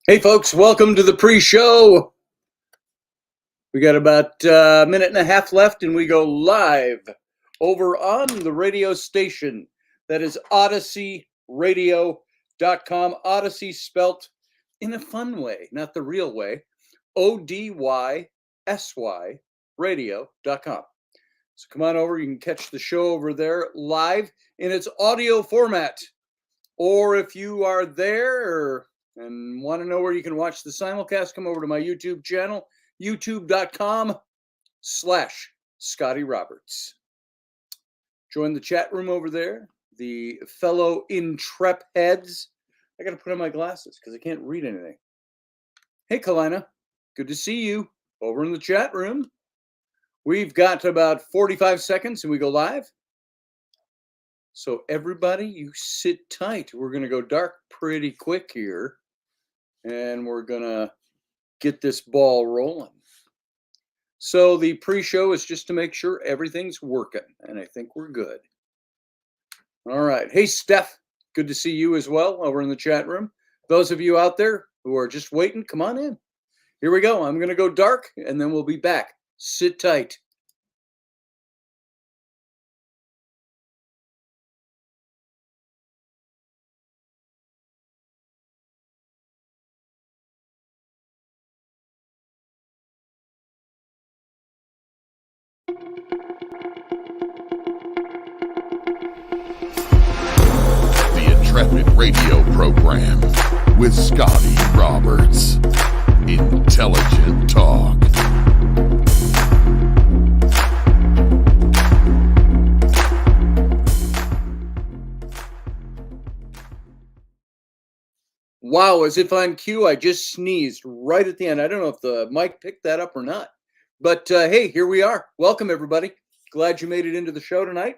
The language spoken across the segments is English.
Hey folks, welcome to the pre-show. We got about a minute and a half left and we go live over on the radio station. That is OdysseyRadio.com. Odyssey spelt in a fun way, not the real way. ODYSY radio.com. So come on over, you can catch the show over there live in its audio format. Or if you are there and want to know where you can watch the simulcast, come over to my YouTube channel, youtube.com/Scotty Roberts. Join the chat room over there. The fellow Intrepids. I got to put on my glasses because I can't read anything. Hey, Kalina. Good to see you over in the chat room. We've got about 45 seconds and we go live. So everybody, you sit tight. We're going to go dark pretty quick here. And we're going to get this ball rolling. So the pre-show is just to make sure everything's working. And I think we're good. All right. Hey, Steph. Good to see you as well over in the chat room. Those of you out there who are just waiting, come on in. Here we go. I'm going to go dark and then we'll be back. Sit tight. The Intrepid radio program with Scotty Roberts. Intelligent talk. Wow, as if on cue, I just sneezed right at the end. I don't know if the mic picked that up or not. But hey, here we are. Welcome, everybody. Glad you made it into the show tonight.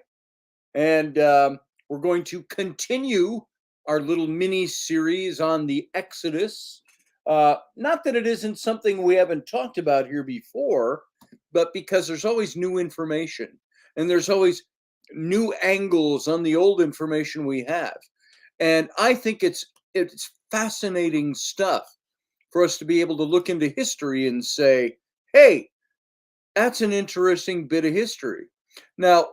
And we're going to continue our little mini series on the Exodus. Not that it isn't something we haven't talked about here before, but because there's always new information and there's always new angles on the old information we have. And I think it's fascinating stuff for us to be able to look into history and say, hey, that's an interesting bit of history. Now,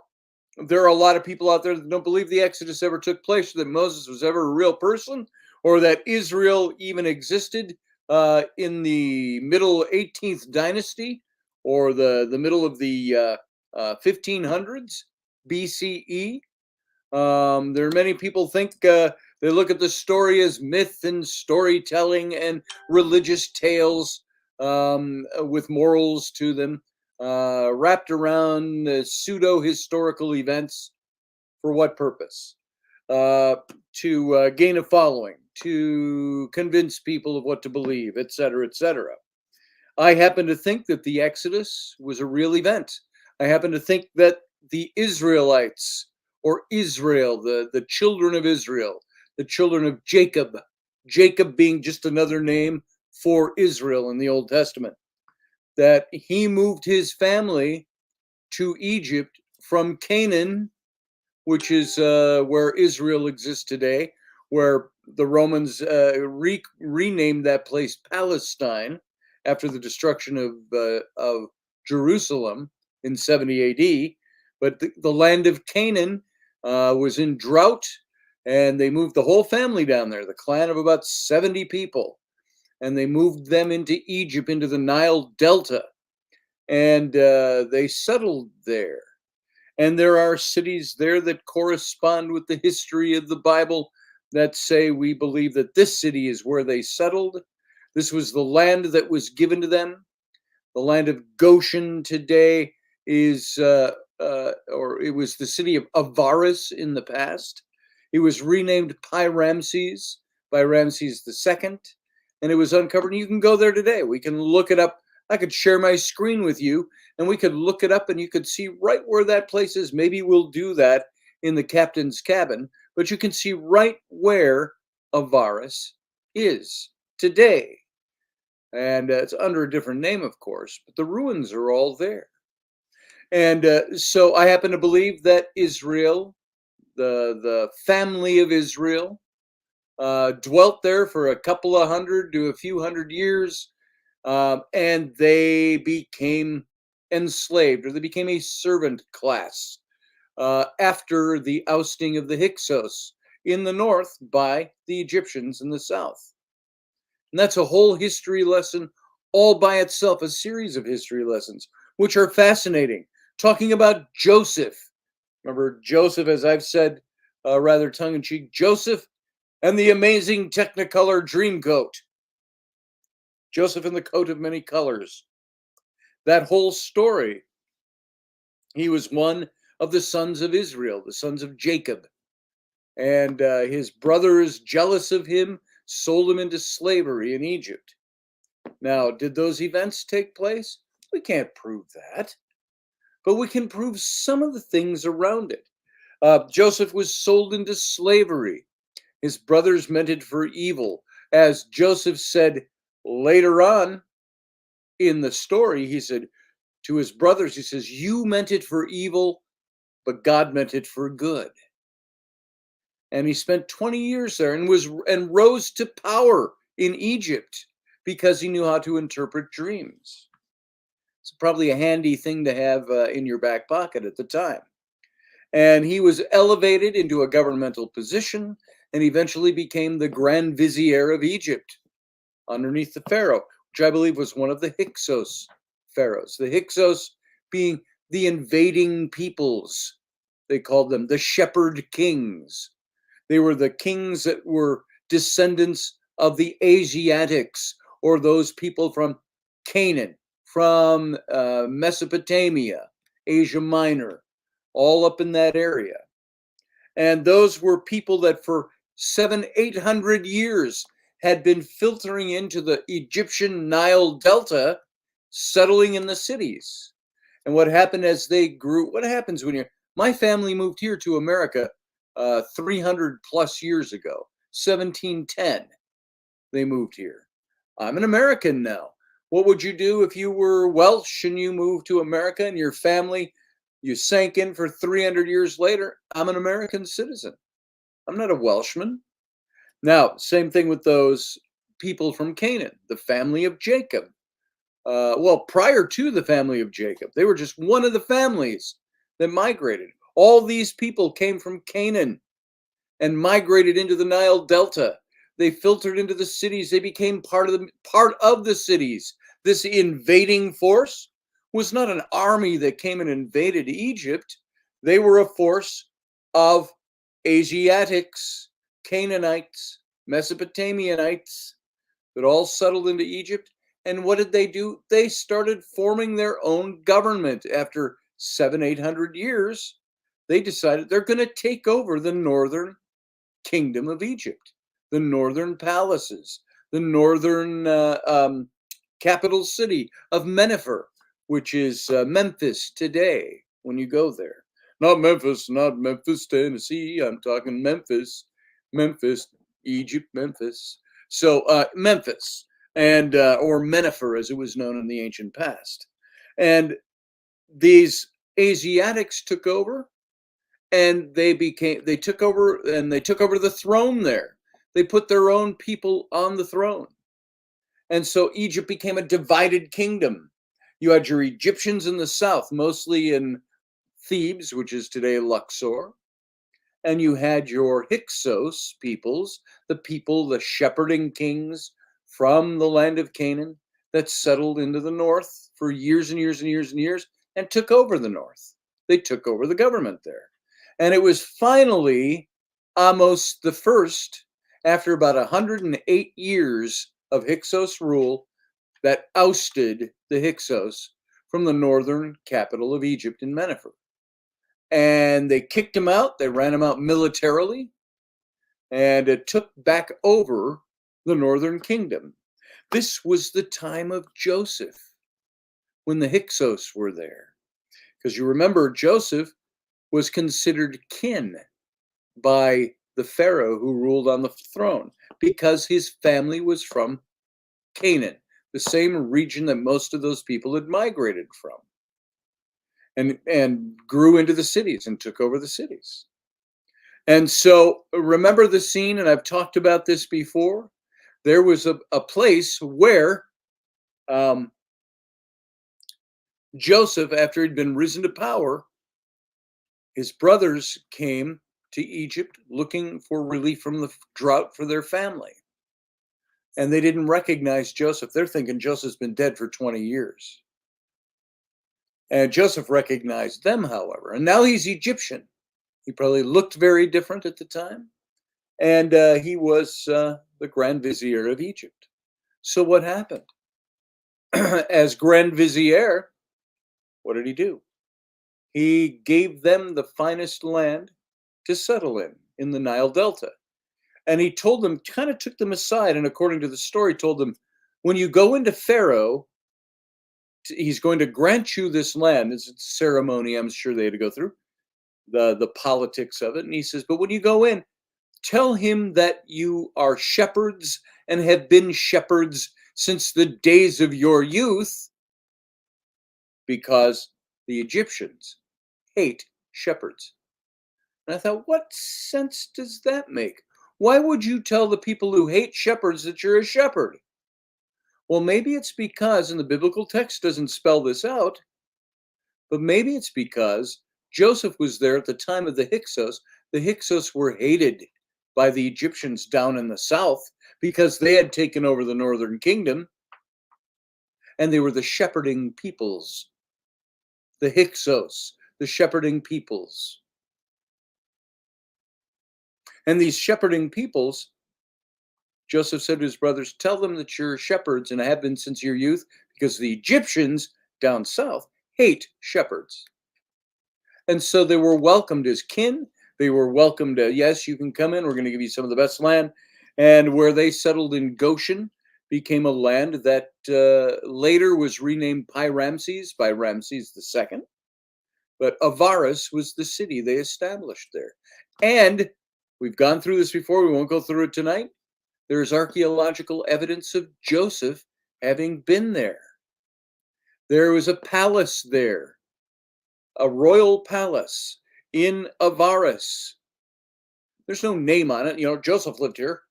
there are a lot of people out there that don't believe the Exodus ever took place, that Moses was ever a real person, or that Israel even existed in the middle 18th dynasty, or the middle of the 1500s BCE. There are many people think they look at the story as myth and storytelling and religious tales with morals to them. Wrapped around pseudo-historical events. For what purpose? To gain a following, to convince people of what to believe, etc., etc. I happen to think that the Exodus was a real event. I happen to think that the Israelites, or Israel, the children of Israel, the children of Jacob, Jacob being just another name for Israel in the Old Testament, that he moved his family to Egypt from Canaan, which is where Israel exists today, where the Romans renamed that place Palestine after the destruction of Jerusalem in 70 AD. But the land of Canaan was in drought, and they moved the whole family down there, the clan of about 70 people. And they moved them into Egypt, into the Nile Delta, and they settled there. And there are cities there that correspond with the history of the Bible that say we believe that this city is where they settled. This was the land that was given to them. The land of Goshen today is, or it was the city of Avaris in the past. It was renamed Pi-Ramses by Ramses II. And it was uncovered. And you can go there today. We can look it up. I could share my screen with you and we could look it up and you could see right where that place is. Maybe we'll do that in the captain's cabin, but you can see right where Avaris is today. And it's under a different name, of course, but the ruins are all there. And so I happen to believe that Israel, the family of Israel, dwelt there for a couple of hundred to a few hundred years, and they became enslaved, or they became a servant class after the ousting of the Hyksos in the north by the Egyptians in the south. And that's a whole history lesson all by itself, a series of history lessons, which are fascinating. Talking about Joseph. Remember Joseph, as I've said, rather tongue in cheek, Joseph and the amazing Technicolor Dreamcoat. Joseph in the coat of many colors. That whole story. He was one of the sons of Israel, the sons of Jacob. And his brothers, jealous of him, sold him into slavery in Egypt. Now, did those events take place? We can't prove that, but we can prove some of the things around it. Joseph was sold into slavery. His brothers meant it for evil. As Joseph said later on in the story, he said to his brothers, he says, "You meant it for evil, but God meant it for good." And he spent 20 years there and rose to power in Egypt because he knew how to interpret dreams. It's probably a handy thing to have in your back pocket at the time. And he was elevated into a governmental position and eventually became the Grand Vizier of Egypt underneath the Pharaoh, which I believe was one of the Hyksos pharaohs. The Hyksos being the invading peoples. They called them the shepherd kings. They were the kings that were descendants of the Asiatics, or those people from Canaan, from Mesopotamia, Asia Minor, all up in that area. And those were people that for 700-800 years had been filtering into the Egyptian Nile Delta, settling in the cities. And what happened as they grew, what happens when my family moved here to America 300 plus years ago, 1710, they moved here. I'm an American now. What would you do if you were Welsh and you moved to America and your family, you sank in for 300 years later? I'm an American citizen. I'm not a Welshman. Now, same thing with those people from Canaan, the family of Jacob. Well, prior to the family of Jacob, they were just one of the families that migrated. All these people came from Canaan and migrated into the Nile Delta. They filtered into the cities. They became part of the cities. This invading force was not an army that came and invaded Egypt. They were a force of Asiatics, Canaanites, Mesopotamianites that all settled into Egypt. And what did they do? They started forming their own government after 700-800 years. They decided they're going to take over the northern kingdom of Egypt, the northern palaces, the northern capital city of Mennefer, which is Memphis today when you go there. Not Memphis, Tennessee. I'm talking Memphis, Egypt, Memphis. So Memphis, and or Mennefer as it was known in the ancient past. And these Asiatics took over, and they took over the throne there. They put their own people on the throne. And so Egypt became a divided kingdom. You had your Egyptians in the south, mostly in Thebes, which is today Luxor. And you had your Hyksos peoples, the shepherding kings from the land of Canaan that settled into the north for years and years and years and years and took over the north. They took over the government there. And it was finally Amos the First, after about 108 years of Hyksos rule, that ousted the Hyksos from the northern capital of Egypt in Mennefer. And they kicked him out. They ran him out militarily, and it took back over the northern kingdom. This was the time of Joseph, when the Hyksos were there. Because you remember, Joseph was considered kin by the Pharaoh who ruled on the throne, because his family was from Canaan, the same region that most of those people had migrated from, and grew into the cities and took over the cities. And so remember the scene, and I've talked about this before. There was a place where Joseph, after he'd been risen to power, his brothers came to Egypt looking for relief from the drought for their family. And they didn't recognize Joseph. They're thinking Joseph's been dead for 20 years. And Joseph recognized them, however. And now he's Egyptian. He probably looked very different at the time. And he was the Grand Vizier of Egypt. So what happened? As Grand Vizier, what did he do? He gave them the finest land to settle in the Nile Delta. And he told them, kind of took them aside, and according to the story, told them, when you go into Pharaoh, he's going to grant you this land. It's a ceremony, I'm sure they had to go through, the politics of it. And he says, but when you go in, tell him that you are shepherds and have been shepherds since the days of your youth, because the Egyptians hate shepherds. And I thought, what sense does that make? Why would you tell the people who hate shepherds that you're a shepherd? Well, maybe it's because, and the biblical text doesn't spell this out, but maybe it's because Joseph was there at the time of the Hyksos. The Hyksos were hated by the Egyptians down in the south because they had taken over the northern kingdom, and they were the shepherding peoples. The Hyksos, the shepherding peoples. And these shepherding peoples, Joseph said to his brothers, tell them that you're shepherds and have been since your youth, because the Egyptians down south hate shepherds. And so they were welcomed as kin. They were welcomed, yes, you can come in. We're going to give you some of the best land. And where they settled in Goshen became a land that later was renamed Pi-Ramses by Ramses II. But Avaris was the city they established there. And we've gone through this before. We won't go through it tonight. There's archaeological evidence of Joseph having been there. There was a palace there, a royal palace in Avaris. There's no name on it. You know, Joseph lived here,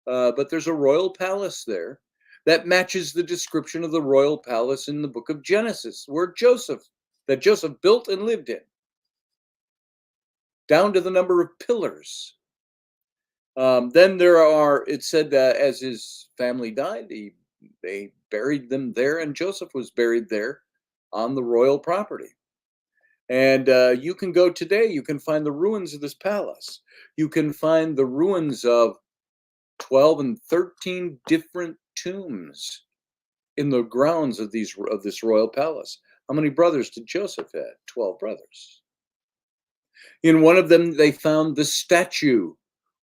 but there's a royal palace there that matches the description of the royal palace in the book of Genesis, that Joseph built and lived in, down to the number of pillars. Then it said as his family died, they buried them there, and Joseph was buried there on the royal property. And you can go today, you can find the ruins of this palace. You can find the ruins of 12 and 13 different tombs in the grounds of this royal palace. How many brothers did Joseph have? 12 brothers. In one of them, they found the statue,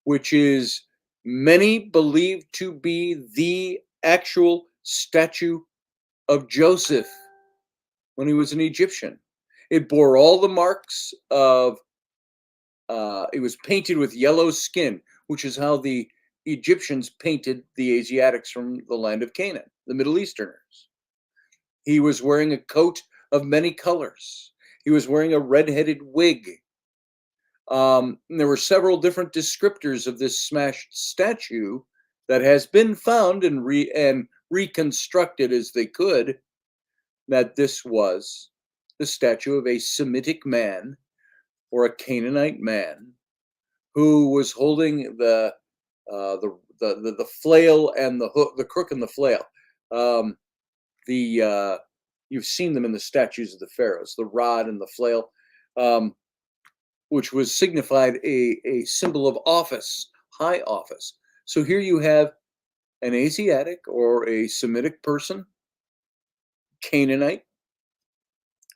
which is many believe to be the actual statue of Joseph when he was an Egyptian. It bore all the marks of, it was painted with yellow skin, which is how the Egyptians painted the Asiatics from the land of Canaan, the Middle Easterners. He was wearing a coat of many colors. He was wearing a red-headed wig. There were several different descriptors of this smashed statue that has been found and reconstructed as they could, that this was the statue of a Semitic man or a Canaanite man who was holding the flail and the hook, the crook and the flail. You've seen them in the statues of the pharaohs, the rod and the flail. Which was signified a symbol of office, high office. So here you have an Asiatic or a Semitic person, Canaanite,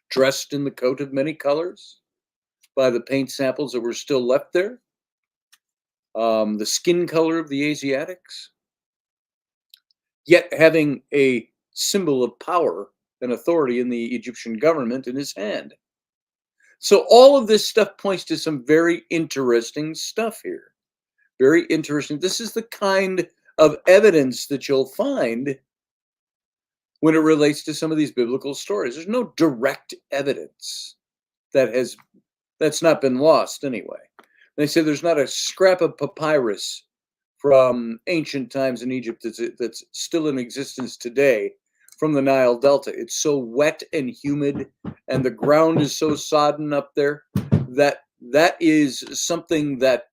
dressed in the coat of many colors by the paint samples that were still left there, the skin color of the Asiatics, yet having a symbol of power and authority in the Egyptian government in his hand. So all of this stuff points to some very interesting stuff here. Very interesting. This is the kind of evidence that you'll find when it relates to some of these biblical stories. There's no direct evidence that's not been lost anyway. They say there's not a scrap of papyrus from ancient times in Egypt that's still in existence today from the Nile Delta. It's so wet and humid, and the ground is so sodden up there that is something that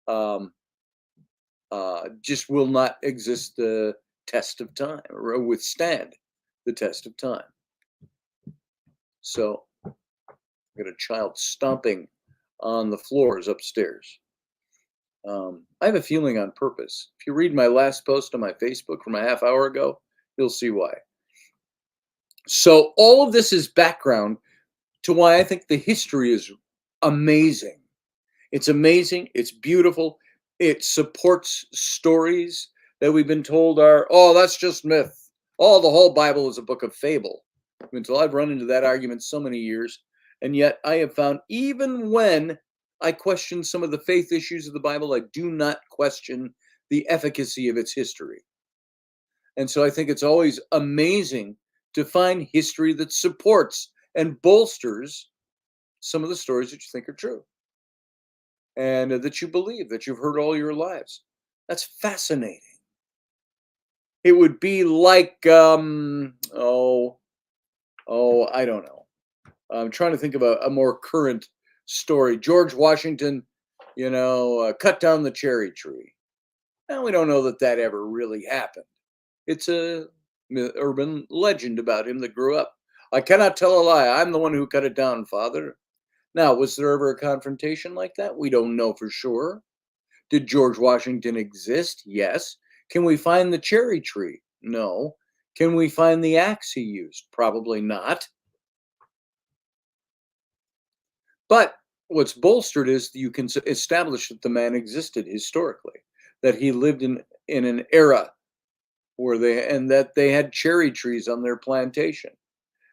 um, just will not exist the test of time or withstand the test of time. So, I've got a child stomping on the floors upstairs. I have a feeling on purpose. If you read my last post on my Facebook from a half hour ago, you'll see why. So, all of this is background to why I think the history is amazing. It's amazing. It's beautiful. It supports stories that we've been told are, oh, that's just myth. Oh, the whole Bible is a book of fable. Until I've run into that argument so many years. And yet I have found, even when I question some of the faith issues of the Bible, I do not question the efficacy of its history. And so I think it's always amazing to find history that supports and bolsters some of the stories that you think are true and that you believe, that you've heard all your lives. That's fascinating. It would be like, I don't know. I'm trying to think of a more current story. George Washington, cut down the cherry tree. Now, we don't know that that ever really happened. It's a urban legend about him that grew up. I cannot tell a lie. I'm the one who cut it down, Father. Now, was there ever a confrontation like that? We don't know for sure. Did George Washington exist? Yes. Can we find the cherry tree? No. Can we find the axe he used? Probably not. But what's bolstered is you can establish that the man existed historically, that he lived in an era where they had cherry trees on their plantation,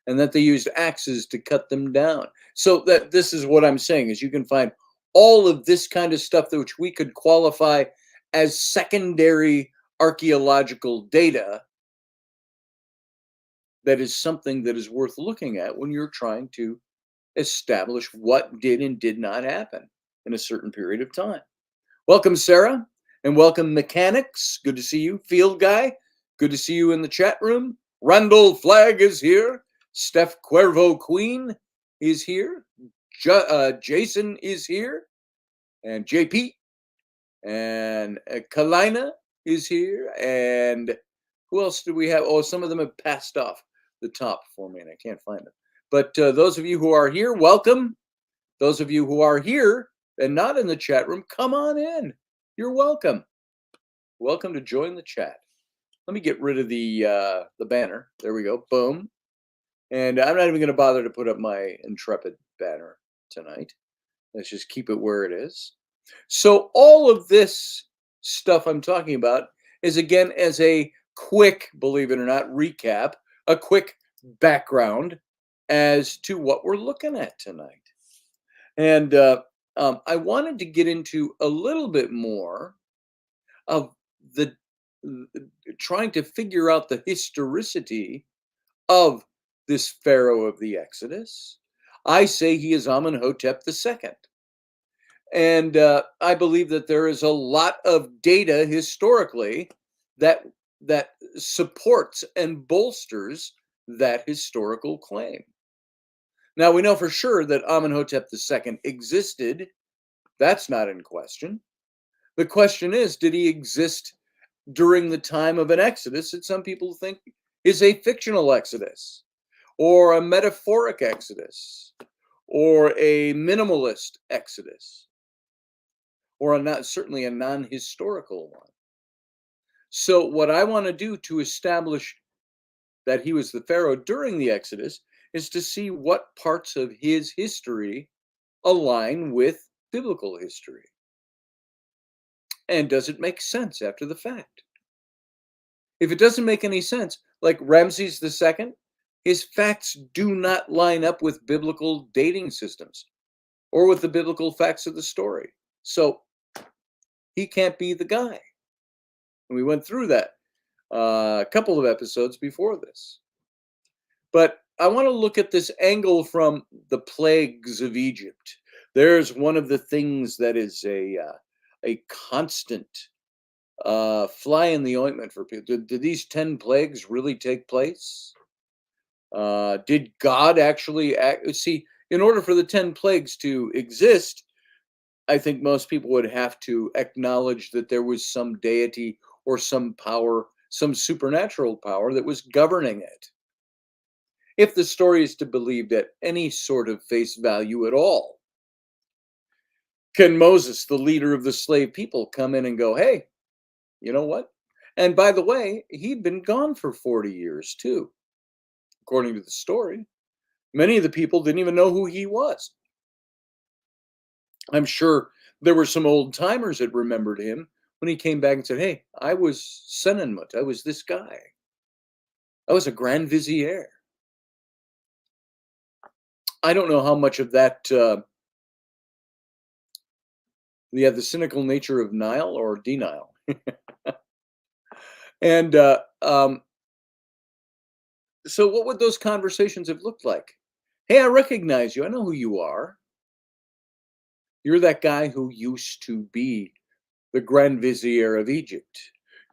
and that they used axes to cut them down. So that this is what I'm saying is you can find all of this kind of stuff which we could qualify as secondary archaeological data that is something that is worth looking at when you're trying to establish what did and did not happen in a certain period of time. Welcome, Sarah, and welcome, Mechanics. Good to see you. Field Guy, good to see you in the chat room. Randall Flagg is here. Steph Cuervo Queen is here. Jason is here. And JP. And Kalina is here. And who else do we have? Oh, some of them have passed off the top for me, and I can't find them. But those of you who are here, welcome. Those of you who are here and not in the chat room, come on in. You're welcome. Welcome to join the chat. Let me get rid of the banner. There we go. Boom. And I'm not even going to bother to put up my Intrepid banner tonight. Let's just keep it where it is. So all of this stuff I'm talking about is, again, as a quick, believe it or not, recap, a quick background as to what we're looking at tonight. And I wanted to get into a little bit more of the trying to figure out the historicity of this Pharaoh of the Exodus. I say he is Amenhotep II. And I believe that there is a lot of data historically that supports and bolsters that historical claim. Now, we know for sure that Amenhotep II existed. That's not in question. The question is, did he exist during the time of an exodus that some people think is a fictional exodus, or a metaphoric exodus, or a minimalist exodus, or certainly a non-historical one? So what I want to do to establish that he was the Pharaoh during the Exodus is to see what parts of his history align with biblical history. And does it make sense after the fact? If it doesn't make any sense, like Ramses II, his facts do not line up with biblical dating systems or with the biblical facts of the story. So he can't be the guy. And we went through that a couple of episodes before this. But I want to look at this angle from the plagues of Egypt, There's one of the things that is a constant fly in the ointment for people. Did these 10 plagues really take place? Did God actually act? See, in order for the 10 plagues to exist, I think most people would have to acknowledge that there was some deity or some power, some supernatural power that was governing it. If the story is to be believed at any sort of face value at all, can Moses, the leader of the slave people, come in and go, hey, you know what? And by the way, he'd been gone for 40 years too, according to the story. Many of the people didn't even know who he was. I'm sure there were some old timers that remembered him when he came back and said, hey, I was Senenmut. I was this guy. I was a grand vizier. I don't know how much of that, the cynical nature of Nile or denial. And so, what would those conversations have looked like? Hey, I recognize you. I know who you are. You're that guy who used to be the Grand Vizier of Egypt.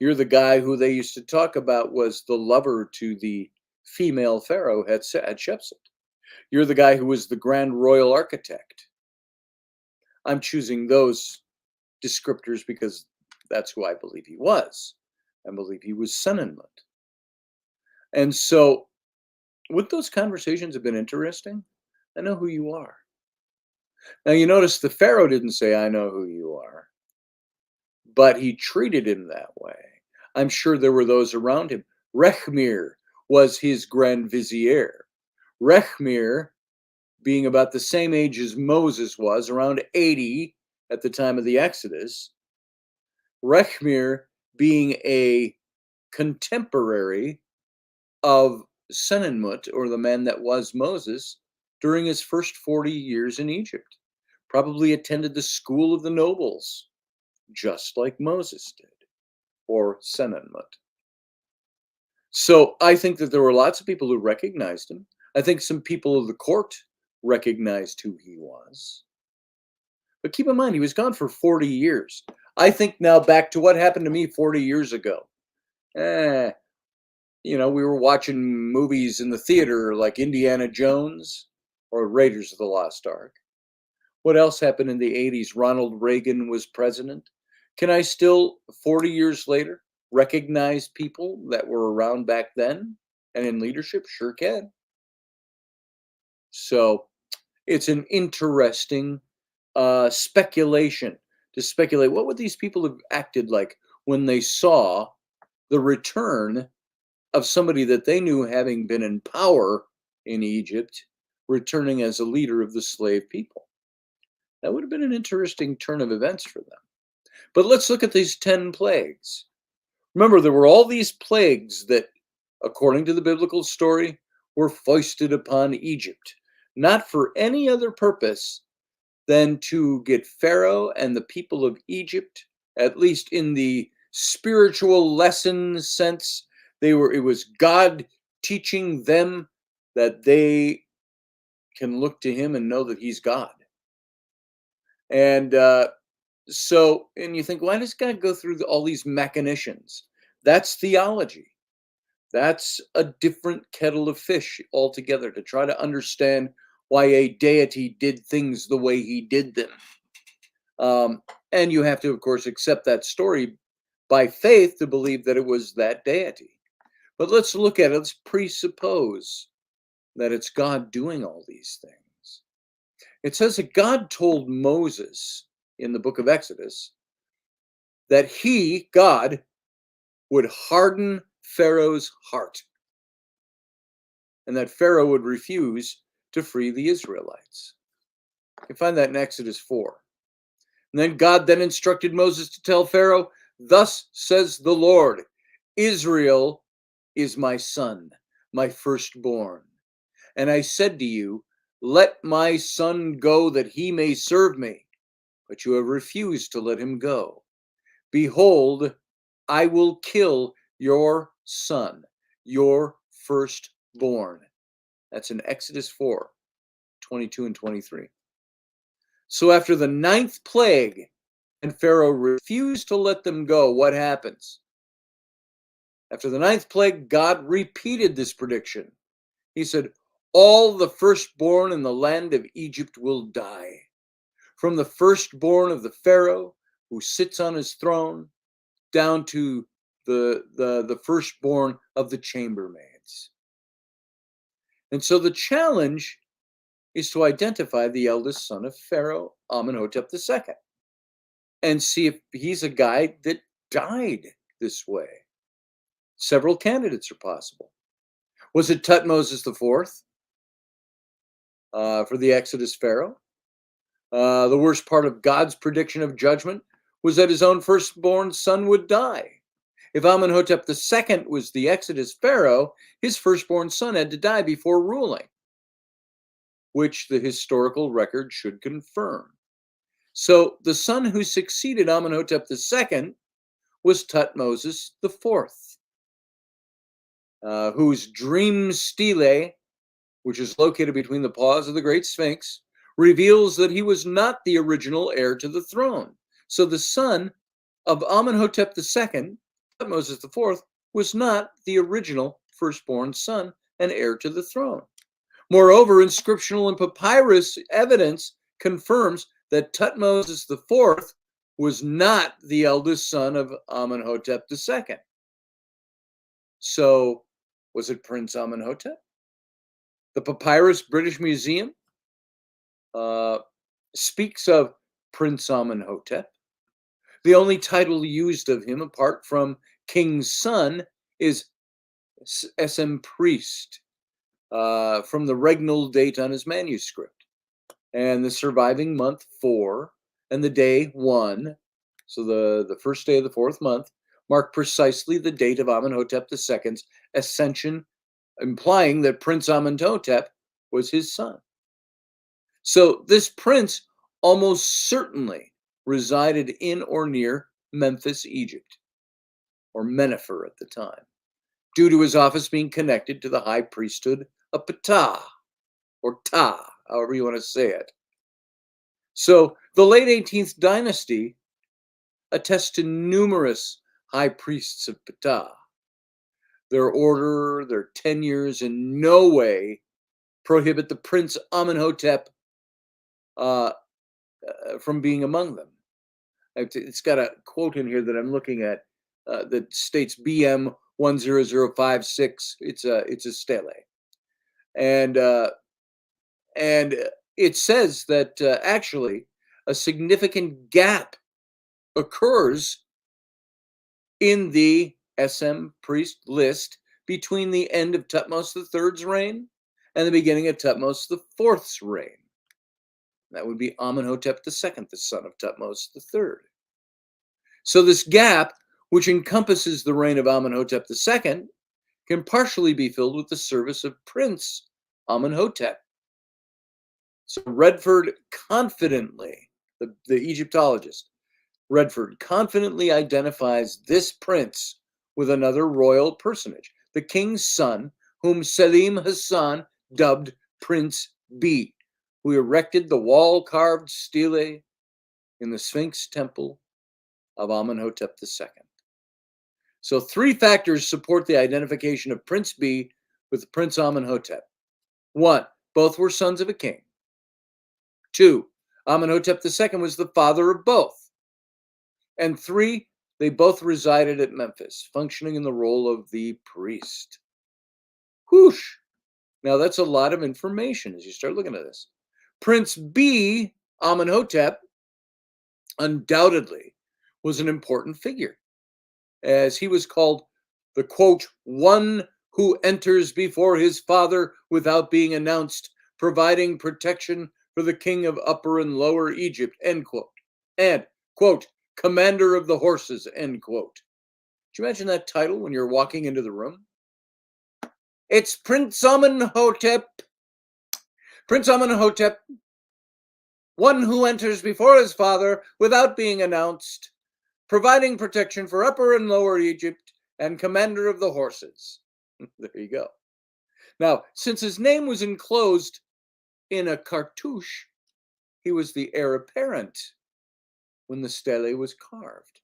You're the guy who they used to talk about was the lover to the female Pharaoh Hatshepsut. You're the guy who was the Grand Royal Architect. I'm choosing those descriptors because that's who I believe he was. I believe he was Senenmut. And so, would those conversations have been interesting? I know who you are. Now, you notice the Pharaoh didn't say, I know who you are, but he treated him that way. I'm sure there were those around him. Rechmir was his Grand Vizier. Rechmir, being about the same age as Moses was, around 80 at the time of the Exodus, Rechmir being a contemporary of Senenmut, or the man that was Moses, during his first 40 years in Egypt. Probably attended the school of the nobles, just like Moses did, or Senenmut. So I think that there were lots of people who recognized him. I think some people of the court recognized who he was. But keep in mind, he was gone for 40 years. I think now back to what happened to me 40 years ago. We were watching movies in the theater like Indiana Jones or Raiders of the Lost Ark. What else happened in the 80s? Ronald Reagan was president. Can I still, 40 years later, recognize people that were around back then and in leadership? Sure can. So it's an interesting speculation to speculate what would these people have acted like when they saw the return of somebody that they knew having been in power in Egypt, returning as a leader of the slave people. That would have been an interesting turn of events for them. But let's look at these 10 plagues. Remember, there were all these plagues that, according to the biblical story, were foisted upon Egypt, not for any other purpose than to get Pharaoh and the people of Egypt, at least in the spiritual lesson sense, it was God teaching them that they can look to him and know that he's God. And and you think, why does God go through all these machinations? That's theology. That's a different kettle of fish altogether, to try to understand why a deity did things the way he did them. And you have to, of course, accept that story by faith to believe that it was that deity. But let's look at it. Let's presuppose that it's God doing all these things. It says that God told Moses in the book of Exodus that he, God, would harden Pharaoh's heart and that Pharaoh would refuse to free the Israelites. You can find that in Exodus 4. And then God then instructed Moses to tell Pharaoh, thus says the Lord, Israel is my son, my firstborn. And I said to you, let my son go that he may serve me. But you have refused to let him go. Behold, I will kill your son, your firstborn. That's in Exodus 4, 22 and 23. So after the 9th plague, and Pharaoh refused to let them go, what happens? After the 9th plague, God repeated this prediction. He said, all the firstborn in the land of Egypt will die, from the firstborn of the Pharaoh who sits on his throne down to the firstborn of the chambermaids. And so the challenge is to identify the eldest son of Pharaoh, Amenhotep II, and see if he's a guy that died this way. Several candidates are possible. Was it Tutmosis IV for the Exodus Pharaoh? The worst part of God's prediction of judgment was that his own firstborn son would die. If Amenhotep II was the Exodus Pharaoh, his firstborn son had to die before ruling, which the historical record should confirm. So the son who succeeded Amenhotep II was Tutmosis IV, whose dream stele, which is located between the paws of the Great Sphinx, reveals that he was not the original heir to the throne. So the son of Amenhotep II, Tutmosis IV, was not the original firstborn son and heir to the throne. Moreover, inscriptional and papyrus evidence confirms that Tutmosis IV was not the eldest son of Amenhotep II. So, was it Prince Amenhotep? The Papyrus British Museum speaks of Prince Amenhotep. The only title used of him, apart from King's Son, is SM Priest, from the regnal date on his manuscript. And the surviving month 4 and the day 1, so the first day of the 4th month, mark precisely the date of Amenhotep II's ascension, implying that Prince Amenhotep was his son. So this prince almost certainly resided in or near Memphis, Egypt, or Mennefer at the time, due to his office being connected to the high priesthood of Ptah, or Ta, however you want to say it. So the late 18th dynasty attests to numerous high priests of Ptah. Their order, their tenures in no way prohibit the Prince Amenhotep from being among them. It's got a quote in here that I'm looking at that states BM 10056. It's a stele, and it says that actually a significant gap occurs in the SM priest list between the end of Tutmosis III's reign and the beginning of Tutmosis IV's reign. That would be Amenhotep II, the son of Tutmosis III. So this gap, which encompasses the reign of Amenhotep II, can partially be filled with the service of Prince Amenhotep. So Redford confidently, the Egyptologist, Redford confidently identifies this prince with another royal personage, the king's son, whom Selim Hassan dubbed Prince B, who erected the wall-carved stele in the Sphinx temple of Amenhotep II. So 3 factors support the identification of Prince B with Prince Amenhotep. 1, both were sons of a king. 2, Amenhotep II was the father of both. And 3, they both resided at Memphis, functioning in the role of the priest. Whoosh! Now that's a lot of information as you start looking at this. Prince B, Amenhotep, undoubtedly was an important figure, as he was called the, quote, one who enters before his father without being announced, providing protection for the king of Upper and Lower Egypt, end quote. And, quote, commander of the horses, end quote. Could you imagine that title when you're walking into the room? It's Prince Amenhotep. Prince Amenhotep, one who enters before his father without being announced, providing protection for Upper and Lower Egypt, and commander of the horses. There you go. Now, since his name was enclosed in a cartouche, he was the heir apparent when the stele was carved.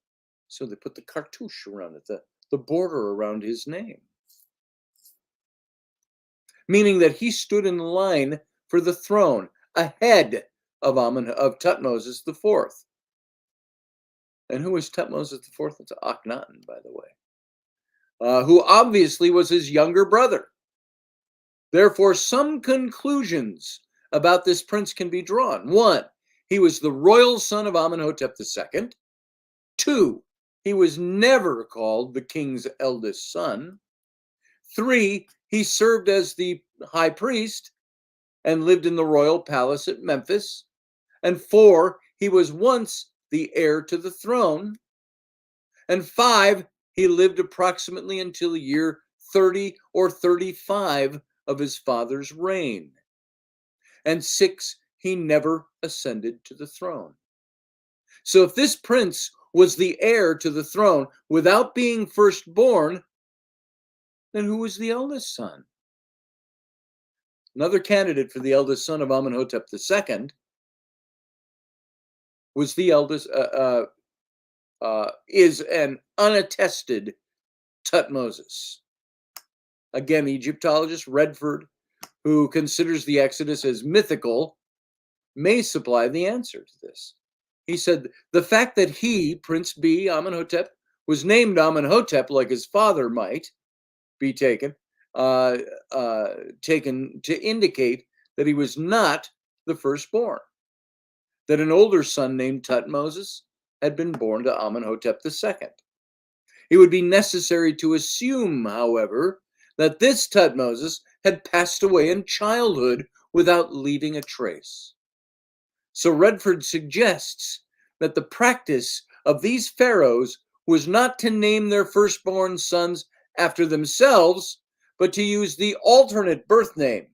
So they put the cartouche around it, the border around his name. Meaning that he stood in line for the throne ahead of Tutmosis IV. And who was Tutmosis IV? It's Akhenaten, by the way, who obviously was his younger brother. Therefore, some conclusions about this prince can be drawn. 1, he was the royal son of Amenhotep II. 2, he was never called the king's eldest son. 3, he served as the high priest and lived in the royal palace at Memphis. And 4, he was once the heir to the throne. And 5, he lived approximately until year 30 or 35 of his father's reign. And 6, he never ascended to the throne. So if this prince was the heir to the throne without being firstborn, then who was the eldest son? Another candidate for the eldest son of Amenhotep II was the eldest, is an unattested Tutmosis. Again, Egyptologist Redford, who considers the Exodus as mythical, may supply the answer to this. He said, the fact that he, Prince B, Amenhotep, was named Amenhotep like his father might be taken to indicate that he was not the firstborn, that an older son named Tutmosis had been born to Amenhotep II. It would be necessary to assume, however, that this Tutmosis had passed away in childhood without leaving a trace. So Redford suggests that the practice of these pharaohs was not to name their firstborn sons after themselves, but to use the alternate birth name.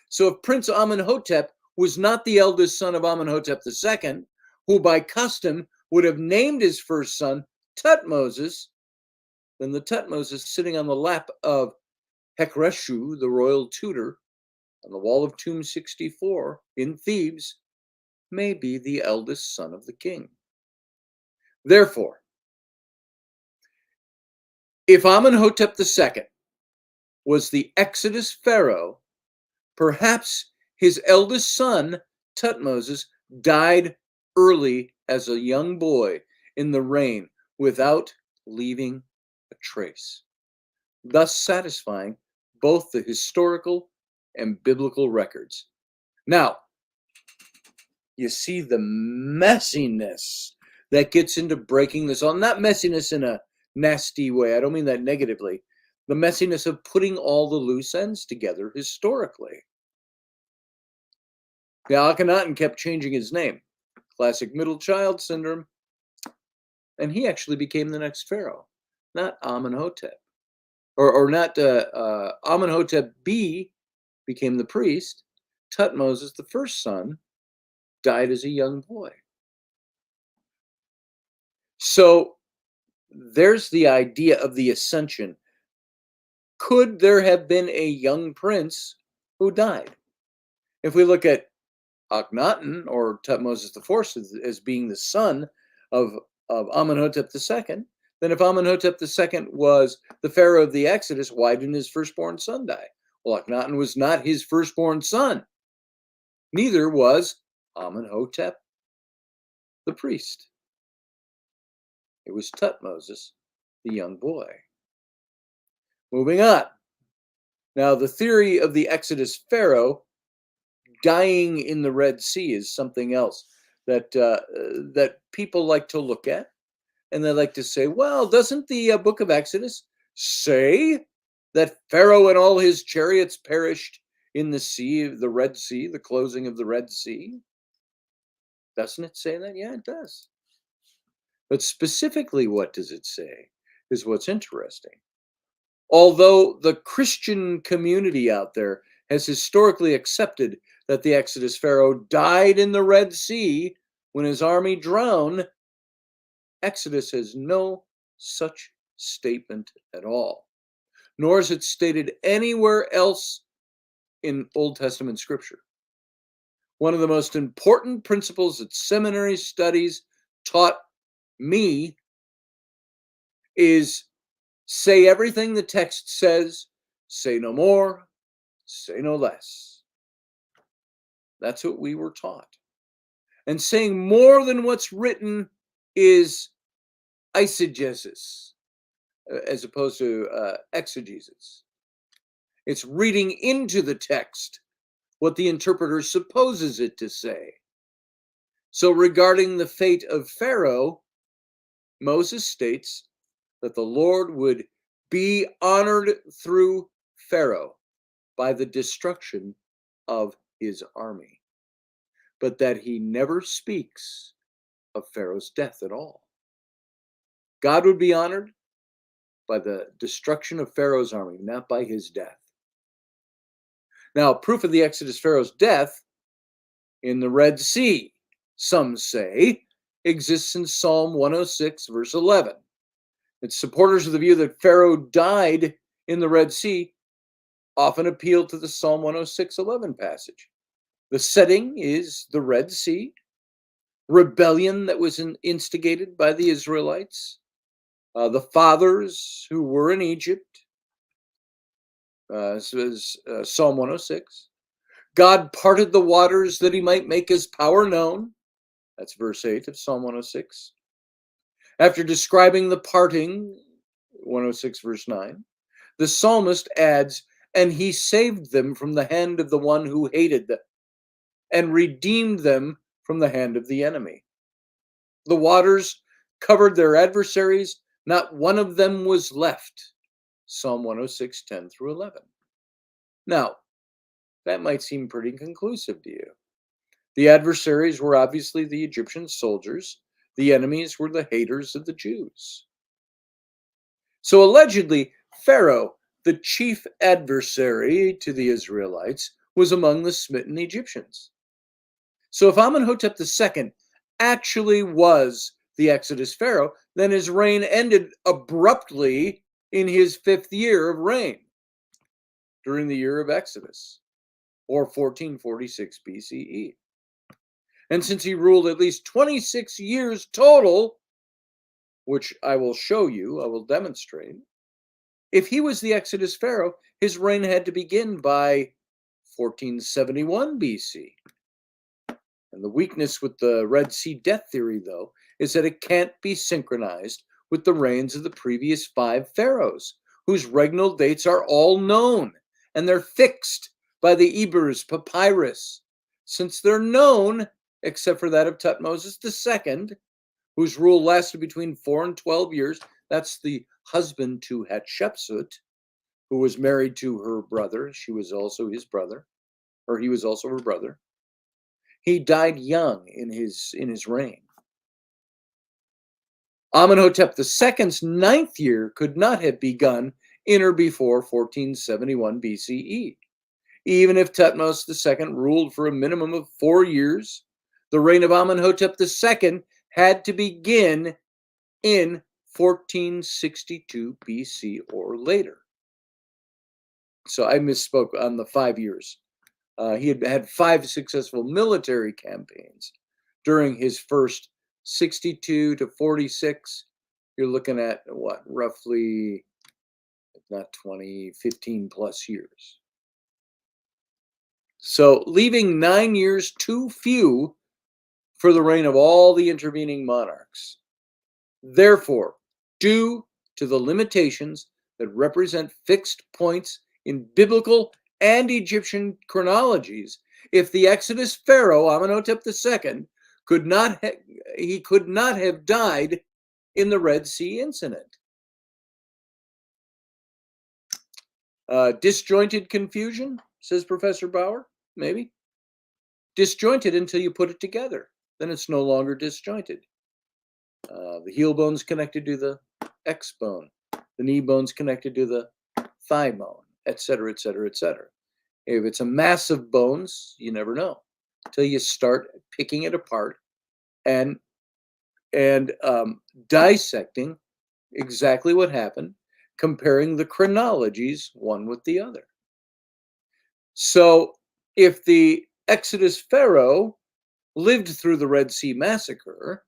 So if Prince Amenhotep was not the eldest son of Amenhotep II, who by custom would have named his first son Tutmosis, then the Tutmosis sitting on the lap of Hekreshu, the royal tutor, on the wall of Tomb 64 in Thebes, may be the eldest son of the king. Therefore, if Amenhotep II was the Exodus pharaoh, perhaps his eldest son, Tutmosis, died early as a young boy in the reign without leaving a trace, thus satisfying both the historical and biblical records. Now, you see the messiness that gets into breaking this all. Not messiness in a nasty way. I don't mean that negatively. The messiness of putting all the loose ends together historically. The Akhenaten kept changing his name. Classic middle child syndrome. And he actually became the next pharaoh, not Amenhotep. Or not Amenhotep B became the priest. Tutmosis, the first son, died as a young boy. So there's the idea of the ascension. Could there have been a young prince who died? If we look at Akhenaten or Tutmosis IV as being the son of Amenhotep II, then if Amenhotep II was the pharaoh of the Exodus, why didn't his firstborn son die? Well, Akhenaten was not his firstborn son. Neither was Amenhotep the priest. It was Tutmosis, the young boy. Moving on. Now, the theory of the Exodus pharaoh dying in the Red Sea is something else that that people like to look at, and they like to say, well, doesn't the book of Exodus say that Pharaoh and all his chariots perished in the sea, the Red Sea, the closing of the Red Sea? Doesn't it say that? Yeah, it does. But specifically, what does it say is what's interesting. Although the Christian community out there has historically accepted that the Exodus Pharaoh died in the Red Sea when his army drowned, Exodus has no such statement at all, nor is it stated anywhere else in Old Testament scripture. One of the most important principles that seminary studies taught me is say everything the text says, say no more, say no less. That's what we were taught. And saying more than what's written is eisegesis, as opposed to exegesis. It's reading into the text what the interpreter supposes it to say. So regarding the fate of Pharaoh, Moses states that the Lord would be honored through Pharaoh by the destruction of his army, but that he never speaks of Pharaoh's death at all. God would be honored by the destruction of Pharaoh's army, not by his death. Now, proof of the Exodus Pharaoh's death in the Red Sea, some say, exists in Psalm 106, verse 11. Its supporters of the view that Pharaoh died in the Red Sea often appeal to the Psalm 106:11 passage. The setting is the Red Sea, rebellion that was instigated by the Israelites, the fathers who were in Egypt, says Psalm 106. God parted the waters that he might make his power known. That's verse 8 of Psalm 106. After describing the parting, 106 verse 9, the psalmist adds, and he saved them from the hand of the one who hated them and redeemed them from the hand of the enemy. The waters covered their adversaries, not one of them was left. Psalm 106, 10 through 11. Now, that might seem pretty conclusive to you. The adversaries were obviously the Egyptian soldiers. The enemies were the haters of the Jews. So allegedly, Pharaoh, the chief adversary to the Israelites, was among the smitten Egyptians. So if Amenhotep II actually was the Exodus Pharaoh, then his reign ended abruptly in his 5th year of reign during the year of Exodus, or 1446 BCE. And since he ruled at least 26 years total, which I will show you, I will demonstrate, if he was the Exodus Pharaoh, his reign had to begin by 1471 BC. And the weakness with the Red Sea death theory, though, is that it can't be synchronized with the reigns of the previous 5 pharaohs, whose regnal dates are all known, and they're fixed by the Ebers papyrus. Since they're known, except for that of Tutmosis II, whose rule lasted between 4 and 12 years, that's the husband to Hatshepsut, who was married to her brother. She was also his brother, or he was also her brother. He died young in his reign. Amenhotep II's 9th year could not have begun in or before 1471 BCE. Even if Tutmosis II ruled for a minimum of 4 years, the reign of Amenhotep II had to begin in 1462 BC or later. So I misspoke on the 5 years. He had had 5 successful military campaigns during his first 62 to 46. You're looking at what, roughly, not 20, 15 plus years. So leaving 9 years too few for the reign of all the intervening monarchs. Therefore, due to the limitations that represent fixed points in biblical and Egyptian chronologies, if the Exodus Pharaoh, Amenhotep II, could not have died in the Red Sea incident. Disjointed confusion, says Professor Bauer, maybe. Disjointed until you put it together. Then it's no longer disjointed. The heel bone's connected to the X bone. The knee bone's connected to the thigh bone, etc., etc., etc. If it's a mass of bones, you never know until you start picking it apart and dissecting exactly what happened, comparing the chronologies one with the other. So if the Exodus Pharaoh lived through the Red Sea massacre,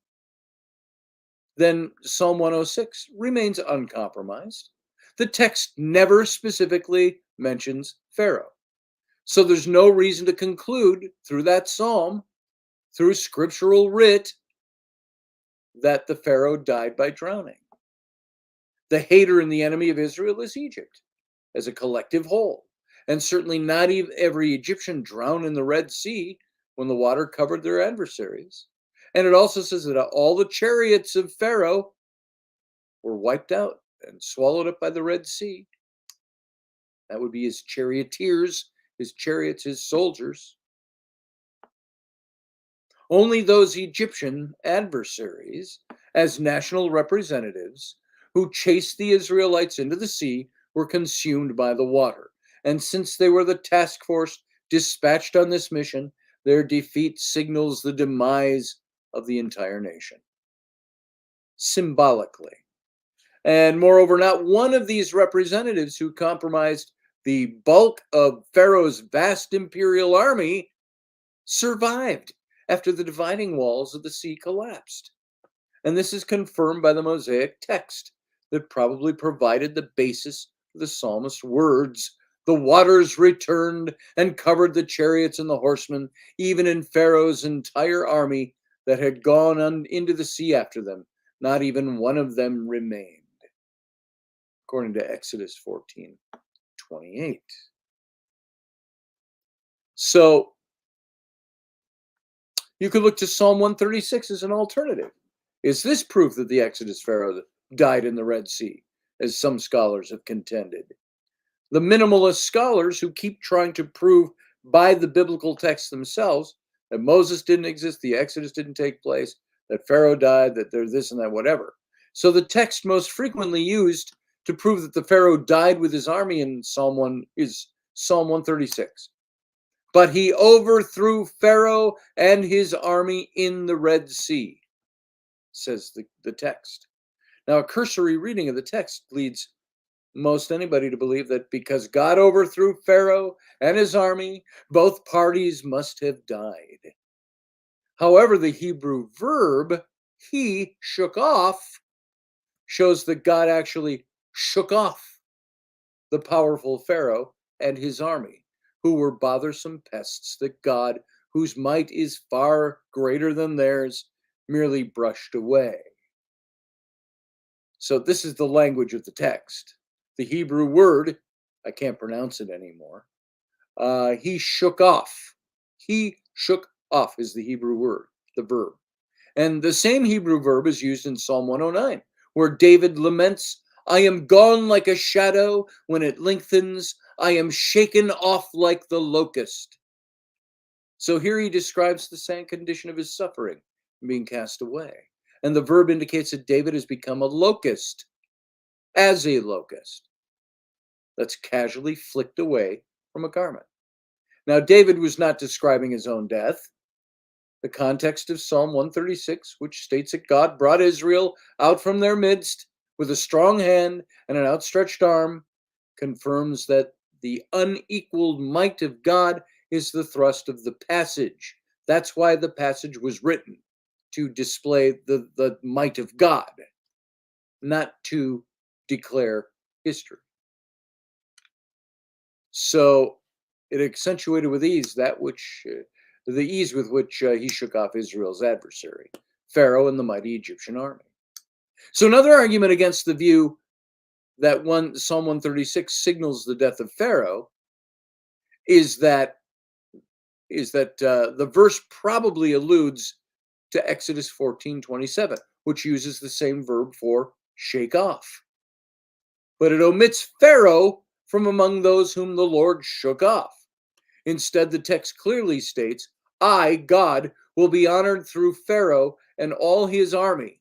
then Psalm 106 remains uncompromised. The text never specifically mentions Pharaoh. So there's no reason to conclude through that psalm, through scriptural writ, that the Pharaoh died by drowning. The hater and the enemy of Israel is Egypt as a collective whole. And certainly not even every Egyptian drowned in the Red Sea when the water covered their adversaries. And it also says that all the chariots of Pharaoh were wiped out and swallowed up by the Red Sea. That would be his charioteers, his chariots, his soldiers. Only those Egyptian adversaries, as national representatives, who chased the Israelites into the sea, were consumed by the water. And since they were the task force dispatched on this mission, their defeat signals the demise of the entire nation. Symbolically. And moreover, not one of these representatives who compromised the bulk of Pharaoh's vast imperial army survived after the dividing walls of the sea collapsed. And this is confirmed by the Mosaic text that probably provided the basis for the psalmist's words. The waters returned and covered the chariots and the horsemen, even in Pharaoh's entire army that had gone into the sea after them. Not even one of them remained, according to Exodus 14:28. So you could look to Psalm 136 as an alternative. Is this proof that the Exodus Pharaoh died in the Red Sea, as some scholars have contended? The minimalist scholars who keep trying to prove by the biblical texts themselves that Moses didn't exist, the Exodus didn't take place, that Pharaoh died, that there's this and that, whatever. So the text most frequently used to prove that the Pharaoh died with his army in Psalm 1 is Psalm 136. But he overthrew Pharaoh and his army in the Red Sea, says the text. Now, a cursory reading of the text leads most anybody to believe that because God overthrew Pharaoh and his army, both parties must have died. However, the Hebrew verb, he shook off, shows that God actually shook off the powerful Pharaoh and his army, who were bothersome pests that God, whose might is far greater than theirs, merely brushed away. So this is the language of the text. The Hebrew word, I can't pronounce it anymore, he shook off. He shook off is the Hebrew word, the verb. And the same Hebrew verb is used in Psalm 109, where David laments, I am gone like a shadow when it lengthens. I am shaken off like the locust. So here he describes the same condition of his suffering, being cast away. And the verb indicates that David has become a locust, as a locust that's casually flicked away from a garment. Now, David was not describing his own death. The context of Psalm 136, which states that God brought Israel out from their midst with a strong hand and an outstretched arm, confirms that the unequaled might of God is the thrust of the passage. That's why the passage was written, to display the might of God, not to declare history. So it accentuated with ease that which, the ease with which he shook off Israel's adversary, Pharaoh and the mighty Egyptian army. So another argument against the view that Psalm 136 signals the death of Pharaoh is that the verse probably alludes to Exodus 14:27, which uses the same verb for shake off. But it omits Pharaoh from among those whom the Lord shook off. Instead, the text clearly states, I, God, will be honored through Pharaoh and all his army,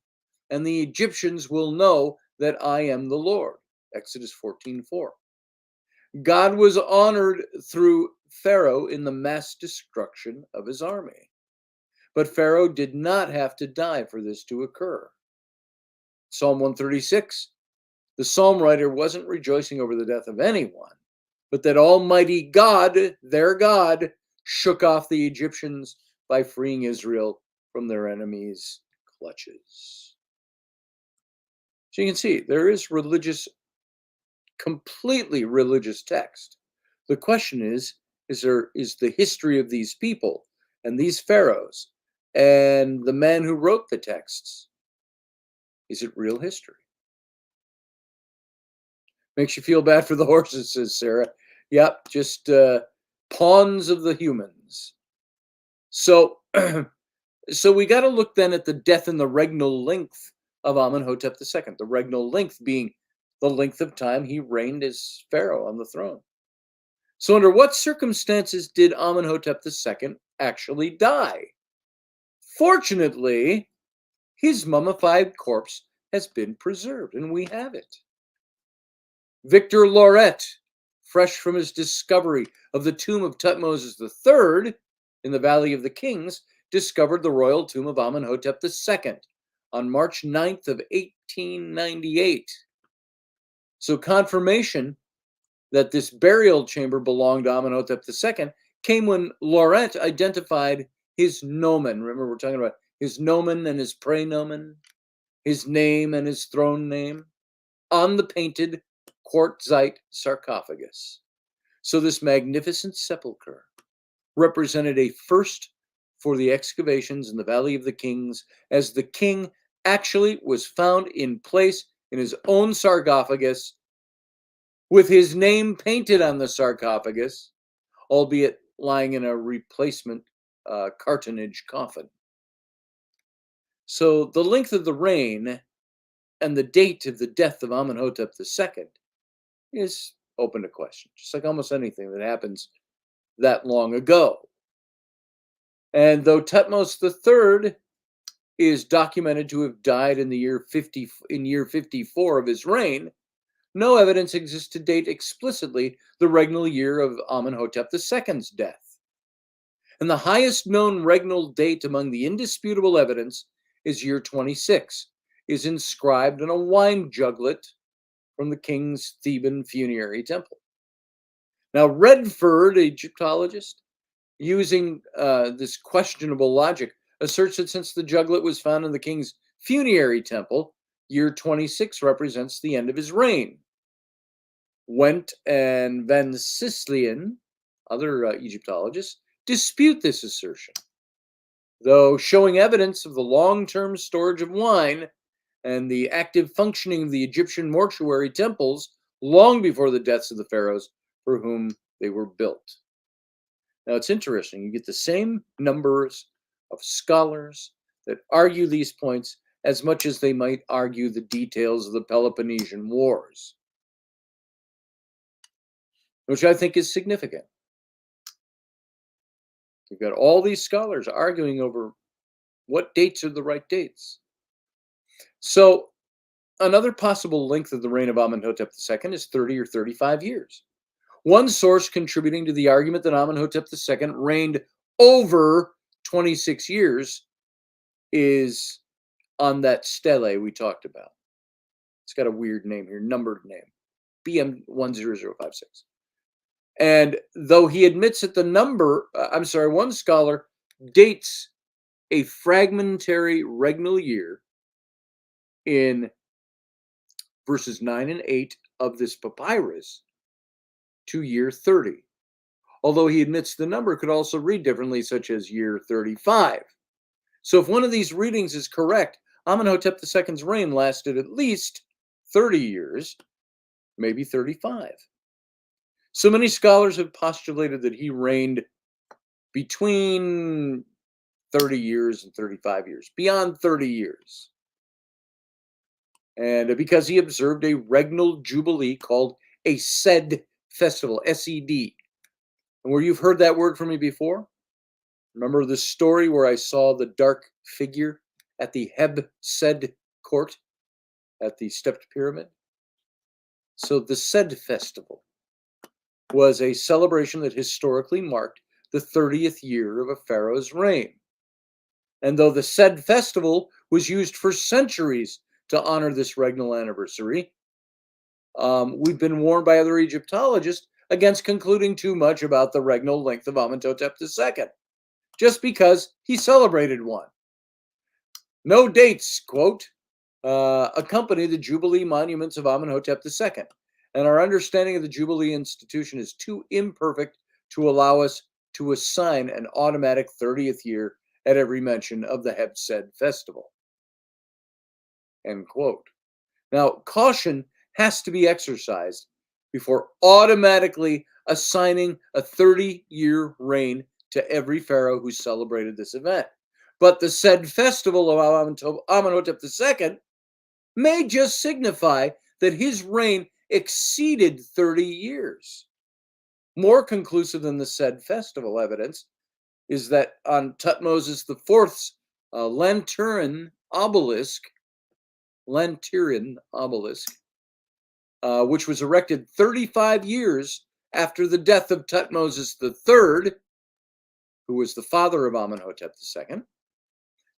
and the Egyptians will know that I am the Lord. Exodus 14:4. God was honored through Pharaoh in the mass destruction of his army. But Pharaoh did not have to die for this to occur. Psalm 136, the psalm writer wasn't rejoicing over the death of anyone, but that Almighty God, their God, shook off the Egyptians by freeing Israel from their enemies' clutches. So you can see there is completely religious text. The question is the history of these people and these pharaohs and the man who wrote the texts, is it real history? Makes you feel bad for the horses, says Sarah. Yep, just pawns of the humans. So, so we got to look then at the death and the regnal length of Amenhotep II. The regnal length being the length of time he reigned as pharaoh on the throne. So, under what circumstances did Amenhotep II actually die? Fortunately, his mummified corpse has been preserved, and we have it. Victor Loret, fresh from his discovery of the tomb of Tutmosis III in the Valley of the Kings, discovered the royal tomb of Amenhotep II on March 9th of 1898. So confirmation that this burial chamber belonged to Amenhotep II came when Loret identified his nomen. Remember, we're talking about his nomen and his praenomen, his name and his throne name, on the painted quartzite sarcophagus. So this magnificent sepulchre represented a first for the excavations in the Valley of the Kings, as the king actually was found in place in his own sarcophagus with his name painted on the sarcophagus, albeit lying in a replacement cartonnage coffin. So the length of the reign and the date of the death of Amenhotep II is open to question, just like almost anything that happens that long ago. And though Tutmosis III is documented to have died in year 54 of his reign, no evidence exists to date explicitly the regnal year of Amenhotep II's death. And the highest known regnal date among the indisputable evidence is year 26, is inscribed on a wine juglet from the king's Theban funerary temple. Now, Redford, Egyptologist, using this questionable logic, asserts that since the juglet was found in the king's funerary temple, year 26 represents the end of his reign. Wendt and Van Sicelian, other Egyptologists, dispute this assertion, though showing evidence of the long-term storage of wine and the active functioning of the Egyptian mortuary temples long before the deaths of the pharaohs for whom they were built. Now, it's interesting. You get the same numbers of scholars that argue these points as much as they might argue the details of the Peloponnesian Wars, which I think is significant. You've got all these scholars arguing over what dates are the right dates. So, another possible length of the reign of Amenhotep II is 30 or 35 years. One source contributing to the argument that Amenhotep II reigned over 26 years is on that stele we talked about. It's got a weird name here, numbered name, BM10056. And though he admits that the number, one scholar dates a fragmentary regnal year in verses 9 and 8 of this papyrus to year 30, although he admits the number could also read differently, such as year 35. So if one of these readings is correct, Amenhotep II's reign lasted at least 30 years, maybe 35. So many scholars have postulated that he reigned between 30 years and 35 years, beyond 30 years. And because he observed a regnal jubilee called a Sed festival, S-E-D. And where you've heard that word from me before, remember the story where I saw the dark figure at the Heb-Sed court at the stepped pyramid? So the Sed festival was a celebration that historically marked the 30th year of a pharaoh's reign. And though the Sed festival was used for centuries to honor this regnal anniversary, we've been warned by other Egyptologists against concluding too much about the regnal length of Amenhotep II, just because he celebrated one. No dates, quote, accompany the Jubilee monuments of Amenhotep II, and our understanding of the Jubilee institution is too imperfect to allow us to assign an automatic 30th year at every mention of the said festival. End quote. Now, caution has to be exercised before automatically assigning a 30-year reign to every pharaoh who celebrated this event. But the said festival of Amenhotep II may just signify that his reign exceeded 30 years. More conclusive than the said festival evidence is that on Tutmosis IV's Lantiran obelisk, which was erected 35 years after the death of Tutmosis III, who was the father of Amenhotep II,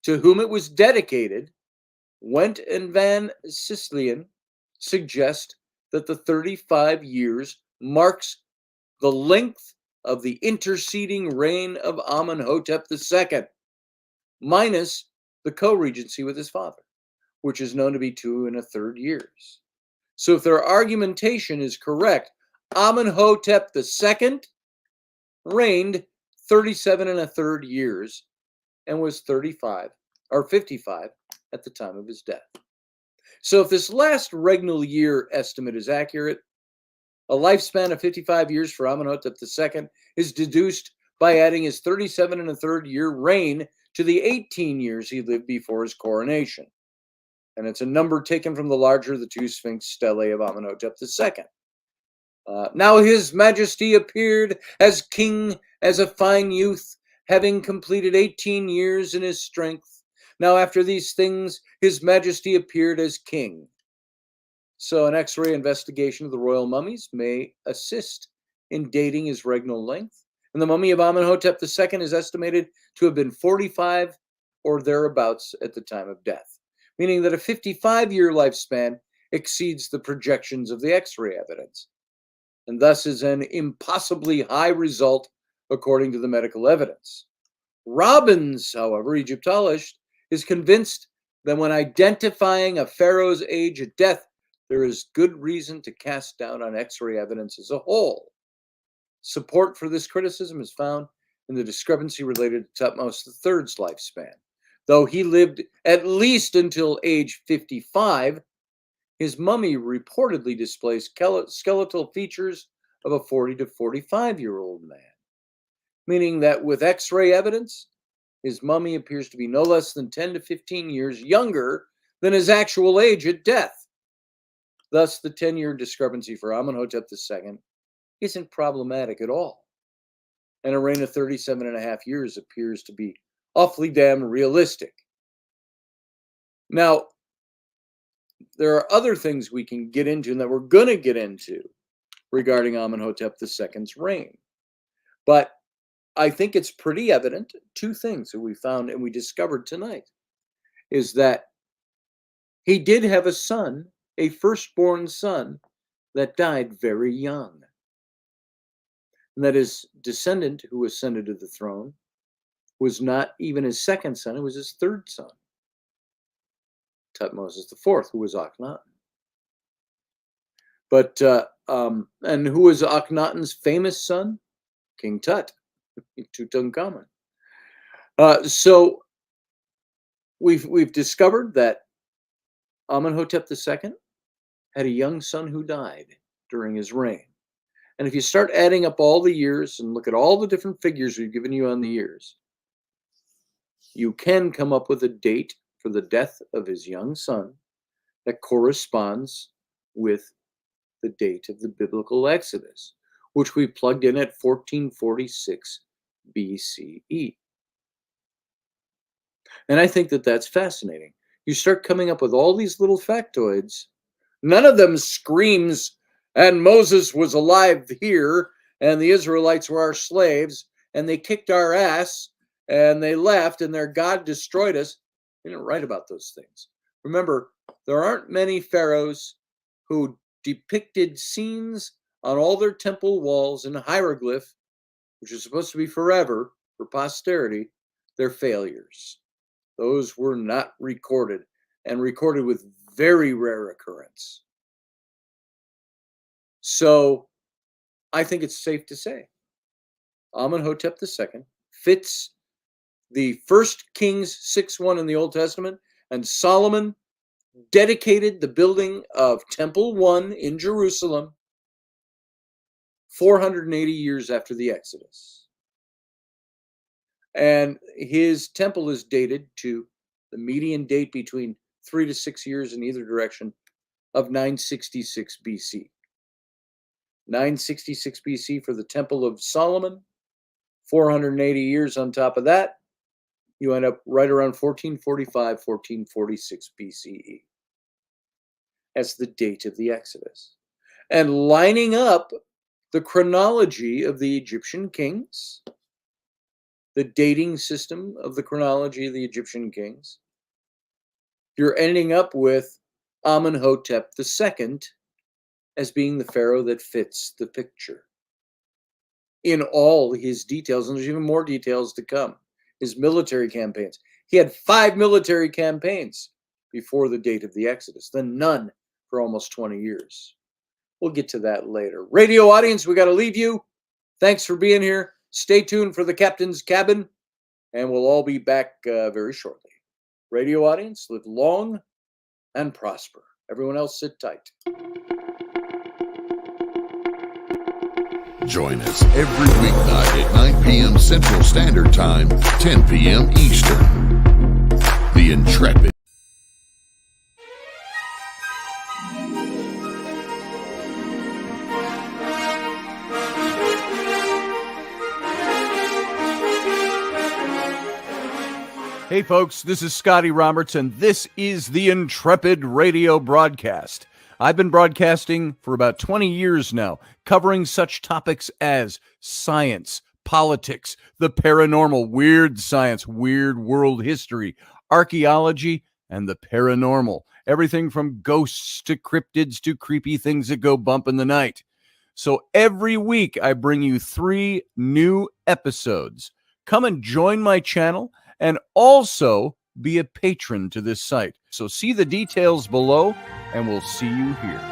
to whom it was dedicated, Wendt and Van Sicelian suggest that the 35 years marks the length of the interceding reign of Amenhotep II, minus the co-regency with his father, which is known to be 2 1/3 years. So if their argumentation is correct, Amenhotep II reigned 37 1/3 years and was 35 or 55 at the time of his death. So if this last regnal year estimate is accurate, a lifespan of 55 years for Amenhotep II is deduced by adding his 37 1/3 year reign to the 18 years he lived before his coronation. And it's a number taken from the larger of the two Sphinx stelae of Amenhotep II. Now his majesty appeared as king as a fine youth, having completed 18 years in his strength. Now after these things, his majesty appeared as king. So an X-ray investigation of the royal mummies may assist in dating his regnal length. And the mummy of Amenhotep II is estimated to have been 45 or thereabouts at the time of death, meaning that a 55-year lifespan exceeds the projections of the X-ray evidence, and thus is an impossibly high result according to the medical evidence. Robbins, however, Egyptologist, is convinced that when identifying a pharaoh's age at death, there is good reason to cast doubt on X-ray evidence as a whole. Support for this criticism is found in the discrepancy related to Tutmosis III's lifespan. Though he lived at least until age 55, his mummy reportedly displays skeletal features of a 40 to 45-year-old man, meaning that with X-ray evidence, his mummy appears to be no less than 10 to 15 years younger than his actual age at death. Thus, the 10-year discrepancy for Amenhotep II isn't problematic at all, and a reign of 37 1/2 years appears to be awfully damn realistic. Now, there are other things we can get into and that we're going to get into regarding Amenhotep II's reign. But I think it's pretty evident, two things that we found and we discovered tonight, is that he did have a son, a firstborn son, that died very young. And that his descendant who ascended to the throne was not even his second son, it was his third son, Tutmosis IV, who was Akhenaten. But, and who was Akhenaten's famous son? King Tut, Tutankhamun. So we've discovered that Amenhotep II had a young son who died during his reign. And if you start adding up all the years and look at all the different figures we've given you on the years, you can come up with a date for the death of his young son that corresponds with the date of the biblical Exodus, which we plugged in at 1446 BCE. And I think that that's fascinating. You start coming up with all these little factoids. None of them screams, and Moses was alive here, and the Israelites were our slaves, and they kicked our ass, and they left, and their God destroyed us. They didn't write about those things. Remember, there aren't many pharaohs who depicted scenes on all their temple walls in hieroglyph, which is supposed to be forever for posterity, their failures. Those were not recorded, and recorded with very rare occurrence. So I think it's safe to say Amenhotep II fits the 1 Kings 6:1 in the Old Testament, and Solomon dedicated the building of Temple 1 in Jerusalem 480 years after the Exodus. And his temple is dated to the median date between 3 to 6 years in either direction of 966 BC. 966 BC for the Temple of Solomon, 480 years on top of that, you end up right around 1445, 1446 BCE. That's the date of the Exodus. And lining up the chronology of the Egyptian kings, the dating system of the chronology of the Egyptian kings, you're ending up with Amenhotep II as being the pharaoh that fits the picture in all his details, and there's even more details to come. His military campaigns. He had 5 military campaigns before the date of the Exodus, then none for almost 20 years. We'll get to that later. Radio audience, we got to leave you. Thanks for being here. Stay tuned for the Captain's Cabin, and we'll all be back very shortly. Radio audience, live long and prosper. Everyone else, sit tight. Join us every weeknight at 9 p.m. Central Standard Time, 10 p.m. Eastern. The Intrepid. Hey folks, this is Scotty Roberts, and this is the Intrepid radio broadcast. I've been broadcasting for about 20 years now, covering such topics as science, politics, the paranormal, weird science, weird world history, archaeology, and the paranormal. Everything from ghosts to cryptids to creepy things that go bump in the night. So every week I bring you 3 new episodes. Come and join my channel and also be a patron to this site. So see the details below, and we'll see you here.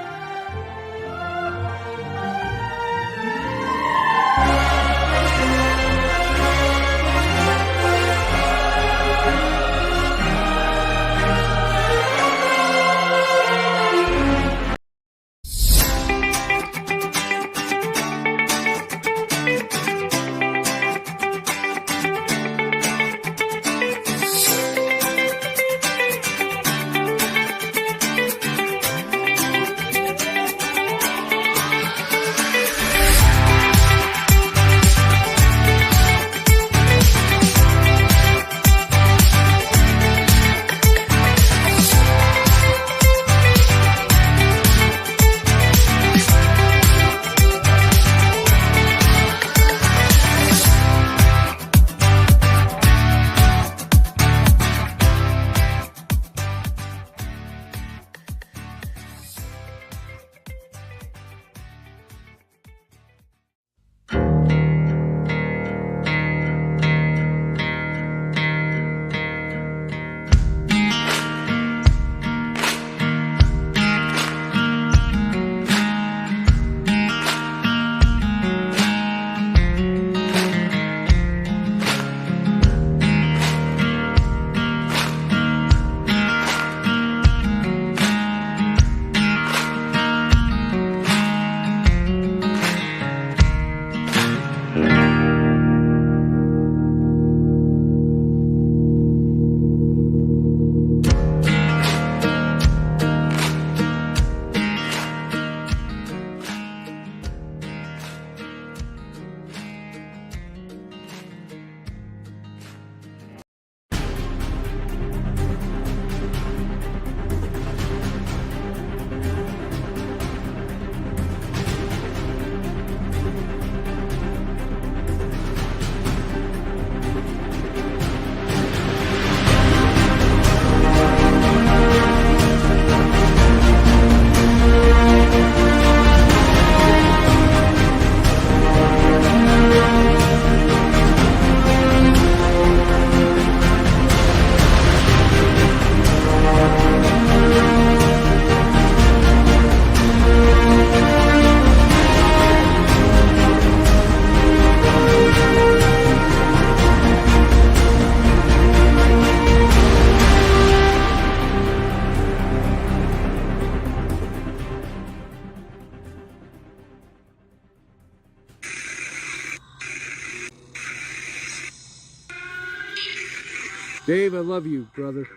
Dave, I love you, brother.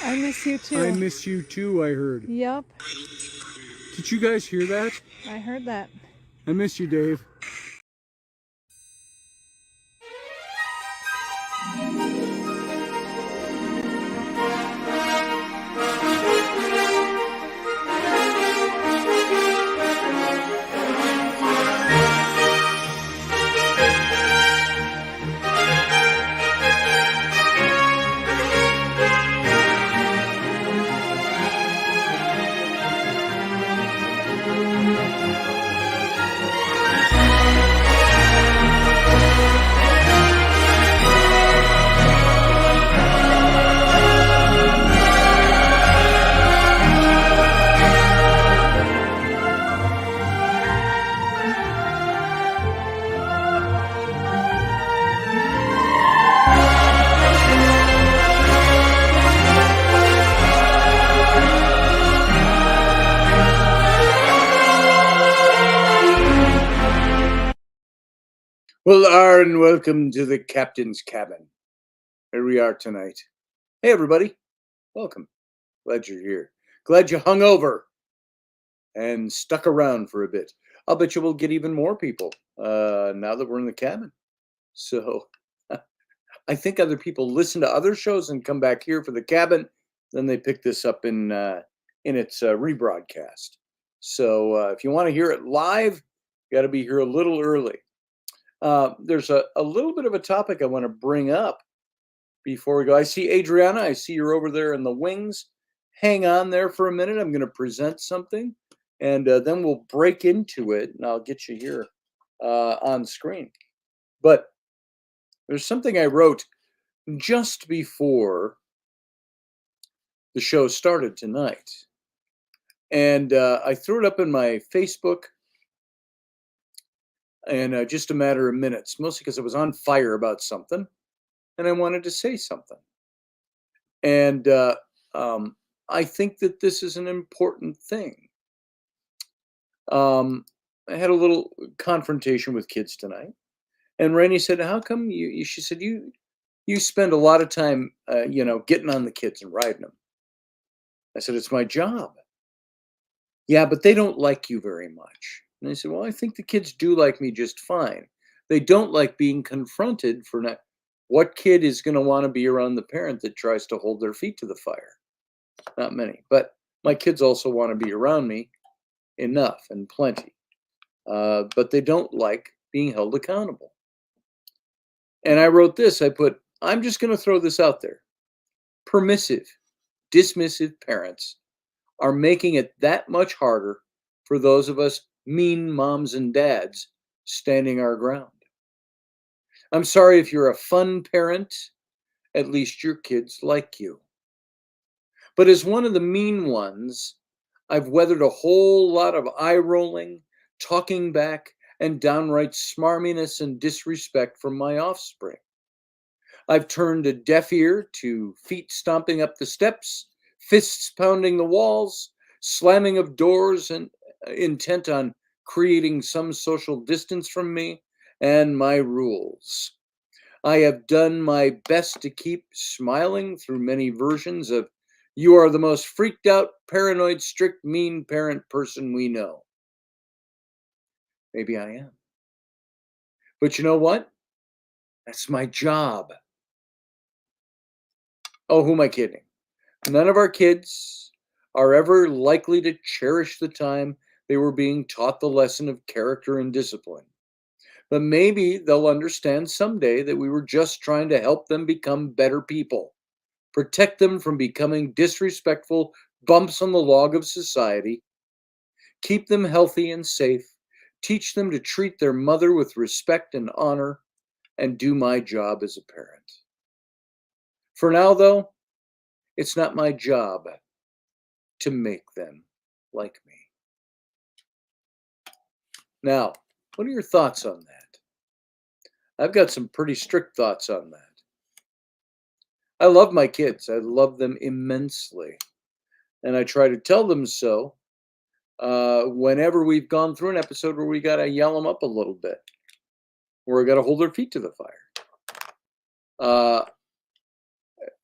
I miss you too. I miss you too, I heard. Yep, Did you guys hear that? I heard that. I miss you, Dave. Well, Aaron, welcome to the captain's cabin. Here we are tonight. Hey, everybody. Welcome. Glad you're here. Glad you hung over and stuck around for a bit. I'll bet you we'll get even more people now that we're in the cabin. So I think other people listen to other shows and come back here for the cabin. Then they pick this up in its rebroadcast. So if you want to hear it live, you got to be here a little early. There's a little bit of a topic I want to bring up before we go. I see Adriana. I see you're over there in the wings. Hang on there for a minute. I'm going to present something, and then we'll break into it, and I'll get you here on screen. But there's something I wrote just before the show started tonight, and I threw it up in my Facebook. And just a matter of minutes, mostly because I was on fire about something and I wanted to say something. And I think that this is an important thing. I had a little confrontation with kids tonight. And Rainey said, how come she said, you spend a lot of time, getting on the kids and riding them. I said, it's my job. Yeah, but they don't like you very much. And I said, well, I think the kids do like me just fine. They don't like being confronted for not. What kid is going to want to be around the parent that tries to hold their feet to the fire? Not many. But my kids also want to be around me enough and plenty. But they don't like being held accountable. And I wrote this. I put, I'm just going to throw this out there. Permissive, dismissive parents are making it that much harder for those of us mean moms and dads standing our ground. I'm sorry if you're a fun parent, at least your kids like you. But as one of the mean ones, I've weathered a whole lot of eye rolling, talking back, and downright smarminess and disrespect from my offspring. I've turned a deaf ear to feet stomping up the steps, fists pounding the walls, slamming of doors, and intent on creating some social distance from me and my rules. I have done my best to keep smiling through many versions of you are the most freaked out, paranoid, strict, mean parent person we know. Maybe I am. But you know what? That's my job. Oh, who am I kidding? None of our kids are ever likely to cherish the time they were being taught the lesson of character and discipline. But maybe they'll understand someday that we were just trying to help them become better people, protect them from becoming disrespectful bumps on the log of society, keep them healthy and safe, teach them to treat their mother with respect and honor, and do my job as a parent. For now, though, it's not my job to make them like me. Now, what are your thoughts on that? I've got some pretty strict thoughts on that. I love my kids. I love them immensely. And I try to tell them so whenever we've gone through an episode where we got to yell them up a little bit, or we got to hold their feet to the fire.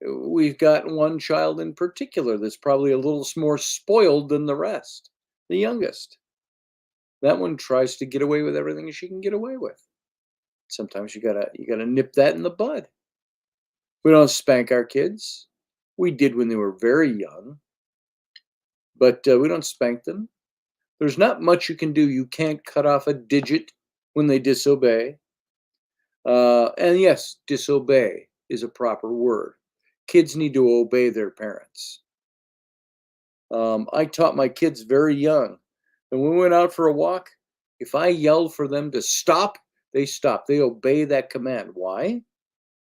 We've got one child in particular that's probably a little more spoiled than the rest, the youngest. That one tries to get away with everything she can get away with. Sometimes you gotta nip that in the bud. We don't spank our kids. We did when they were very young, but we don't spank them. There's not much you can do. You can't cut off a digit when they disobey. And yes, disobey is a proper word. Kids need to obey their parents. I taught my kids very young. And when we went out for a walk, if I yelled for them to stop, they stop. They obey that command. Why?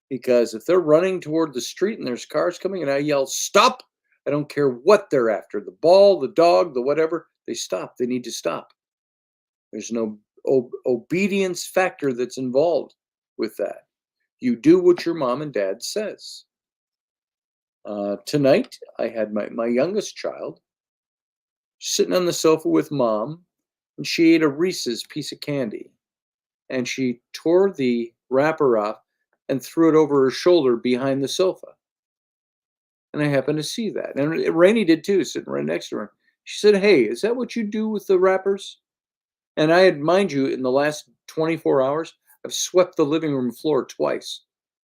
Because if they're running toward the street and there's cars coming and I yell, stop, I don't care what they're after, the ball, the dog, the whatever, they stop. They need to stop. There's no obedience factor that's involved with that. You do what your mom and dad says. Tonight, I had my youngest child sitting on the sofa with mom, and she ate a Reese's piece of candy, and she tore the wrapper off and threw it over her shoulder behind the sofa. And I happened to see that. And Rainey did too, sitting right next to her. She said, hey, is that what you do with the wrappers? And I had, mind you, in the last 24 hours, I've swept the living room floor twice,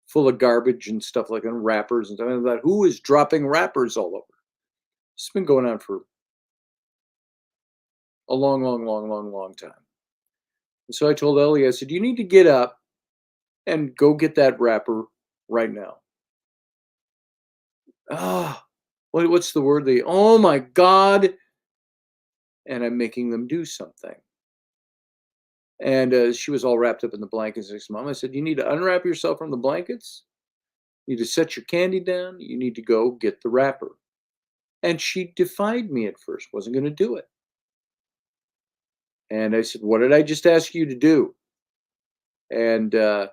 full of garbage and stuff like that, and wrappers and stuff like that. Who is dropping wrappers all over? It's been going on for a long time. And so I told Ellie, I said, you need to get up and go get that wrapper right now. What's the word? Oh my God. And I'm making them do something. And she was all wrapped up in the blankets. Mom, I said, you need to unwrap yourself from the blankets. You need to set your candy down. You need to go get the wrapper. And she defied me at first, wasn't going to do it. And I said, what did I just ask you to do? And her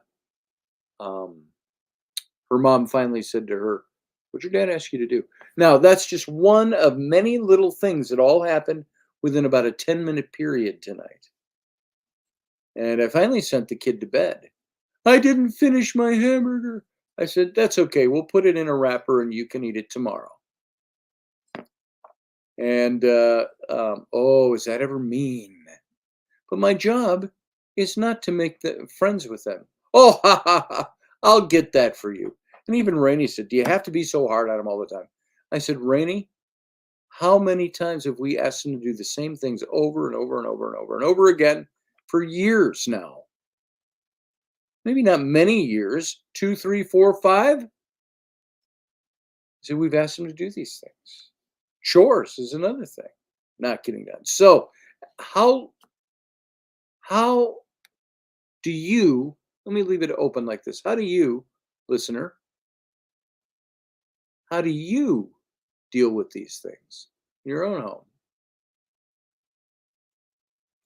mom finally said to her, what'd your dad ask you to do? Now, that's just one of many little things that all happened within about a 10-minute period tonight. And I finally sent the kid to bed. I didn't finish my hamburger. I said, that's okay. We'll put it in a wrapper and you can eat it tomorrow. And, is that ever mean? But my job is not to make friends with them. Oh, ha, ha, ha. I'll get that for you. And even Rainey said, do you have to be so hard on them all the time? I said, Rainey, how many times have we asked them to do the same things over and over and over and over and over again for years now? Maybe not many years, 2, 3, 4, 5. So we've asked them to do these things. Chores is another thing, not getting done. So how do you, let me leave it open like this. How do you, listener, how do you deal with these things in your own home?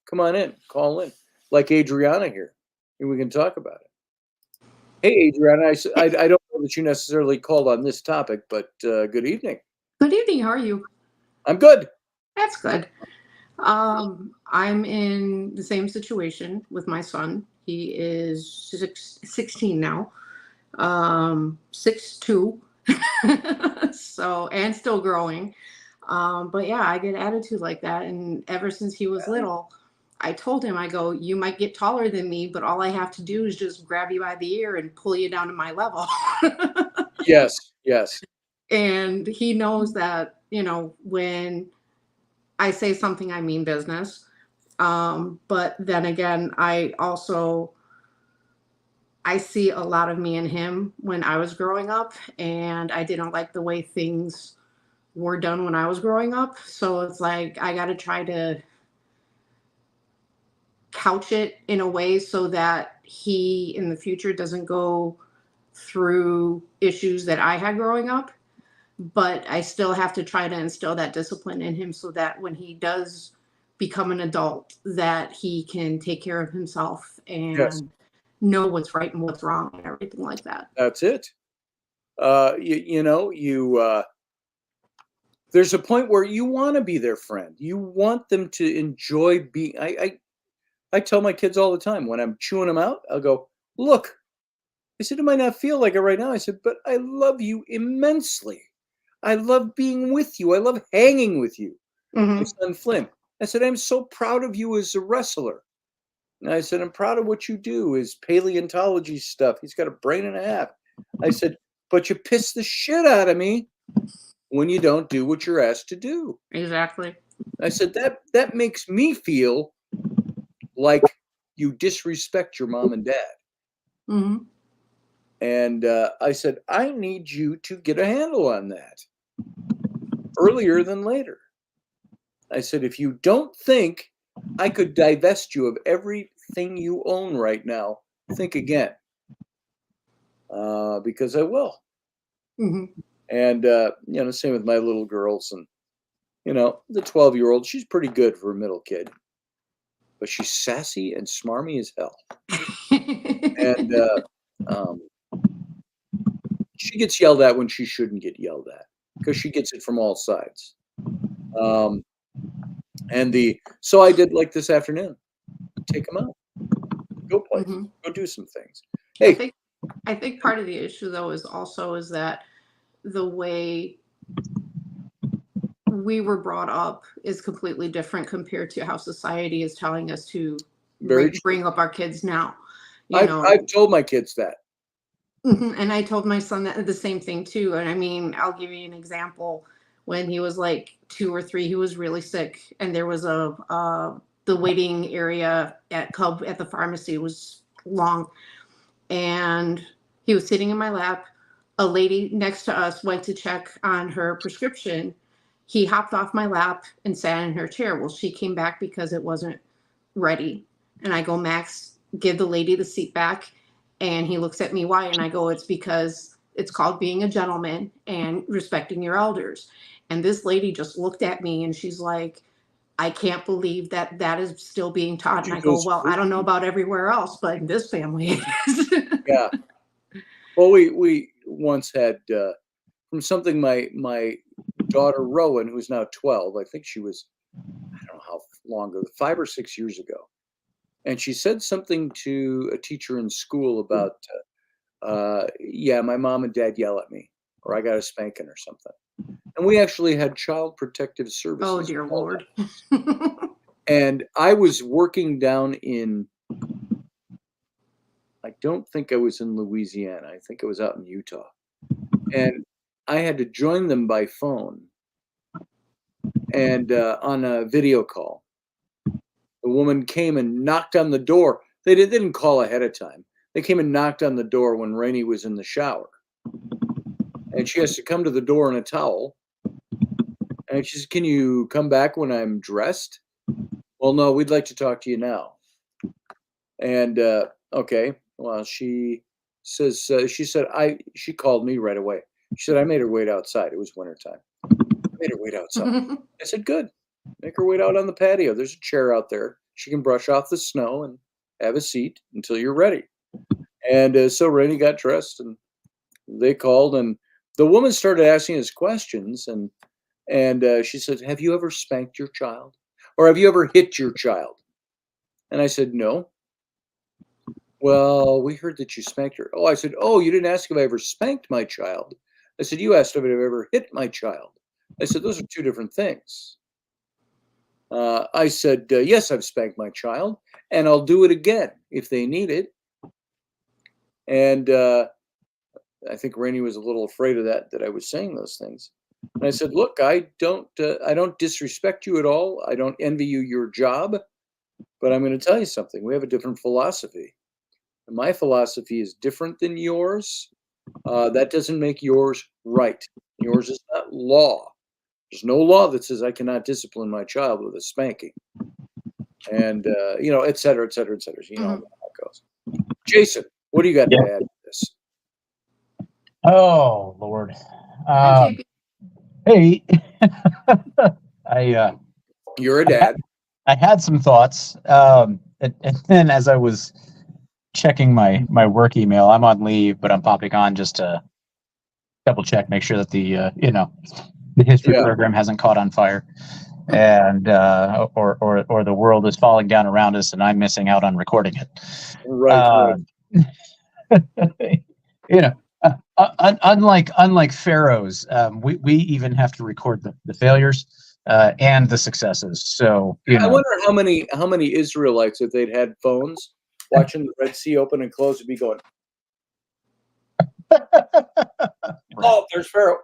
Come on in, call in, like Adriana here, and we can talk about it. Hey, Adriana, I don't know that you necessarily called on this topic, but good evening. Good evening. How are you? I'm good. That's good. I'm in the same situation with my son. He is 16 now, 6'2", so, and still growing. But yeah, I get attitude like that. And ever since he was little, I told him, I go, you might get taller than me, but all I have to do is just grab you by the ear and pull you down to my level. Yes. And he knows that, when I say something, I mean business. But then again, I see a lot of me in him when I was growing up, and I didn't like the way things were done when I was growing up. So it's like, I got to try to couch it in a way so that he in the future doesn't go through issues that I had growing up. But I still have to try to instill that discipline in him so that when he does become an adult, that he can take care of himself and know what's right and what's wrong and everything like that. That's it. There's a point where you want to be their friend. You want them to enjoy being. I tell my kids all the time when I'm chewing them out, I'll go, look, I said, it might not feel like it right now. I said, but I love you immensely. I love being with you. I love hanging with you. My son Flynn. I said, I'm so proud of you as a wrestler. And I said, I'm proud of what you do, his paleontology stuff. He's got a brain and a half. I said, but you piss the shit out of me when you don't do what you're asked to do. Exactly. I said, that makes me feel like you disrespect your mom and dad. Mm-hmm. And I said, I need you to get a handle on that earlier than later. I said, if you don't think I could divest you of everything you own right now, think again. Because I will. Mm-hmm. And, same with my little girls. And, the 12-year-old, she's pretty good for a middle kid. But she's sassy and smarmy as hell. And she gets yelled at when she shouldn't get yelled at because she gets it from all sides. So I did like this afternoon. Take them out. Go play. Go do some things. Hey. I think part of the issue though is that the way we were brought up is completely different compared to how society is telling us to bring up our kids now. I've told my kids that. And I told my son the same thing too. And I mean, I'll give you an example. When he was like 2 or 3, he was really sick, and there was the waiting area at the pharmacy was long, and he was sitting in my lap. A lady next to us went to check on her prescription. He hopped off my lap and sat in her chair. Well, she came back because it wasn't ready. And I go, Max, give the lady the seat back. And he looks at me, why? And I go, it's because it's called being a gentleman and respecting your elders. And this lady just looked at me and she's like, I can't believe that is still being taught. And I go, well, I don't know about everywhere else, but in this family it is. Yeah. Well, we once had, from something my daughter Rowan, who's now 12, I think she was, I don't know how long ago, 5 or 6 years ago. And she said something to a teacher in school about, my mom and dad yell at me, or I got a spanking or something. And we actually had child protective services. Oh, dear Lord. And I was working down in, I don't think I was in Louisiana. I think I was out in Utah. And I had to join them by phone and on a video call. The woman came and knocked on the door. They didn't call ahead of time. They came and knocked on the door when Rainey was in the shower. And she has to come to the door in a towel. And she says, can you come back when I'm dressed? Well, no, we'd like to talk to you now. And, okay. Well, she says, she called me right away. She said, I made her wait outside. It was wintertime. I made her wait outside. I said, good. Make her wait out on the patio. There's a chair out there. She can brush off the snow and have a seat until you're ready. And so Rainey got dressed and they called, and the woman started asking us questions. And she said, have you ever spanked your child? Or have you ever hit your child? And I said, no. Well, we heard that you spanked her. Oh, I said, oh, you didn't ask if I ever spanked my child. I said, you asked if I've ever hit my child. I said, those are two different things. I said, yes, I've spanked my child, and I'll do it again if they need it. And I think Rainey was a little afraid of that I was saying those things. And I said, look, I don't disrespect you at all. I don't envy you your job, but I'm going to tell you something. We have a different philosophy. And my philosophy is different than yours. That doesn't make yours right. Yours is not law. There's no law that says I cannot discipline my child with a spanking. And, et cetera, et cetera, et cetera. You know how it goes. Jason, what do you got to add to this? Oh, Lord. Hey, You're a dad. I had some thoughts. And then as I was checking my work email, I'm on leave, but I'm popping on just to double check, make sure that the history program hasn't caught on fire, and or the world is falling down around us and I'm missing out on recording it. Right. You know, unlike Pharaoh's, we even have to record the failures and the successes. So I wonder how many Israelites, if they'd had phones, watching the Red Sea open and close, would be going, "Oh, there's Pharaoh."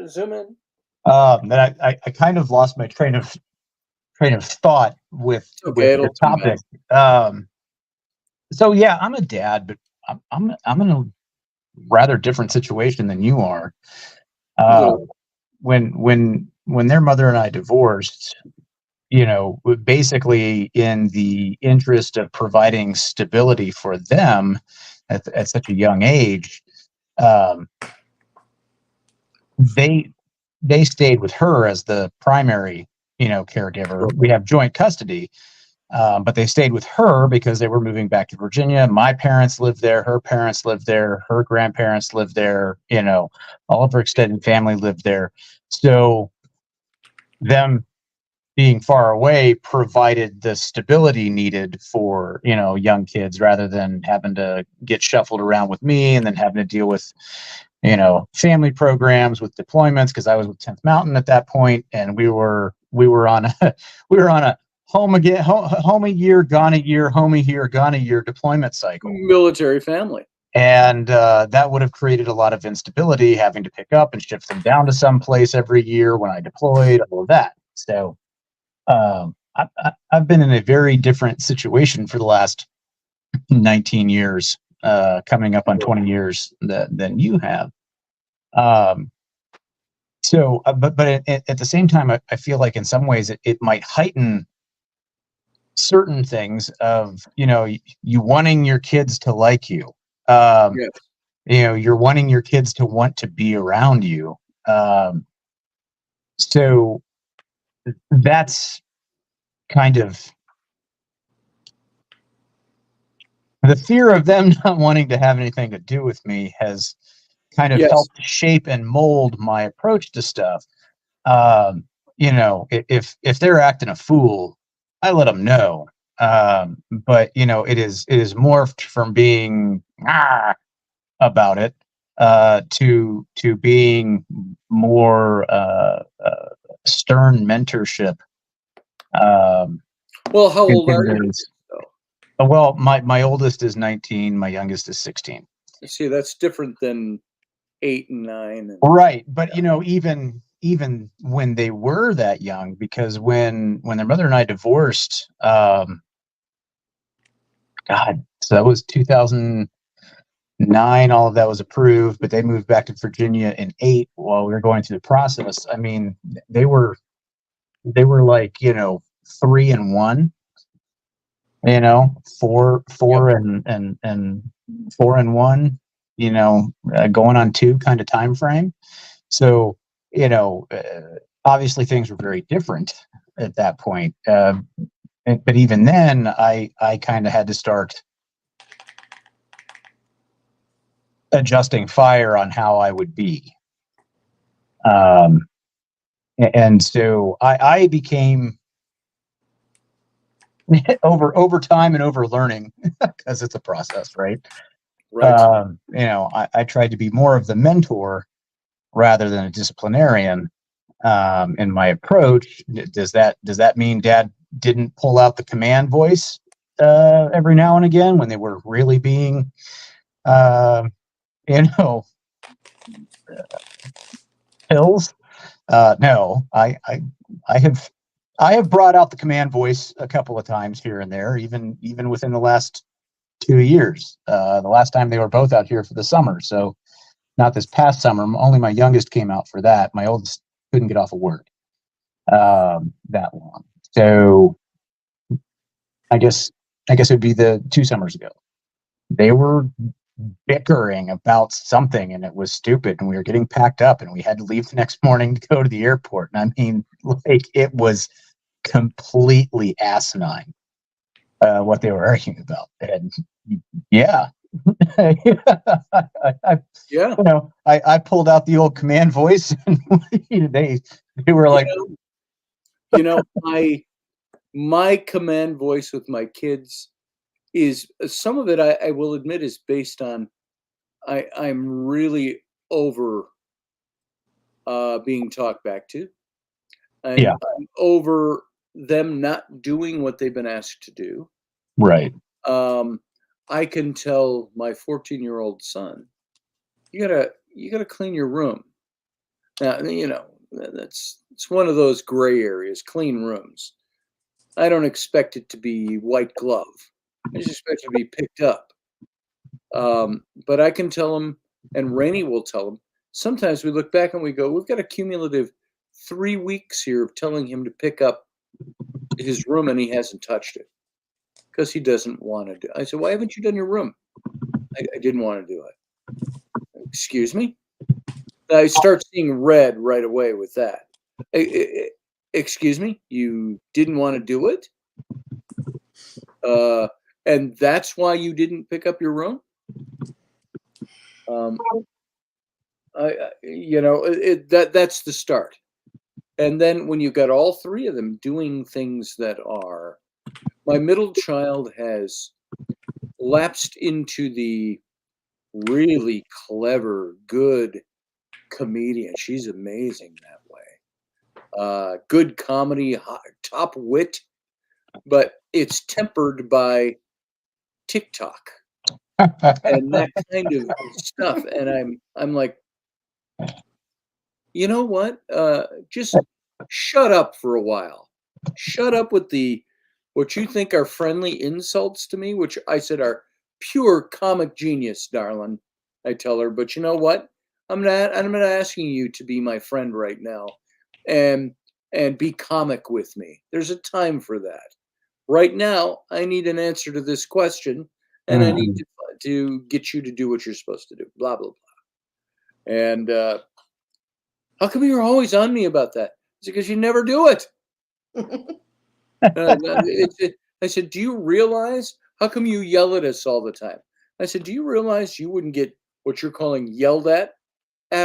Zoom in. That I kind of lost my train of thought with It'll the come back. topic. So yeah, I'm a dad, but I'm in a rather different situation than you are. When their mother and I divorced, basically in the interest of providing stability for them at such a young age, um, they stayed with her as the primary, caregiver. We have joint custody, but they stayed with her because they were moving back to Virginia. My parents lived there. Her parents lived there. Her grandparents lived there. All of her extended family lived there. So them being far away provided the stability needed for, young kids, rather than having to get shuffled around with me and then having to deal with, family programs with deployments, because I was with 10th Mountain at that point, and we were on a we were on a home a year, gone a year, home a year, gone a year deployment cycle. Military family. And that would have created a lot of instability, having to pick up and shift them down to some place every year when I deployed, all of that. So I've been in a very different situation for the last 19 years, coming up on 20 years than you have. But at the same time, I feel like in some ways it might heighten certain things of, you wanting your kids to like you. Yes. You're wanting your kids to want to be around you. So that's kind of the fear of them not wanting to have anything to do with me has kind of Yes. helped shape and mold my approach to stuff. If they're acting a fool, I let them know. But it is morphed from being about it to being more stern mentorship. Well, how old are you? Well, my oldest is 19, my youngest is 16. See, that's different than 8 and 9. Right, but even when they were that young, because when their mother and I divorced, God, so that was 2009. All of that was approved, but they moved back to Virginia in 8 while we were going through the process. I mean, they were like 3 and 1, 4 and 4 and 1, going on 2 kind of time frame. So obviously things were very different at that point. But even then, I kind of had to start adjusting fire on how I would be. And so I became over time and over learning, because it's a process, right? Right. I tried to be more of the mentor rather than a disciplinarian in my approach. Does that mean Dad didn't pull out the command voice every now and again when they were really being, pills? No, I have brought out the command voice a couple of times here and there, even within the last 2 years. The last time they were both out here for the summer, so not this past summer. Only my youngest came out for that. My oldest couldn't get off of work that long. So I guess it would be the 2 summers ago. They were bickering about something, and it was stupid, and we were getting packed up, and we had to leave the next morning to go to the airport. And I mean, like, it was completely asinine what they were arguing about. And yeah. I pulled out the old command voice, and they were like, my command voice with my kids is, some of it I will admit is based on I'm really over being talked back to. I'm over them not doing what they've been asked to do. Right. I can tell my 14-year-old son, you gotta clean your room. Now, it's one of those gray areas, clean rooms. I don't expect it to be white glove. I just expect it to be picked up. But I can tell him, and Rainey will tell him, sometimes we look back and we go, we've got a cumulative 3 weeks here of telling him to pick up his room and he hasn't touched it because he doesn't want to do it. I said, why haven't you done your room? I didn't want to do it. Excuse me? I start seeing red right away with that. Excuse me? You didn't want to do it? And that's why you didn't pick up your room? That's the start. And then when you got all three of them doing things that are, my middle child has lapsed into the really clever, good comedian. She's amazing that way. Good comedy, top wit, but it's tempered by TikTok and that kind of stuff. And I'm like, you know what? Just shut up for a while. Shut up with what you think are friendly insults to me, which I said are pure comic genius, darling. I tell her, but you know what? I'm not asking you to be my friend right now and be comic with me. There's a time for that. Right now, I need an answer to this question, and I need to get you to do what you're supposed to do. Blah, blah, blah. And how come you're always on me about that? It's because you never do it. I said, do you realize? How come you yell at us all the time? I said, do you realize you wouldn't get what you're calling yelled at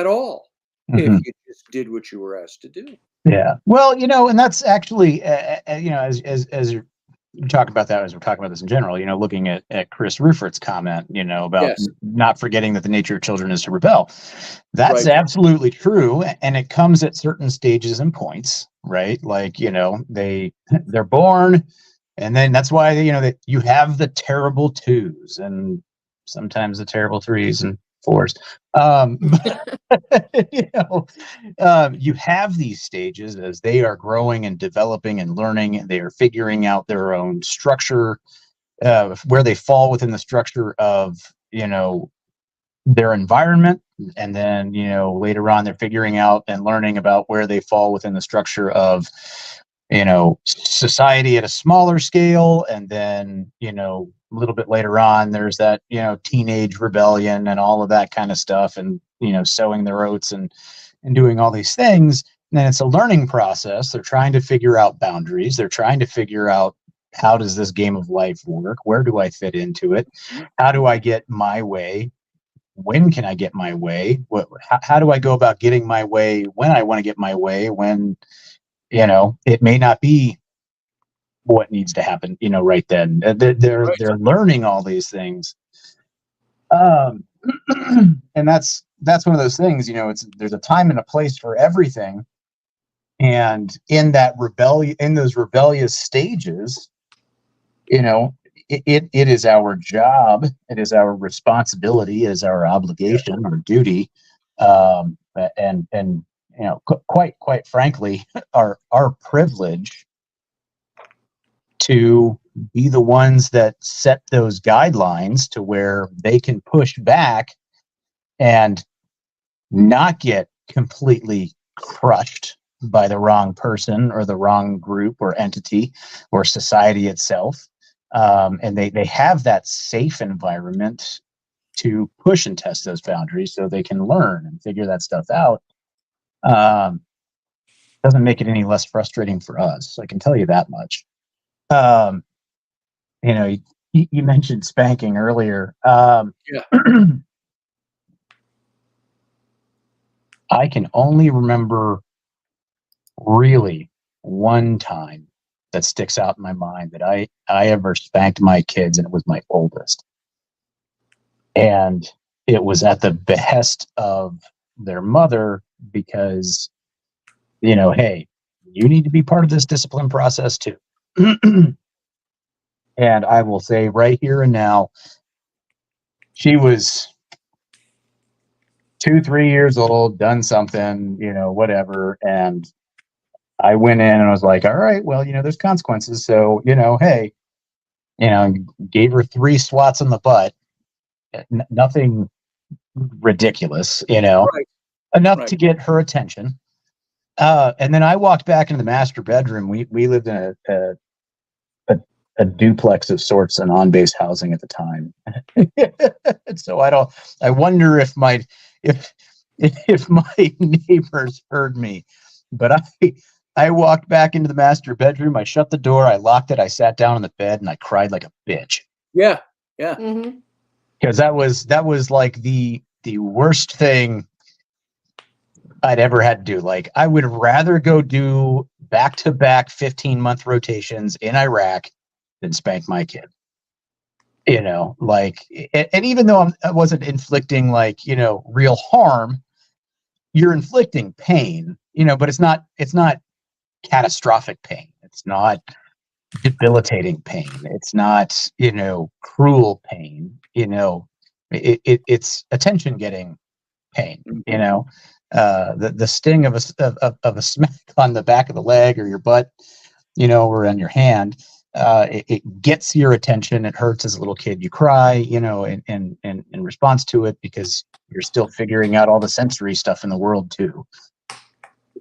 all if you just did what you were asked to do? Yeah. Well, and that's actually, as you talk about that, as we're talking about this in general, looking at Chris Rufert's comment, about not forgetting that the nature of children is to rebel. That's absolutely true. And it comes at certain stages and points, right? Like, they're born, and then that's why, that you have the terrible twos and sometimes the terrible threes and fours. You have these stages as they are growing and developing and learning. They are figuring out their own structure, where they fall within the structure of, their environment. And then, later on, they're figuring out and learning about where they fall within the structure of, society at a smaller scale. And then, a little bit later on, there's that, teenage rebellion and all of that kind of stuff, and, sowing their oats and doing all these things. And then it's a learning process. They're trying to figure out boundaries. They're trying to figure out, how does this game of life work? Where do I fit into it? How do I get my way? When can I get my way? How do I go about getting my way when I want to get my way? When, it may not be what needs to happen, right then. They're learning all these things. And that's one of those things, there's a time and a place for everything. And in that in those rebellious stages, it is our job, it is our responsibility, it is our obligation, our duty, and quite frankly, our privilege to be the ones that set those guidelines to where they can push back and not get completely crushed by the wrong person or the wrong group or entity or society itself. And they have that safe environment to push and test those boundaries so they can learn and figure that stuff out. Doesn't make it any less frustrating for us. I can tell you that much. You mentioned spanking earlier. I can only remember really one time that sticks out in my mind that I ever spanked my kids, and it was my oldest. And it was at the behest of their mother because, hey, you need to be part of this discipline process too. And I will say right here and now, she was 2-3 years old, done something, whatever. And I went in and I was like, all right, well, there's consequences. So, hey, gave her 3 swats on the butt. Nothing ridiculous, Right. enough Right. to get her attention. And then I walked back into the master bedroom. We lived in a duplex of sorts and on-base housing at the time. So I wonder if my neighbors heard me, but I walked back into the master bedroom. I shut the door. I locked it. I sat down on the bed and I cried like a bitch. Yeah. Yeah. Mm-hmm. Because that was like the worst thing I'd ever had to do. Like, I would rather go do back-to-back 15-month rotations in Iraq than spank my kid. Like, and even though I wasn't inflicting real harm, you're inflicting pain, but it's not catastrophic pain. It's not debilitating pain. It's not, cruel pain. It's attention getting pain. The sting of a smack on the back of the leg or your butt, or on your hand. It gets your attention. It hurts as a little kid. You cry, in response to it because you're still figuring out all the sensory stuff in the world too.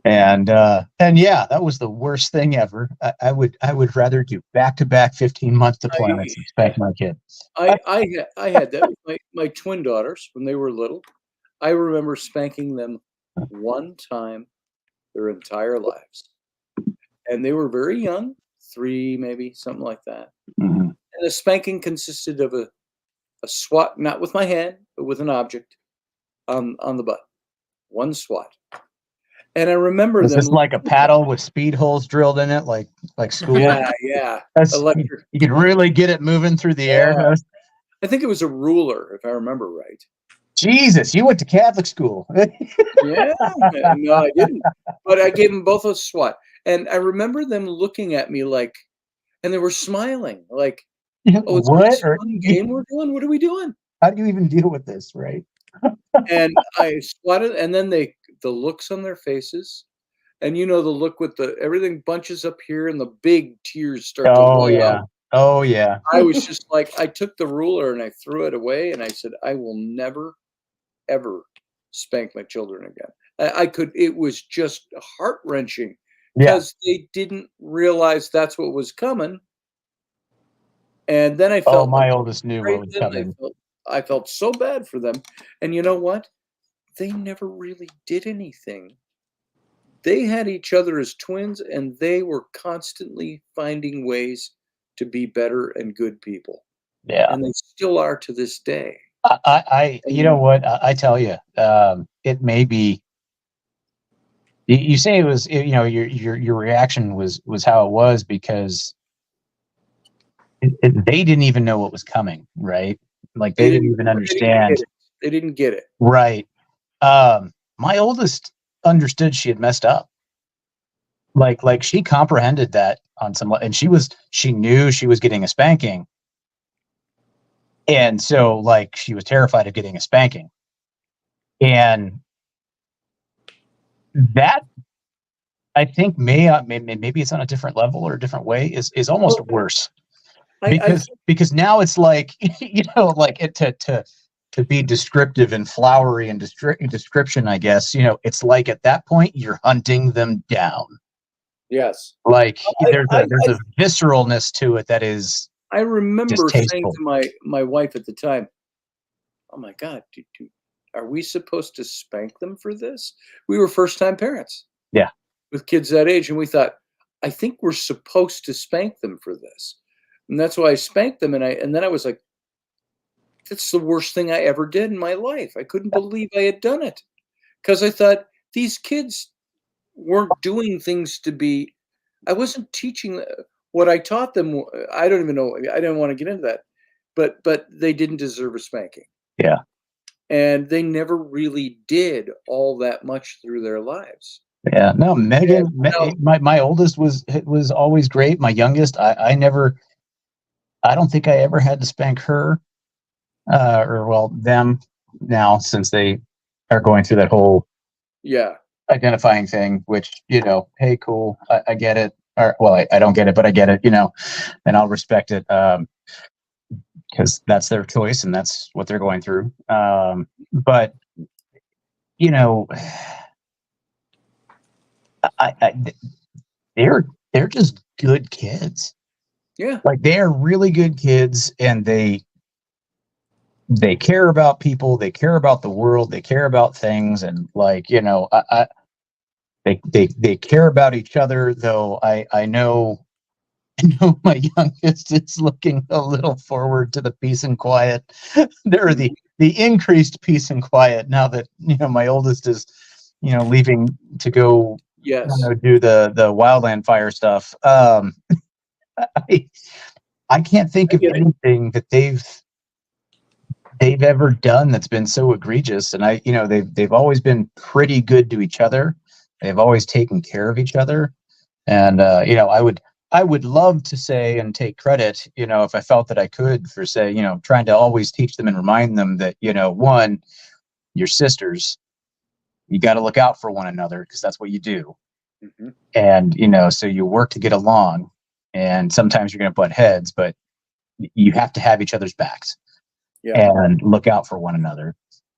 And yeah, that was the worst thing ever. I would rather do back-to-back 15-month deployments than spank my kid. I had that with my twin daughters when they were little. I remember spanking them one time their entire lives. And they were very young, 3 maybe, something like that. Mm-hmm. And the spanking consisted of a swat, not with my hand, but with an object on the butt. One swat. And I remember Was them. this like a paddle with speed holes drilled in it, like school? Yeah. Electric. You could really get it moving through the air. I think it was a ruler, if I remember right. Jesus, you went to Catholic school. Yeah, no, I didn't. But I gave them both a swat. And I remember them looking at me and they were smiling, like, oh, it's What? this fun game we're doing? What are we doing? How do you even deal with this, right? And I swatted, and then the looks on their faces, and the look with everything bunches up here and the big tears start to well out. Oh yeah. I was just like, I took the ruler and I threw it away and I said, I will never, ever spank my children again. It was just heart-wrenching because they didn't realize that's what was coming. And then I felt my oldest knew what was coming. I felt so bad for them. And you know what? They never really did anything. They had each other as twins, and they were constantly finding ways to be better and good people. Yeah. And they still are to this day. You know what? I tell you, it may be. You say it was, your reaction was how it was because they didn't even know what was coming, right? Like they didn't even understand. They didn't get it. Right. My oldest understood she had messed up. Like she comprehended that on some, and she knew she was getting a spanking. And so she was terrified of getting a spanking. And that, I think maybe it's on a different level or a different way is almost worse. Because now it's like, to be descriptive and flowery and description, I guess, it's like at that point you're hunting them down. Yes. Like there's a visceralness to it that is. I remember saying distasteful. to my wife at the time, "Oh my God, are we supposed to spank them for this?" We were first-time parents. Yeah. With kids that age, and we thought, I think we're supposed to spank them for this. And that's why I spanked them. And then I was like, that's the worst thing I ever did in my life. I couldn't believe I had done it. Because I thought these kids weren't doing things to be, I wasn't teaching what I taught them. I don't even know. I didn't want to get into that. But they didn't deserve a spanking. Yeah. and they never really did all that much through their lives. Yeah, no, Megan, no. my oldest was always great. My youngest, I don't think I ever had to spank her, or well, them now, since they are going through that whole Yeah. identifying thing, which, hey, cool, I get it. Or, well, I don't get it, but I get it, and I'll respect it, because that's their choice and that's what they're going through. But, I they're just good kids. Yeah. Like, they are really good kids, and they care about people, they care about the world, they care about things, and they care about each other. Though I know my youngest is looking a little forward to the peace and quiet. There are the increased peace and quiet now that my oldest is leaving to go Yes. do the wildland fire stuff. I can't think of anything that they've ever done that's been so egregious. And they've always been pretty good to each other. They've always taken care of each other. And I would love to say and take credit, if I felt that I could, for trying to always teach them and remind them that, one, your sisters, you got to look out for one another, because that's what you do. Mm-hmm. And, so you work to get along, and sometimes you're going to butt heads, but you have to have each other's backs. Yeah. And look out for one another.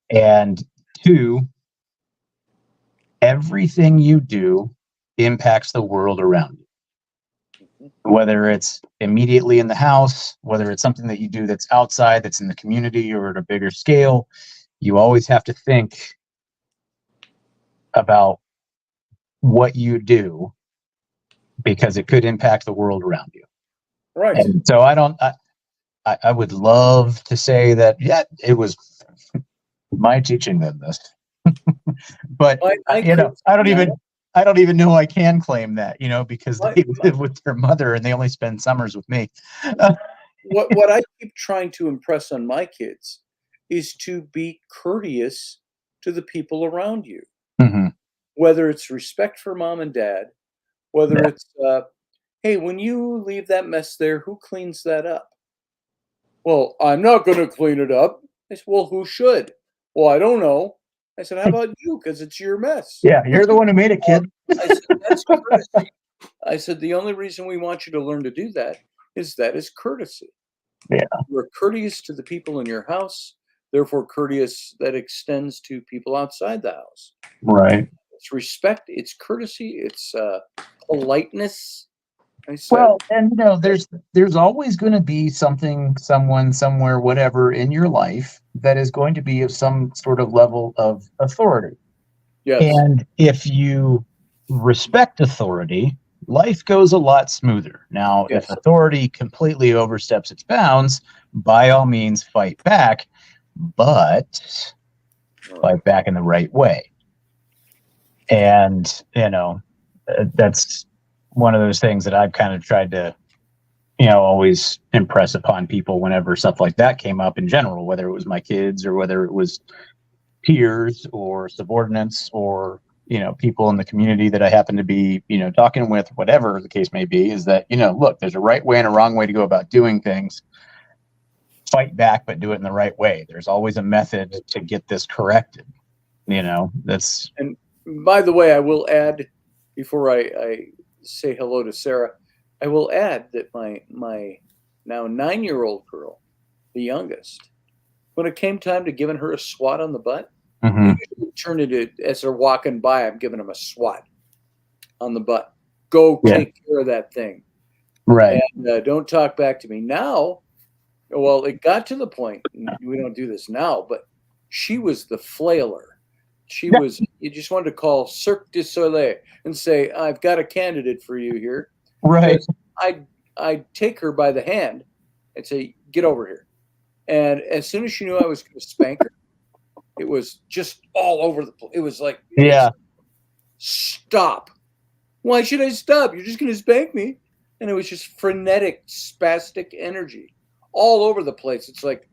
And two, everything you do impacts the world around you. Whether it's immediately in the house, whether it's something that you do that's outside, that's in the community, or at a bigger scale, you always have to think about what you do, because it could impact the world around you. Right. And so I would love to say that, yeah, it was my teaching them this. But I don't even know I can claim that, because they live with their mother and they only spend summers with me. what I keep trying to impress on my kids is to be courteous to the people around you. Mm-hmm. Whether it's respect for mom and dad, whether it's hey, when you leave that mess there, who cleans that up? Well, I'm not going to clean it up. I said, well, who should? Well, I don't know. I said, how about you? Because it's your mess. Yeah, you're the one who made it, kid. I said, that's courtesy. I said, the only reason we want you to learn to do that is courtesy. Yeah. You're courteous to the people in your house, therefore courteous that extends to people outside the house. Right. It's respect, it's courtesy, it's politeness. Well, and there's always going to be something, someone, somewhere, whatever in your life that is going to be of some sort of level of authority. Yes. And if you respect authority, life goes a lot smoother. Now, if authority completely oversteps its bounds, by all means fight back, but fight back in the right way. And, that's one of those things that I've kind of tried to, always impress upon people whenever stuff like that came up in general, whether it was my kids or whether it was peers or subordinates or, people in the community that I happen to be, talking with, whatever the case may be, is that, look, there's a right way and a wrong way to go about doing things. Fight back, but do it in the right way. There's always a method to get this corrected. That's. And by the way, I will add, before I say hello to Sarah, I will add that my now 9-year-old girl, the youngest, when it came time to giving her a swat on the butt, Mm-hmm. turn it as they're walking by, I'm giving them a swat on the butt. Go take care of that thing. Right. And don't talk back to me. Now, well, it got to the point, we don't do this now, but she was the flailer. She was, you just wanted to call Cirque du Soleil and say, I've got a candidate for you here. Right. I'd take her by the hand and say, get over here. And as soon as she knew I was going to spank her, it was just all over the place. It was like, stop. Why should I stop? You're just going to spank me. And it was just frenetic, spastic energy all over the place. It's like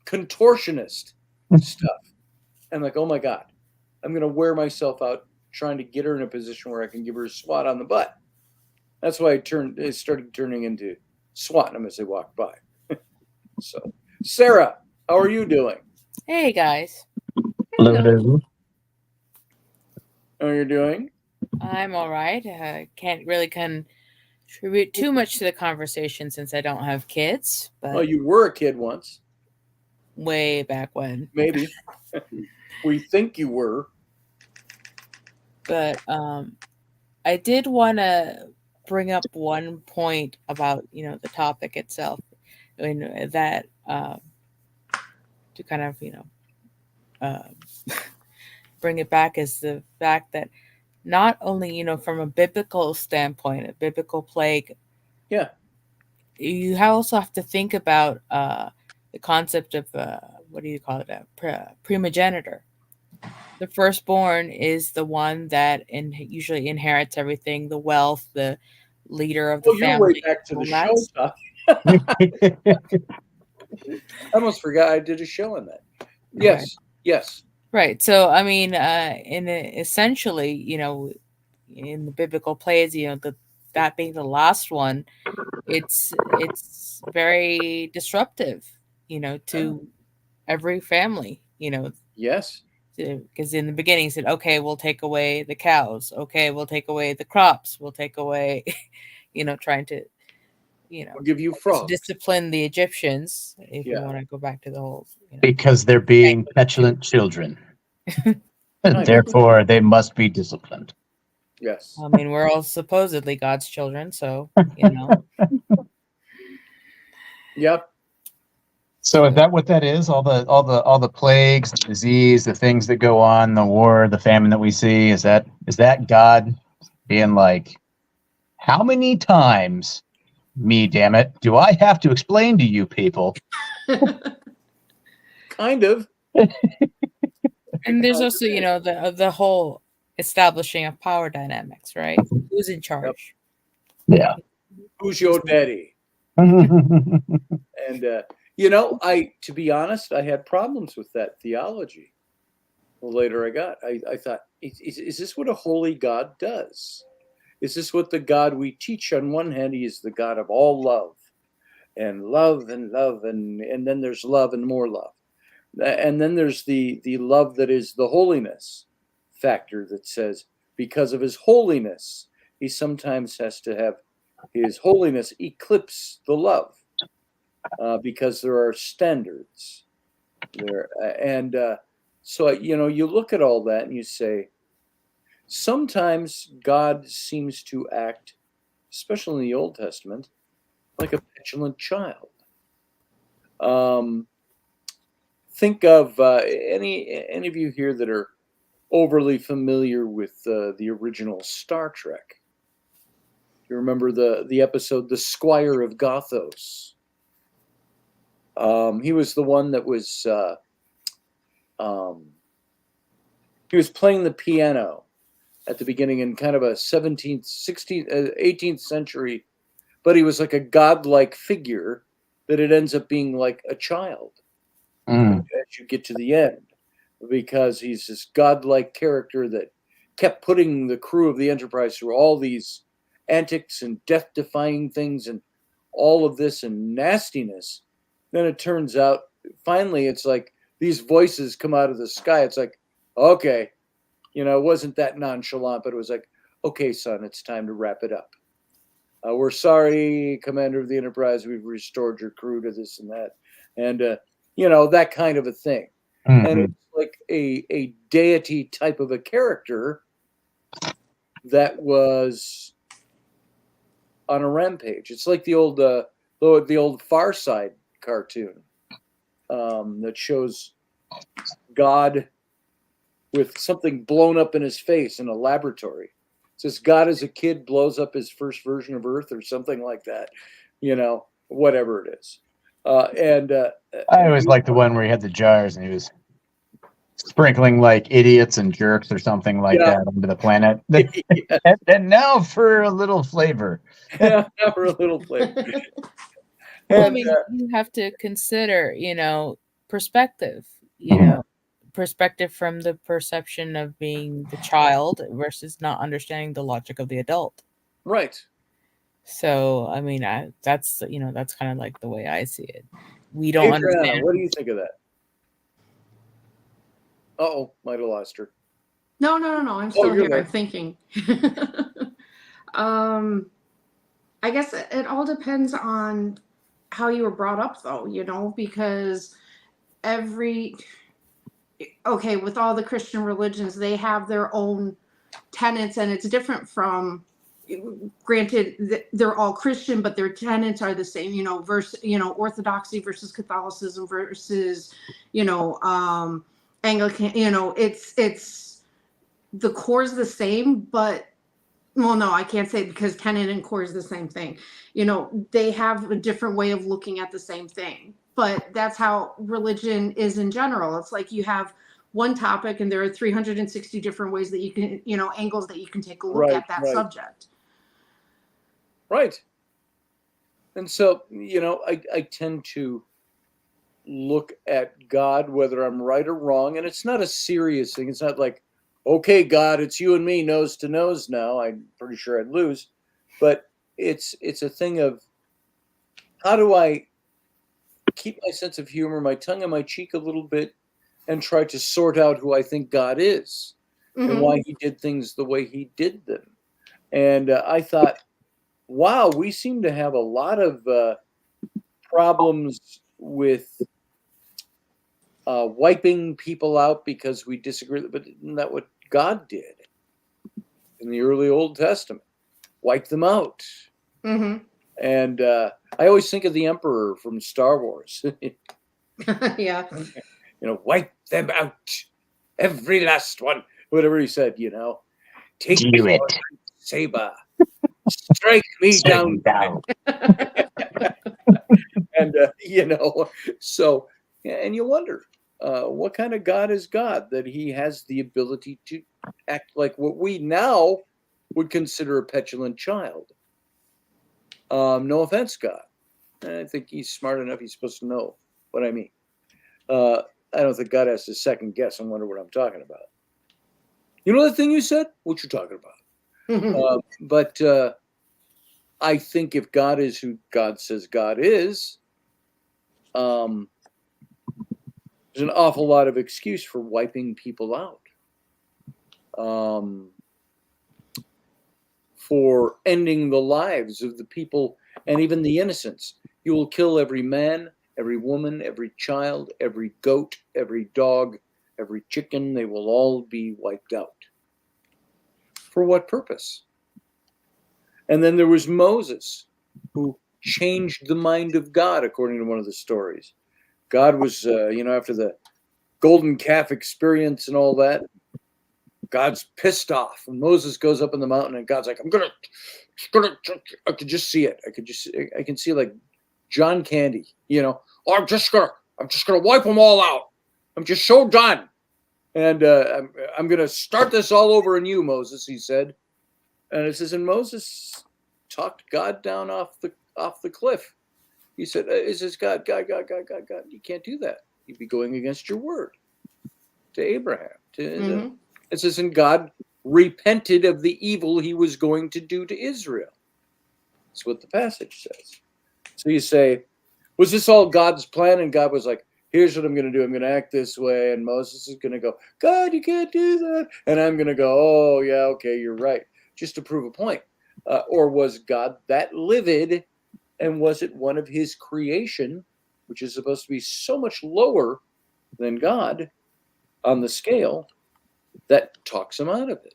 contortionist. stuff. And I'm like, oh my God, I'm going to wear myself out trying to get her in a position where I can give her a swat on the butt. That's why I started turning into swatting them as they walked by. So, Sarah, how are you doing? Hey guys, Hello. How are you doing? I'm all right. Can't really contribute too much to the conversation since I don't have kids, but Well, you were a kid once, way back when. maybe. We think you were. But I did want to bring up one point about the topic itself, that to kind of bring it back is the fact that not only from a biblical standpoint, a biblical plague, Yeah. you also have to think about the concept of what do you call it, primogenitor. The firstborn is the one that usually inherits everything, the wealth, the leader of the Well, you're family. way back to the all show that. stuff. I almost forgot I did a show on that. Yes, Right. yes. Right. So, I mean, essentially, in the biblical plays, that being the last one, it's very disruptive, to every family, Yes. because in the beginning, he said, okay, we'll take away the cows. Okay, we'll take away the crops. We'll take away, trying to, We'll give you frogs. discipline the Egyptians, if you Yeah. want to go back to the whole. Because they're being petulant children. And therefore, they must be disciplined. Yes. I mean, we're all supposedly God's children, so Yep. So is that what that is? All the plagues, the disease, the things that go on, the war, the famine that we see, is that God being like, how many times, me damn it, do I have to explain to you people? Kind of. And there's also, the whole establishing of power dynamics, right? Who's in charge? Yeah. Who's your daddy? And to be honest, I had problems with that theology. The later I thought, is this what a holy God does? Is this what the God we teach? On one hand, he is the God of all love, and love and love, and then there's love and more love. And then there's the love that is the holiness factor that says, because of his holiness, he sometimes has to have his holiness eclipse the love, because there are standards there. And so, you look at all that and you say, sometimes God seems to act, especially in the Old Testament, like a petulant child. Think of any of you here that are overly familiar with the original Star Trek. You remember the episode "The Squire of Gothos"? He was the one that was he was playing the piano at the beginning in kind of a 17th, 16th, 18th century, but he was like a godlike figure that it ends up being like a child. As you get to the end, because he's this godlike character that kept putting the crew of the Enterprise through all these antics and death-defying things and all of this and nastiness. Then it turns out, finally, it's like these voices come out of the sky. It's like, okay, it wasn't that nonchalant, but it was like, okay, son, it's time to wrap it up. We're sorry, Commander of the Enterprise. We've restored your crew to this and that. And, that kind of a thing. Mm-hmm. And it's like a deity type of a character that was on a rampage. It's like the old Far Side cartoon that shows God with something blown up in his face in a laboratory. It says God as a kid blows up his first version of Earth or something like that. Whatever it is. I always liked the one where he had the jars and he was sprinkling like idiots and jerks or something like that onto the planet. Yes. And now for a little flavor. Yeah, for a little flavor. Well, I mean, you have to consider, perspective. you know, perspective from the perception of being the child versus not understanding the logic of the adult. Right. So, I mean, that's kind of like the way I see it. We don't Adriana, understand. what do you think of that? Uh-oh, might have lost her. No, I'm still you're here. there. I'm thinking. I guess it all depends on how you were brought up, though, because with all the Christian religions, they have their own tenets, and it's different from, granted, they're all Christian, but their tenets are the same, Orthodoxy versus Catholicism versus, Anglican, it's the core is the same, but well, no, I can't say, because tenet and core is the same thing. They have a different way of looking at the same thing, but that's how religion is in general. It's like you have one topic and there are 360 different ways that you can, angles that you can take a look at that subject. Right. And so, I tend to look at God, whether I'm right or wrong, and it's not a serious thing. It's not like, okay, God, it's you and me, nose to nose now. I'm pretty sure I'd lose. But it's a thing of, how do I keep my sense of humor, my tongue in my cheek a little bit, and try to sort out who I think God is and why he did things the way he did them. And I thought, wow, we seem to have a lot of problems with wiping people out because we disagree. But isn't that what God did in the early Old Testament? Wipe them out. And I always think of the Emperor from Star Wars. Yeah. Wipe them out. Every last one. Whatever he said, Take Do your it. saber. Strike me down. And, so, and you wonder, what kind of God is God, that he has the ability to act like what we now would consider a petulant child? No offense, God. I think he's smart enough. He's supposed to know what I mean. I don't think God has to second guess and wonder what I'm talking about. You know the thing you said? What you talking about? But I think if God is who God says God is, there's an awful lot of excuse for wiping people out, for ending the lives of the people and even the innocents. You will kill every man, every woman, every child, every goat, every dog, every chicken. They will all be wiped out. For what purpose? And then there was Moses, who changed the mind of God, according to one of the stories. God was, after the golden calf experience and all that, God's pissed off. And Moses goes up in the mountain and God's like, I could just see it. I can see like John Candy, I'm just gonna wipe them all out. I'm just so done. And I'm gonna start this all over in you, Moses, he said. And it says, and Moses talked God down off the cliff. He said, "Is this God? You can't do that. You'd be going against your word to Abraham." It says, and God repented of the evil he was going to do to Israel. That's what the passage says. So you say, was this all God's plan? And God was like, here's what I'm going to do. I'm going to act this way. And Moses is going to go, God, you can't do that. And I'm going to go, oh, yeah, okay, you're right. Just to prove a point. Or was God that livid? And was it one of his creation, which is supposed to be so much lower than God on the scale, that talks him out of it?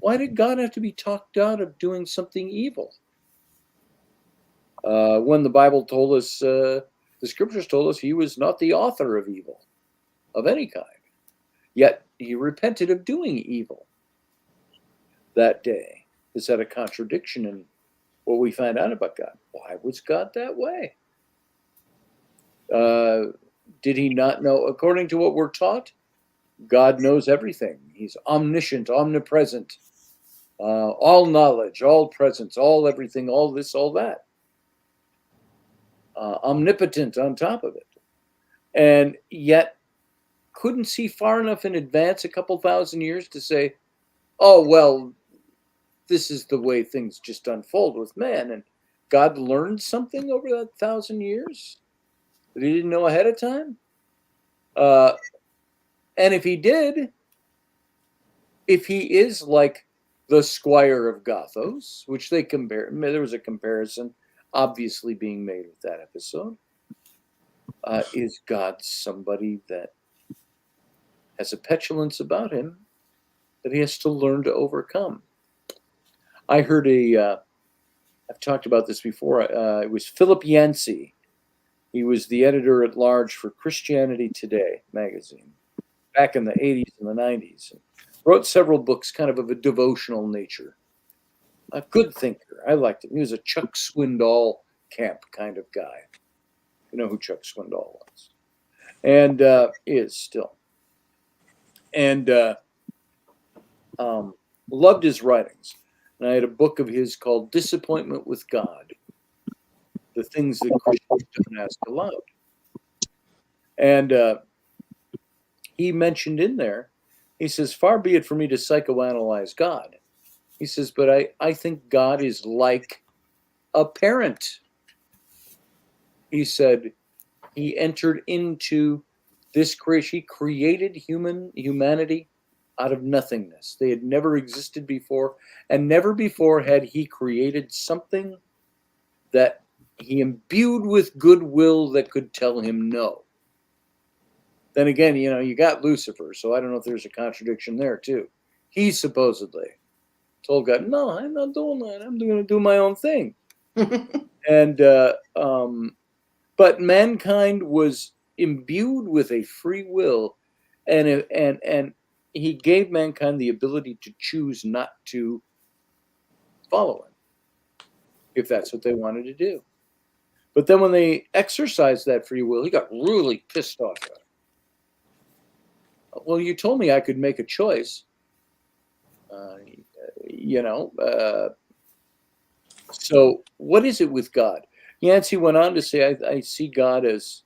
Why did God have to be talked out of doing something evil? When the Bible told us, the scriptures told us he was not the author of evil of any kind. Yet he repented of doing evil that day. Is that a contradiction in what we find out about God? Why was God that way? Did he not know? According to what we're taught, God knows everything. He's omniscient, omnipresent, all knowledge, all presence, all everything, all this, all that. Omnipotent on top of it. And yet couldn't see far enough in advance, a couple thousand years, to say, oh, well, this is the way things just unfold with man. And God learned something over that 1,000 years that he didn't know ahead of time? And if he did, if he is like the Squire of Gothos, which they compare, there was a comparison obviously being made with that episode. Is God somebody that has a petulance about him that he has to learn to overcome? I heard I've talked about this before. It was Philip Yancey. He was the editor at large for Christianity Today magazine back in the 80s and the 90s. And wrote several books kind of a devotional nature. A good thinker. I liked him. He was a Chuck Swindoll camp kind of guy. You know who Chuck Swindoll was. And is still. And loved his writings. And I had a book of his called Disappointment with God. The things that Christians don't ask aloud. And he mentioned in there, he says, far be it for me to psychoanalyze God. He says, but I think God is like a parent. He said, he entered into this creation. He created humanity out of nothingness. They had never existed before, and never before had he created something that he imbued with goodwill that could tell him no. Then again, you know, you got Lucifer, so I don't know if there's a contradiction there too. He supposedly told God, no, I'm not doing that. I'm going to do my own thing. And but mankind was imbued with a free will, and he gave mankind the ability to choose not to follow him, if that's what they wanted to do. But then when they exercised that free will, he got really pissed off at it. Well, you told me I could make a choice. So what is it with God? Yancey went on to say, I see God as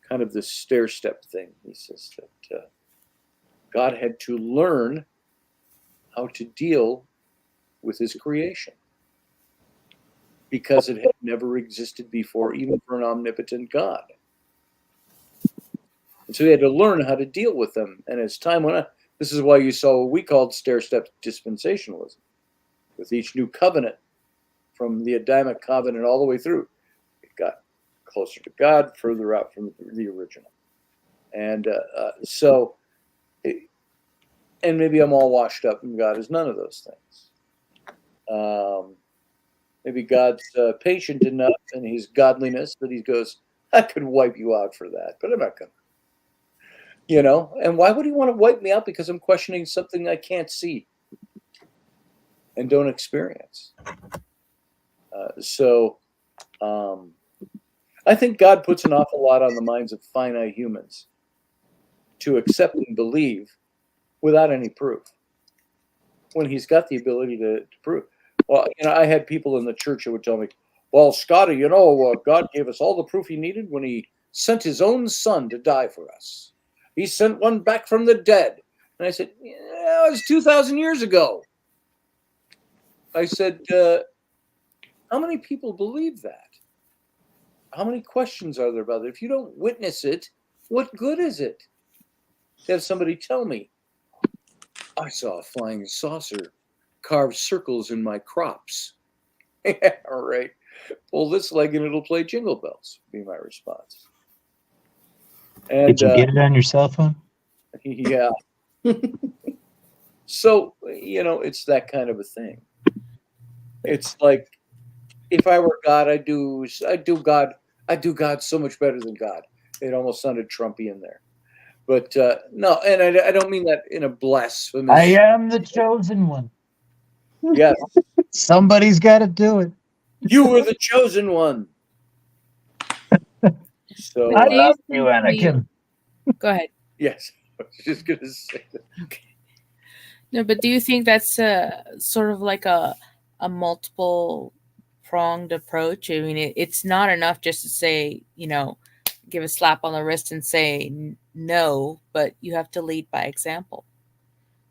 kind of this stair-step thing. He says that God had to learn how to deal with his creation because it had never existed before, even for an omnipotent God. And so he had to learn how to deal with them. And as time went on, this is why you saw what we called stair-step dispensationalism. With each new covenant, from the Adamic covenant all the way through, it got closer to God, further out from the original. And and maybe I'm all washed up and God is none of those things. Maybe God's patient enough in his godliness that he goes, I could wipe you out for that, but I'm not going to. You know, and why would he want to wipe me out? Because I'm questioning something I can't see and don't experience. I think God puts an awful lot on the minds of finite humans to accept and believe without any proof, when he's got the ability to prove. Well, you know, I had people in the church who would tell me, well, Scotty, you know, God gave us all the proof he needed when he sent his own son to die for us. He sent one back from the dead. And I said, yeah, it was 2,000 years ago. I said, how many people believe that? How many questions are there about it? If you don't witness it, what good is it? Have somebody tell me, I saw a flying saucer carve circles in my crops. Yeah, all right. Pull this leg and it'll play Jingle Bells, would be my response. And, did you get it on your cell phone? Yeah. So, you know, it's that kind of a thing. It's like, if I were God, I'd do God so much better than God. It almost sounded Trumpy in there. But no, and I don't mean that in a blasphemous. I am the chosen one. Yes. Somebody's got to do it. You were the chosen one. So I love you, Anakin. Go ahead. Yes, I was just gonna say that. No, but do you think that's sort of like a multiple pronged approach? I mean, it's not enough just to say, you know, give a slap on the wrist and say no, but you have to lead by example.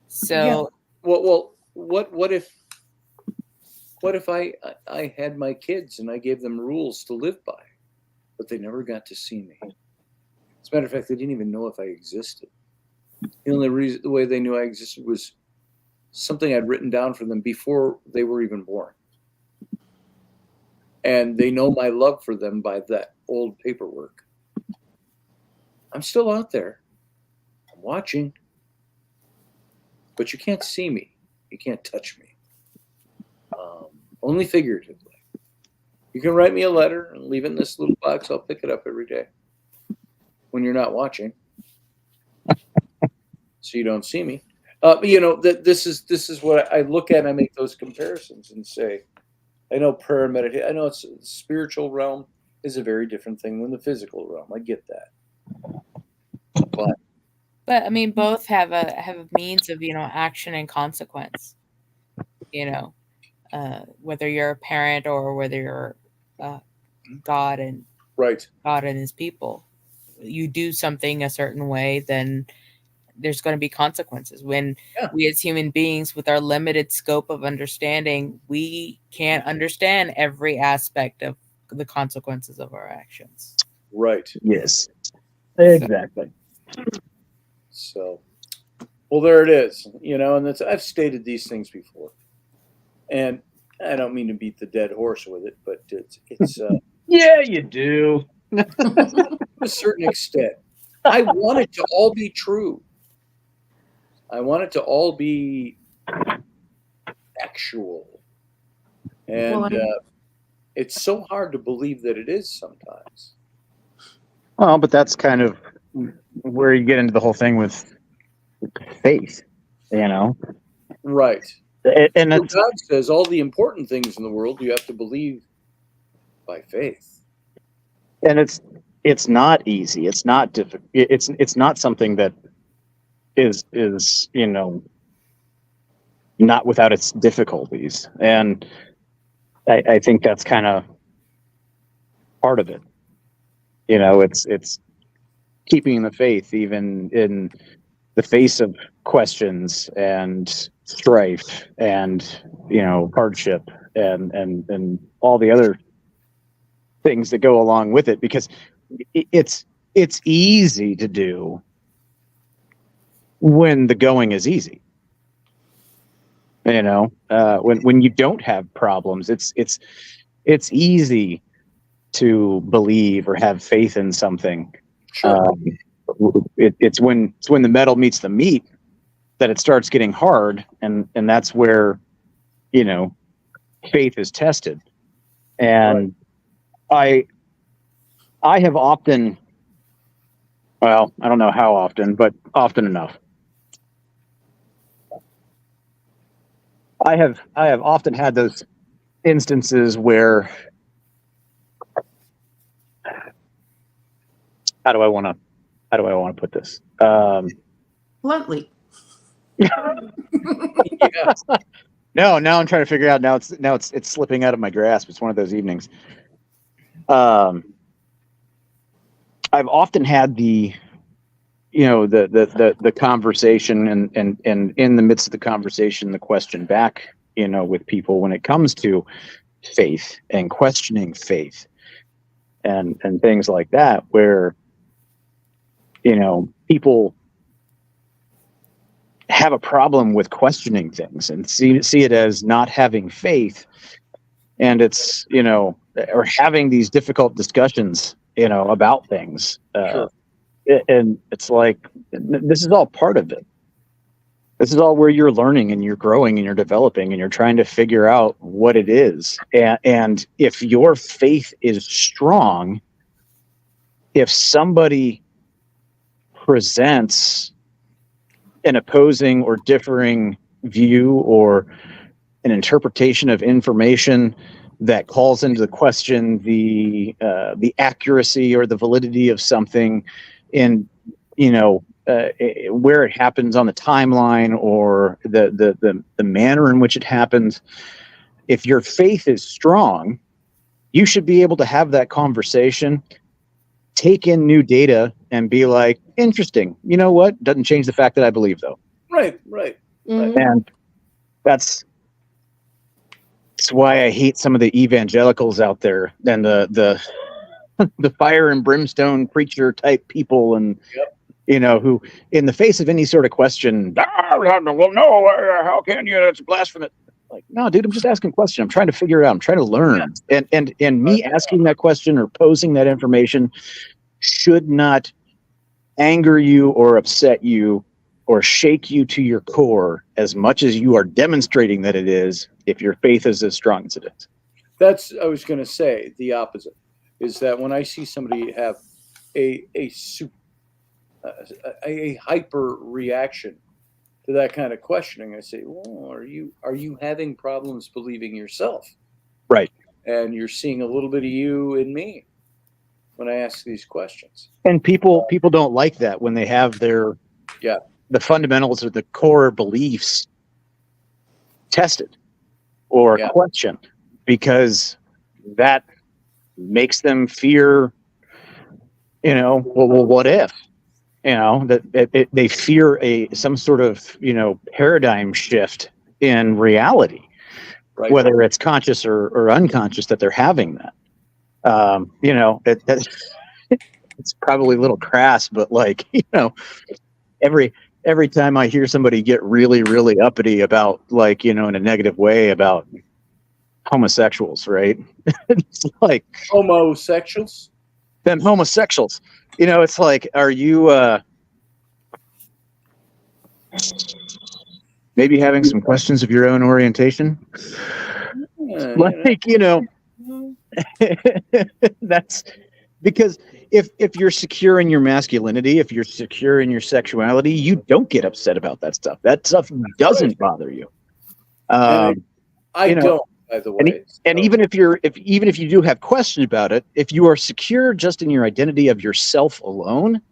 So Well, what if I had my kids and I gave them rules to live by, but they never got to see me? As a matter of fact, they didn't even know if I existed. The only reason, the way they knew I existed was something I'd written down for them before they were even born. And they know my love for them by that old paperwork. I'm still out there. I'm watching. But you can't see me. You can't touch me. Only figuratively. You can write me a letter and leave it in this little box. I'll pick it up every day when you're not watching, so you don't see me. This is what I look at. And I make those comparisons and say, I know prayer and meditation. I know it's the spiritual realm is a very different thing than the physical realm. I get that, but I mean, both have a means of action and consequence. Whether you're a parent or whether you're God and His people, you do something a certain way, then there's going to be consequences. When we as human beings, with our limited scope of understanding, we can't understand every aspect of the consequences of our actions. Right. Yes. Exactly. So, well, there it is. And I've stated these things before. And I don't mean to beat the dead horse with it, but it's yeah, you do. To a certain extent. I want it to all be true. I want it to all be actual. And it's so hard to believe that it is sometimes. Well, but that's kind of where you get into the whole thing with faith, Right. And God says all the important things in the world you have to believe by faith. And it's not easy. It's not difficult. It's not something that is not without its difficulties. And I think that's kind of part of it. It's keeping the faith even in the face of questions and strife and hardship and all the other things that go along with it, because it's easy to do when the going is easy. When you don't have problems, it's easy to believe or have faith in something. Sure. It's when the metal meets the meat that it starts getting hard, and that's where faith is tested. And I have often, well, I don't know how often, but often enough, I have often had those instances where, how do I want to put this? Bluntly. No, now I'm trying to figure out. Now it's slipping out of my grasp. It's one of those evenings. I've often had the conversation and in the midst of the conversation, the question back, with people when it comes to faith and questioning faith and things like that, where people have a problem with questioning things and see it as not having faith, and it's or having these difficult discussions about things. Sure. And it's like, this is all part of it. This is all where you're learning and you're growing and you're developing and you're trying to figure out what it is. And if your faith is strong, if somebody presents an opposing or differing view or an interpretation of information that calls into question the accuracy or the validity of something, in where it happens on the timeline or the manner in which it happens, if your faith is strong, you should be able to have that conversation, take in new data and be like, interesting. You know what? Doesn't change the fact that I believe, though. Right. Mhm. And that's why I hate some of the evangelicals out there and the fire and brimstone preacher type people, and who, in the face of any sort of question, well, no, how can you? That's blasphemous. Like, no, dude, I'm just asking a question. I'm trying to figure it out. I'm trying to learn. And me asking that question or posing that information should not anger you or upset you or shake you to your core as much as you are demonstrating that it is, if your faith is as strong as it is. I was going to say the opposite, is that when I see somebody have a hyper reaction to that kind of questioning, I say, well, are you having problems believing yourself? Right. And you're seeing a little bit of you in me when I ask these questions. And people don't like that when they have the fundamentals or the core beliefs tested or questioned, because that makes them fear, well, what if? That they fear some sort of, paradigm shift in reality, Right. whether it's conscious or unconscious that they're having that. It's probably a little crass, but like, every time I hear somebody get really, really uppity about, like, in a negative way about homosexuals, right? It's like Homosexuals? them homosexuals. It's like, are you maybe having some questions of your own orientation? That's because if you're secure in your masculinity, if you're secure in your sexuality, you don't get upset about that stuff. That stuff doesn't bother you. I don't, by the way. And even if you do have questions about it, if you are secure just in your identity of yourself alone,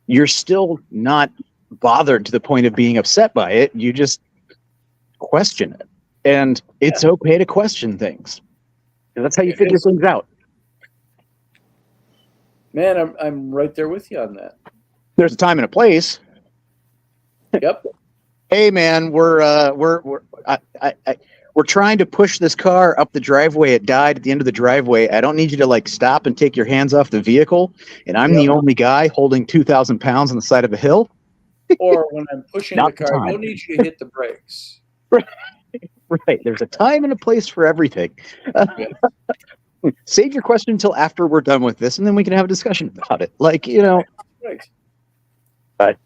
you're still not bothered to the point of being upset by it. You just question it, and it's okay to question things. And that's how you figure things out. Man, I'm right there with you on that. There's a time and a place. Yep. Hey, man, we're trying to push this car up the driveway. It died at the end of the driveway. I don't need you to like stop and take your hands off the vehicle. And I'm the only guy holding 2,000 pounds on the side of a hill. Or when I'm pushing the car, I don't need you to hit the brakes. Right. There's a time and a place for everything. Save your question until after we're done with this, and then we can have a discussion about it. Like, Right. But,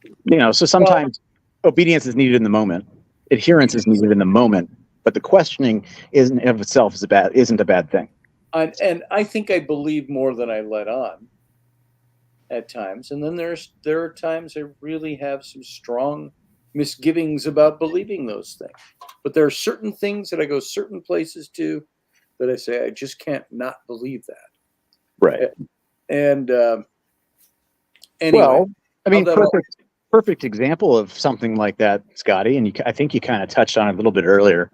so sometimes obedience is needed in the moment. Adherence is needed in the moment. But the questioning isn't of itself isn't a bad thing. And I think I believe more than I let on at times. And then there are times I really have some strong misgivings about believing those things. But there are certain things that I go certain places to that I say, I just can't not believe that. Right. And anyway. Well, I mean, perfect example of something like that, Scotty, and I think you kind of touched on it a little bit earlier,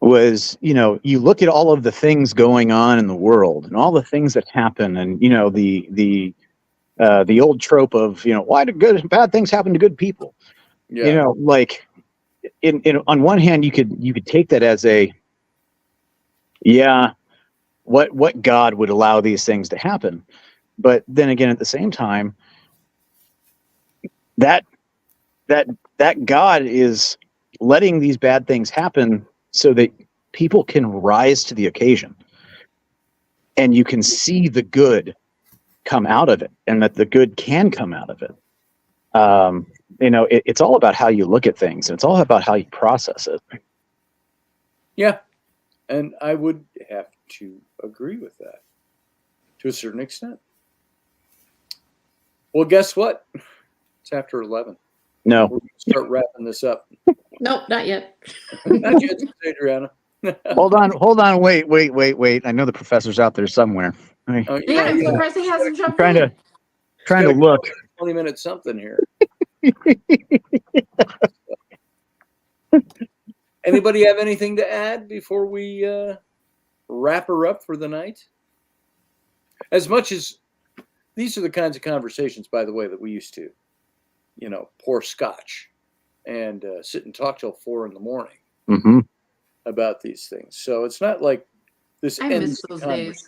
was, you look at all of the things going on in the world and all the things that happen, and, the old trope of, why do bad things happen to good people? Yeah. Like on one hand, you could take that as what God would allow these things to happen. But then again, at the same time, that God is letting these bad things happen so that people can rise to the occasion, and you can see the good come out of it, and that the good can come out of it. It's all about how you look at things, and it's all about how you process it. Yeah. And I would have to agree with that to a certain extent. Well, guess what? It's after 11. No. We're going to start wrapping this up. Nope, not yet. Not yet, Adriana. Hold on. Wait. I know the professor's out there somewhere. I'm surprised he hasn't jumped Trying to look. 20-minute something here. Anybody have anything to add before we wrap her up for the night? As much as these are the kinds of conversations, by the way, that we used to, pour scotch and sit and talk till 4 a.m. About these things. So it's not like this I ends miss the those days.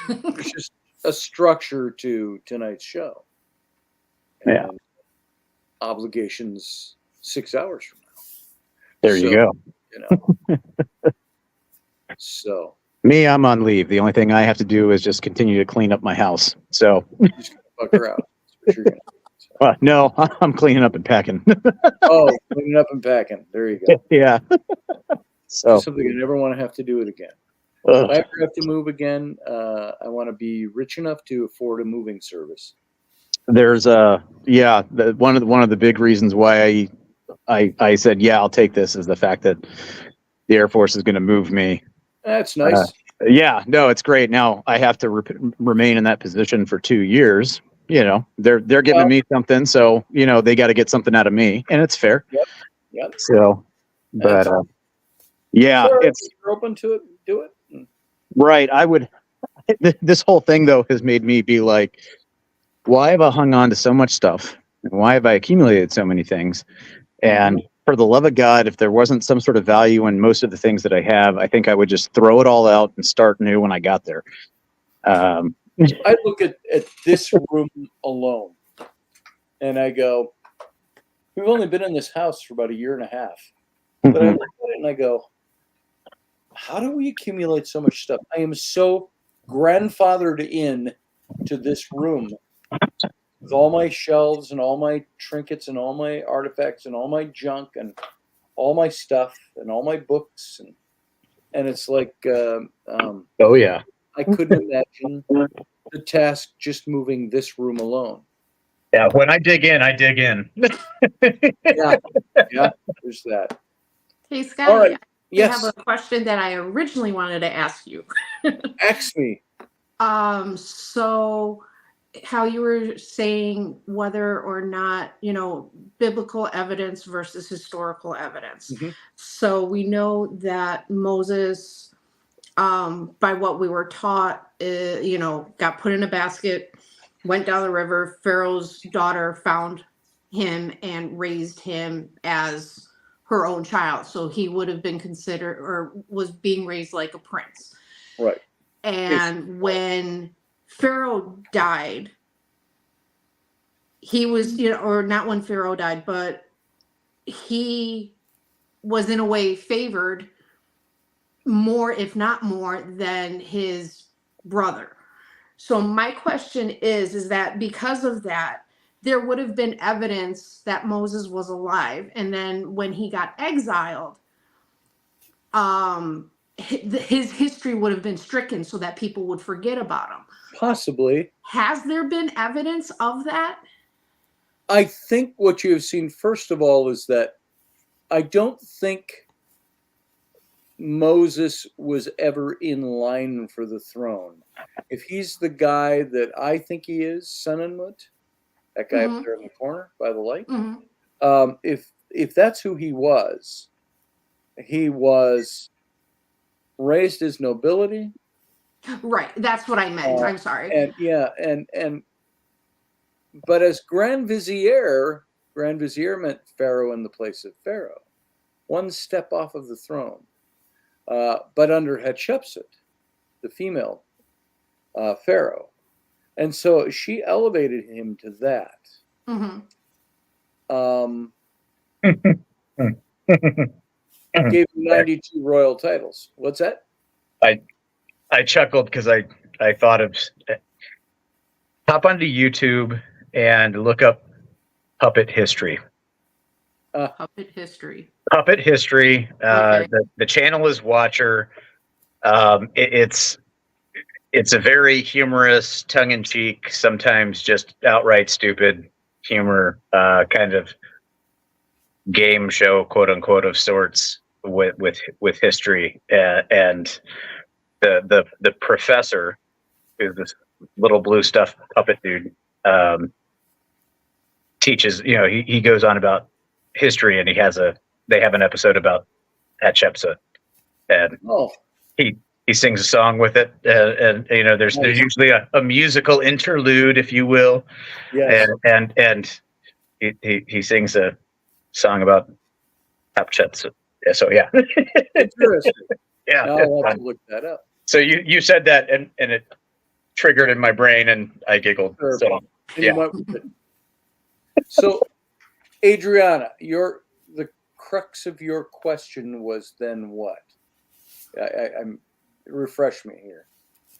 conversation. There's just a structure to tonight's show. Yeah. And obligations 6 hours from now. There you go. So Me, I'm on leave. The only thing I have to do is just continue to clean up my house. So, you're just gonna fuck her out. That's what you're gonna do. So. no, I'm cleaning up and packing. Oh, cleaning up and packing. There you go. Yeah. So, Something I never want to have to do it again. ugh. If I ever have to move again, I want to be rich enough to afford a moving service. There's one of the big reasons why I said I'll take this is the fact that the Air Force is going to move me. That's nice. No, it's great. Now I have to remain in that position for 2 years. They're giving me something, so they got to get something out of me, and it's fair. Yep. So, but Sure, it's if you're open to it. Do it. right. I would. This whole thing though has made me be like, why have I hung on to so much stuff? And why have I accumulated so many things? And for the love of God, if there wasn't some sort of value in most of the things that I have, I think I would just throw it all out and start new when I got there. I look at this room alone and I go, we've only been in this house for about 1.5 years. But I look at it and I go, how do we accumulate so much stuff? I am so grandfathered in to this room with all my shelves and all my trinkets and all my artifacts and all my junk and all my stuff and all my books. And it's like, oh yeah. I couldn't imagine the task just moving this room alone. Yeah. When I dig in, I dig in. Yeah, there's that. Hey, Scotty, All right. I Yes. have a question that I originally wanted to ask you. Ask me. So how you were saying whether or not, biblical evidence versus historical evidence. Mhm. So we know that Moses, by what we were taught, got put in a basket, went down the river. Pharaoh's daughter found him and raised him as her own child. So he would have been considered or was being raised like a prince. Right. And when Pharaoh died, he was, or not when Pharaoh died, but he was in a way favored more, if not more, than his brother. So my question is that because of that, there would have been evidence that Moses was alive. And then when he got exiled, his history would have been stricken so that people would forget about him. Possibly. Has there been evidence of that? I think what you have seen, first of all, is that I don't think Moses was ever in line for the throne. If he's the guy that I think he is, Amenhotep, that guy up there in the corner by the light, if that's who he was raised as nobility. Right, that's what I meant. I'm sorry. And but as Grand Vizier meant Pharaoh in the place of Pharaoh, one step off of the throne. But under Hatshepsut, the female Pharaoh. And so she elevated him to that. Gave him 92 royal titles. What's that? I chuckled because I thought of hop onto YouTube and look up puppet history. Puppet history. Puppet history. Okay. The channel is Watcher. It's a very humorous, tongue-in-cheek, sometimes just outright stupid humor, kind of game show, quote unquote, of sorts with history. And the professor, who's this little blue stuff puppet dude, teaches. He goes on about history, and they have an episode about Hatshepsut, and he sings a song with it, and you know, there's usually a musical interlude, if you will, Yes. and he sings a song about Snapchat. So yeah, Interesting. yeah. Now I'll have to look that up. So you said that, and it triggered in my brain, and I giggled. Sure. So And yeah. you went with it. So, Adriana, the crux of your question was then what? I'm refresh me here.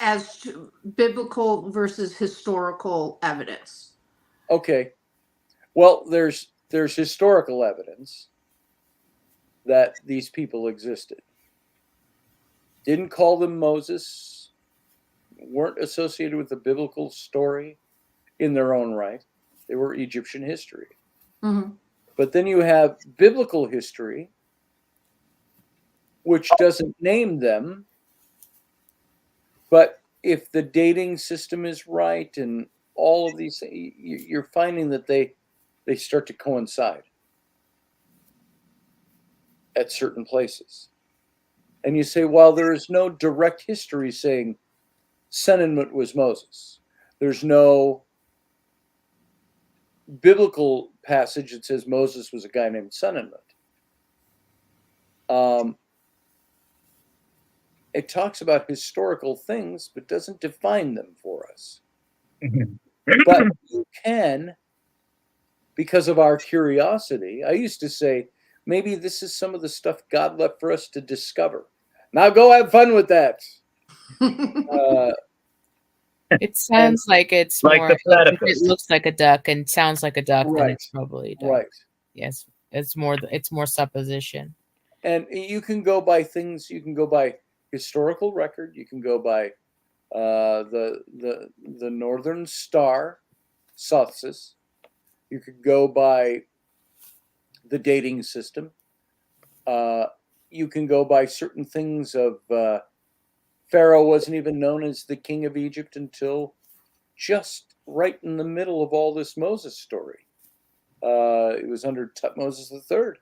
As to biblical versus historical evidence. Okay. Well, there's historical evidence that these people existed. Didn't call them Moses, weren't associated with the biblical story in their own right. They were Egyptian history. Mm-hmm. But then you have biblical history, which doesn't name them. But if the dating system is right and all of these, you're finding that they start to coincide at certain places. And you say, well, there is no direct history saying Senenmut was Moses. There's no biblical passage that says Moses was a guy named Senenmut. It talks about historical things, but doesn't define them for us. But you can, because of our curiosity. I used to say, maybe this is some of the stuff God left for us to discover. Now go have fun with that. It sounds like it's like more. the It platypus. looks like a duck and sounds like a duck, then Right. it's probably a duck. Right. Yes, it's more supposition. And you can go by things. You can go by historical record. You can go by the Northern Star, Sothsis. You could go by the dating system. You can go by certain things of Pharaoh wasn't even known as the king of Egypt until just right in the middle of all this Moses story. It was under Tutmosis III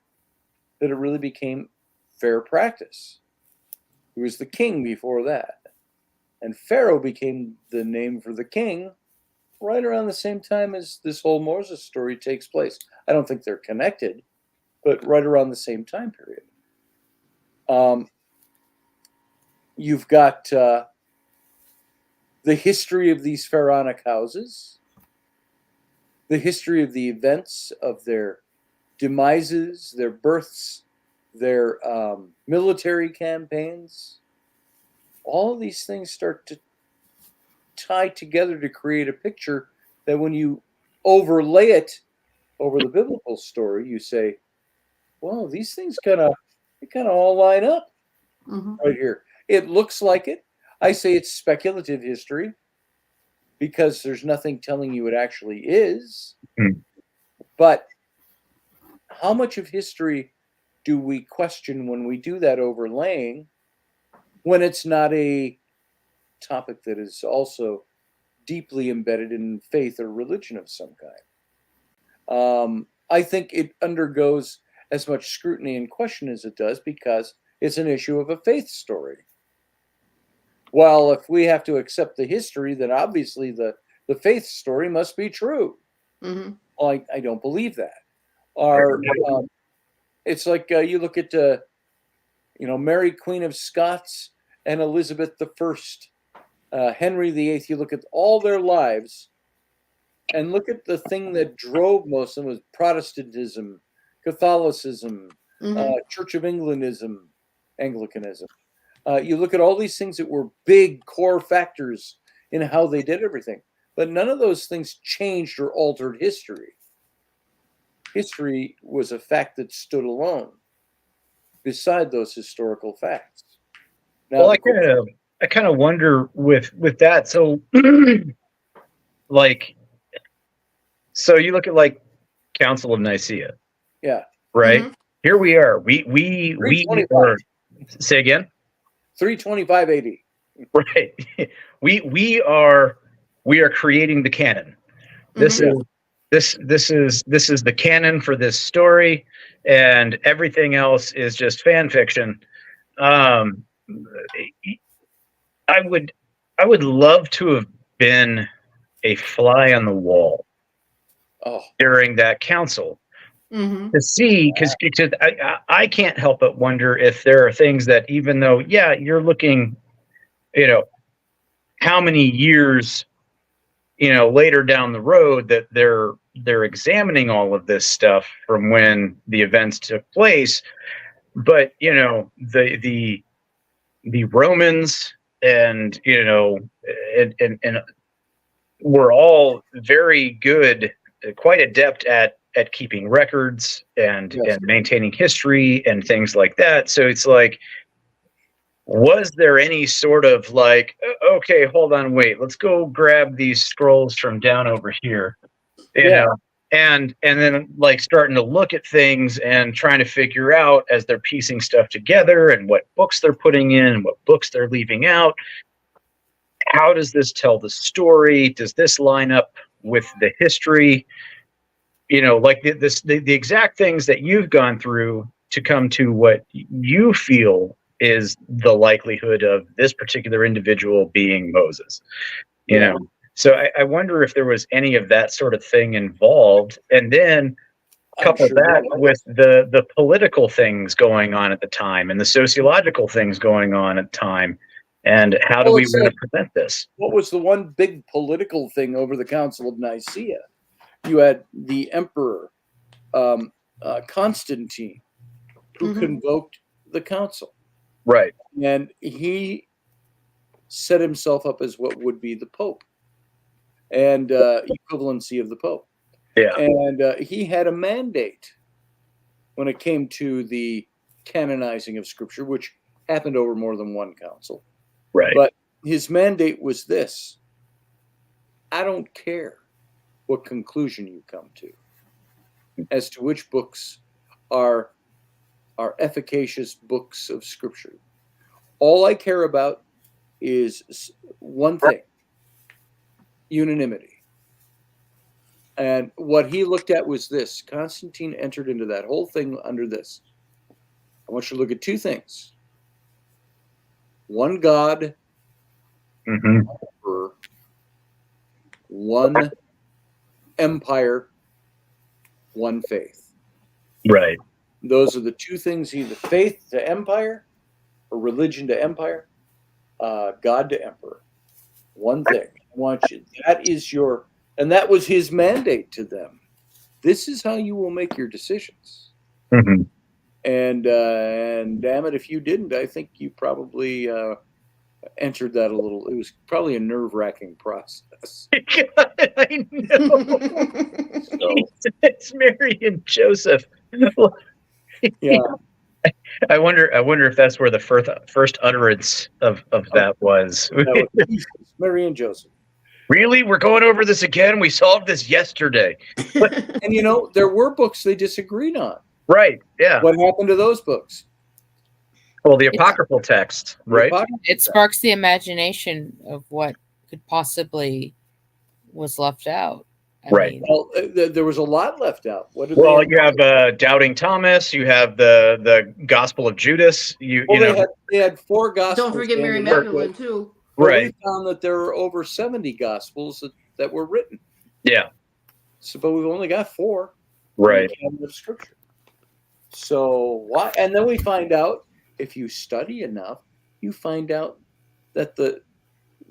that it really became fair practice. He was the king before that. And Pharaoh became the name for the king right around the same time as this whole Moses story takes place. I don't think they're connected, but right around the same time period. You've got the history of these pharaonic houses, the history of the events of their demises, their births, their military campaigns. All of these things start to tie together to create a picture that when you overlay it over the biblical story, you say, well, these things kind of all line up right here. It looks like it. I say it's speculative history because there's nothing telling you it actually is. But how much of history do we question when we do that overlaying when it's not a topic that is also deeply embedded in faith or religion of some kind? I think it undergoes as much scrutiny and question as it does because it's an issue of a faith story. Well, if we have to accept the history, then obviously the faith story must be true. Well, I don't believe that. Or it's like you look at Mary, Queen of Scots, and Elizabeth I, Henry VIII. You look at all their lives, and look at the thing that drove most of them was Protestantism, Catholicism, Church of Englandism, Anglicanism. You look at all these things that were big core factors in how they did everything, but none of those things changed or altered history. History was a fact that stood alone beside those historical facts. Now, well, I kind of wonder with that. So, so you look at like Council of Nicaea, yeah, right? Here we are. We are. Say again. 325 AD. Right. We are creating the canon. This is the canon for this story, and everything else is just fan fiction. I would love to have been a fly on the wall Oh, during that council Hmm. to see, because I can't help but wonder if there are things that, even though, yeah, you're looking, how many years, later down the road, that they're examining all of this stuff from when the events took place. But the Romans and and were all very good, quite adept at keeping records and yes. and maintaining history and things like that. So it's like, was there any sort of like, okay, hold on, wait, let's go grab these scrolls from down over here, Yeah. and then like starting to look at things and trying to figure out, as they're piecing stuff together, and what books they're putting in and what books they're leaving out, how does this tell the story? Does this line up with the history? Like the exact things that you've gone through to come to what you feel is the likelihood of this particular individual being Moses. Yeah. So I wonder if there was any of that sort of thing involved, and then couple sure that there with the political things going on at the time and the sociological things going on at the time, and how do Well, we it's want like, to prevent this? what was the one big political thing over the Council of Nicaea? You had the Emperor Constantine, who Mhm. convoked the council, Right. and he set himself up as what would be the Pope and equivalency of the Pope. Yeah. And he had a mandate when it came to the canonizing of Scripture, which happened over more than one council. Right. But his mandate was this: I don't care what conclusion you come to as to which books are efficacious books of Scripture. All I care about is one thing: unanimity. And what he looked at was this. Constantine entered into that whole thing under this. I want you to look at two things: one God, Mm-hmm. emperor, one empire, one faith. Right. Those are the two things: either faith to empire or religion to empire, God to emperor. One thing. I want you. That is your, and that was his mandate to them. This is how you will make your decisions. Mm-hmm. And damn it, if you didn't, I think you probably entered that a little. It was probably a nerve-wracking process. God, I know. So, It's Mary and Joseph. yeah. I wonder if that's where the first utterance of that was. That was Jesus, Mary and Joseph. Really? We're going over this again? We solved this yesterday. And there were books they disagreed on. Right. Yeah. What happened to those books? Well, the apocryphal text, right? It sparks the imagination of what could possibly was left out. I Right. mean, Well, there was a lot left out. What did Well, they you have Doubting Thomas. You have the Gospel of Judas. they had four gospels. Don't forget Mary to work Magdalene with, too. but Right. we found that there are over 70 gospels that were written. Yeah. So, but we've only got 4. Right. In the canon of Scripture. So why? And then we find out, if you study enough, you find out that the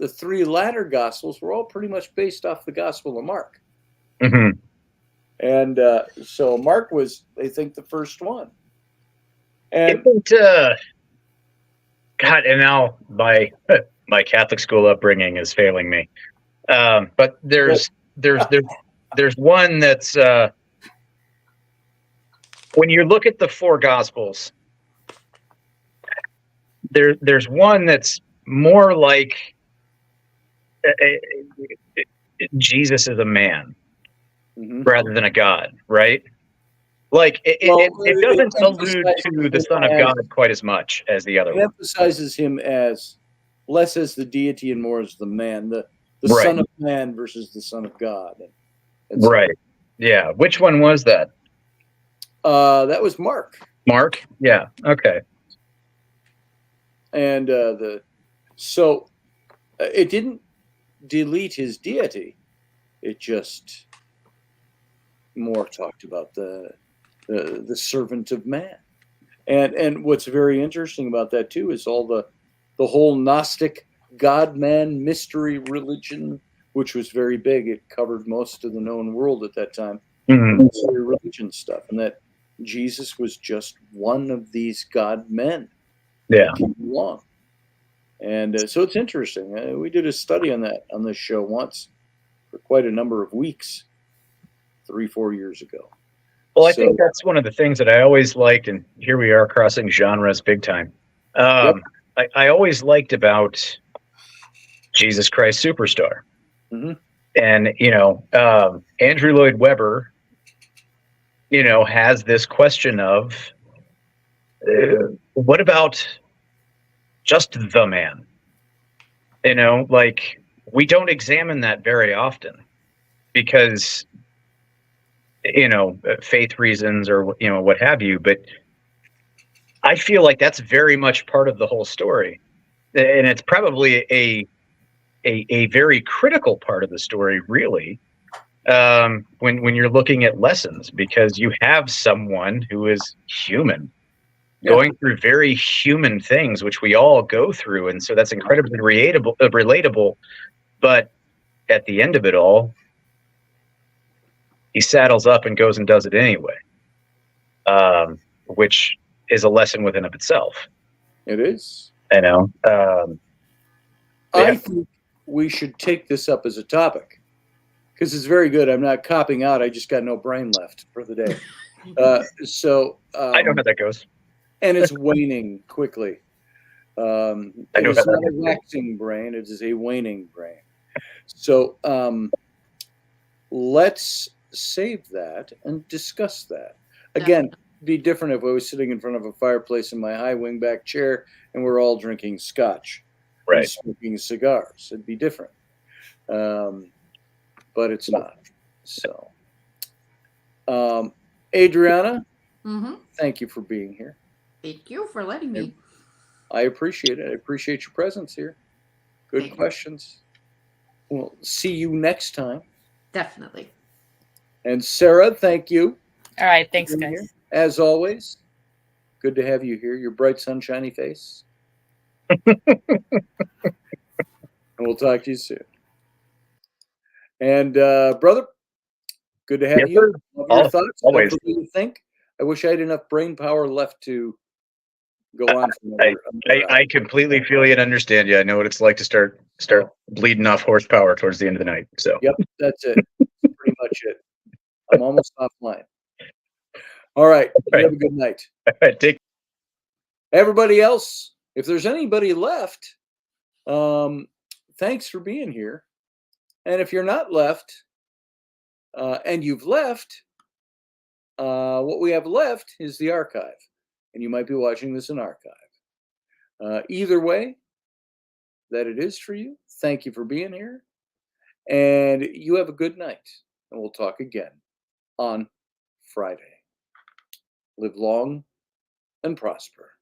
3 latter gospels were all pretty much based off the Gospel of Mark. Mm-hmm. And so Mark was, they think, the first one. And God, and now my Catholic school upbringing is failing me. But there's one that's when you look at the 4 gospels, there's one that's more like Jesus is a man rather than a god, right? Like it doesn't allude to the Son of God quite as much as the other it one. emphasizes him as less as the deity and more as the man, the Right. Son of Man versus the Son of God. Right. Yeah. Which one was that? That was Mark. Mark? Yeah. Okay. And so It didn't delete his deity. It just more talked about the servant of man. And what's very interesting about that too is all the whole Gnostic God-man mystery religion, which was very big. It covered most of the known world at that time. Mystery religion stuff, and that Jesus was just one of these God men. Yeah. That came along. And so it's interesting. We did a study on that on this show once for quite a number of weeks, 3-4 years ago. Well, I think that's one of the things that I always liked, and here we are crossing genres big time. I always liked about Jesus Christ Superstar. And, Andrew Lloyd Webber, has this question of what about just the man? Like, we don't examine that very often because, faith reasons or, what have you. But I feel like that's very much part of the whole story. And it's probably a very critical part of the story, really, when you're looking at lessons, because you have someone who is human, going through very human things, which we all go through. And so that's incredibly relatable. But at the end of it all, he saddles up and goes and does it anyway, which is a lesson within of itself. It is. I think we should take this up as a topic because it's very good. I'm not copping out. I just got no brain left for the day. I know how that goes. And it's waning quickly. It is not a waxing brain. It is a waning brain. So let's save that and discuss that. Again, be different if I was sitting in front of a fireplace in my high wingback chair and we're all drinking scotch. Right. Smoking cigars. It'd be different. But it's not. So, Adriana, thank you for being here. Thank you for letting me. I appreciate it. I appreciate your presence here. Good questions. We'll see you next time. Definitely. And Sarah, thank you. All right. Thanks, guys. As always, good to have you here. Your bright, sunshiny face. And we'll talk to you soon. And brother, good to have you. Your thoughts? Always. What do you think? I wish I had enough brain power left to go on. I completely feel you and understand you. I know what it's like to start bleeding off horsepower towards the end of the night. So yep, that's it. Pretty much it. I'm almost offline. All right. Have a good night. Take everybody else. If there's anybody left, thanks for being here. And if you're not left, and you've left, what we have left is the archive. And you might be watching this in archive. Either way that it is for you, thank you for being here. And you have a good night. And we'll talk again on Friday. Live long and prosper.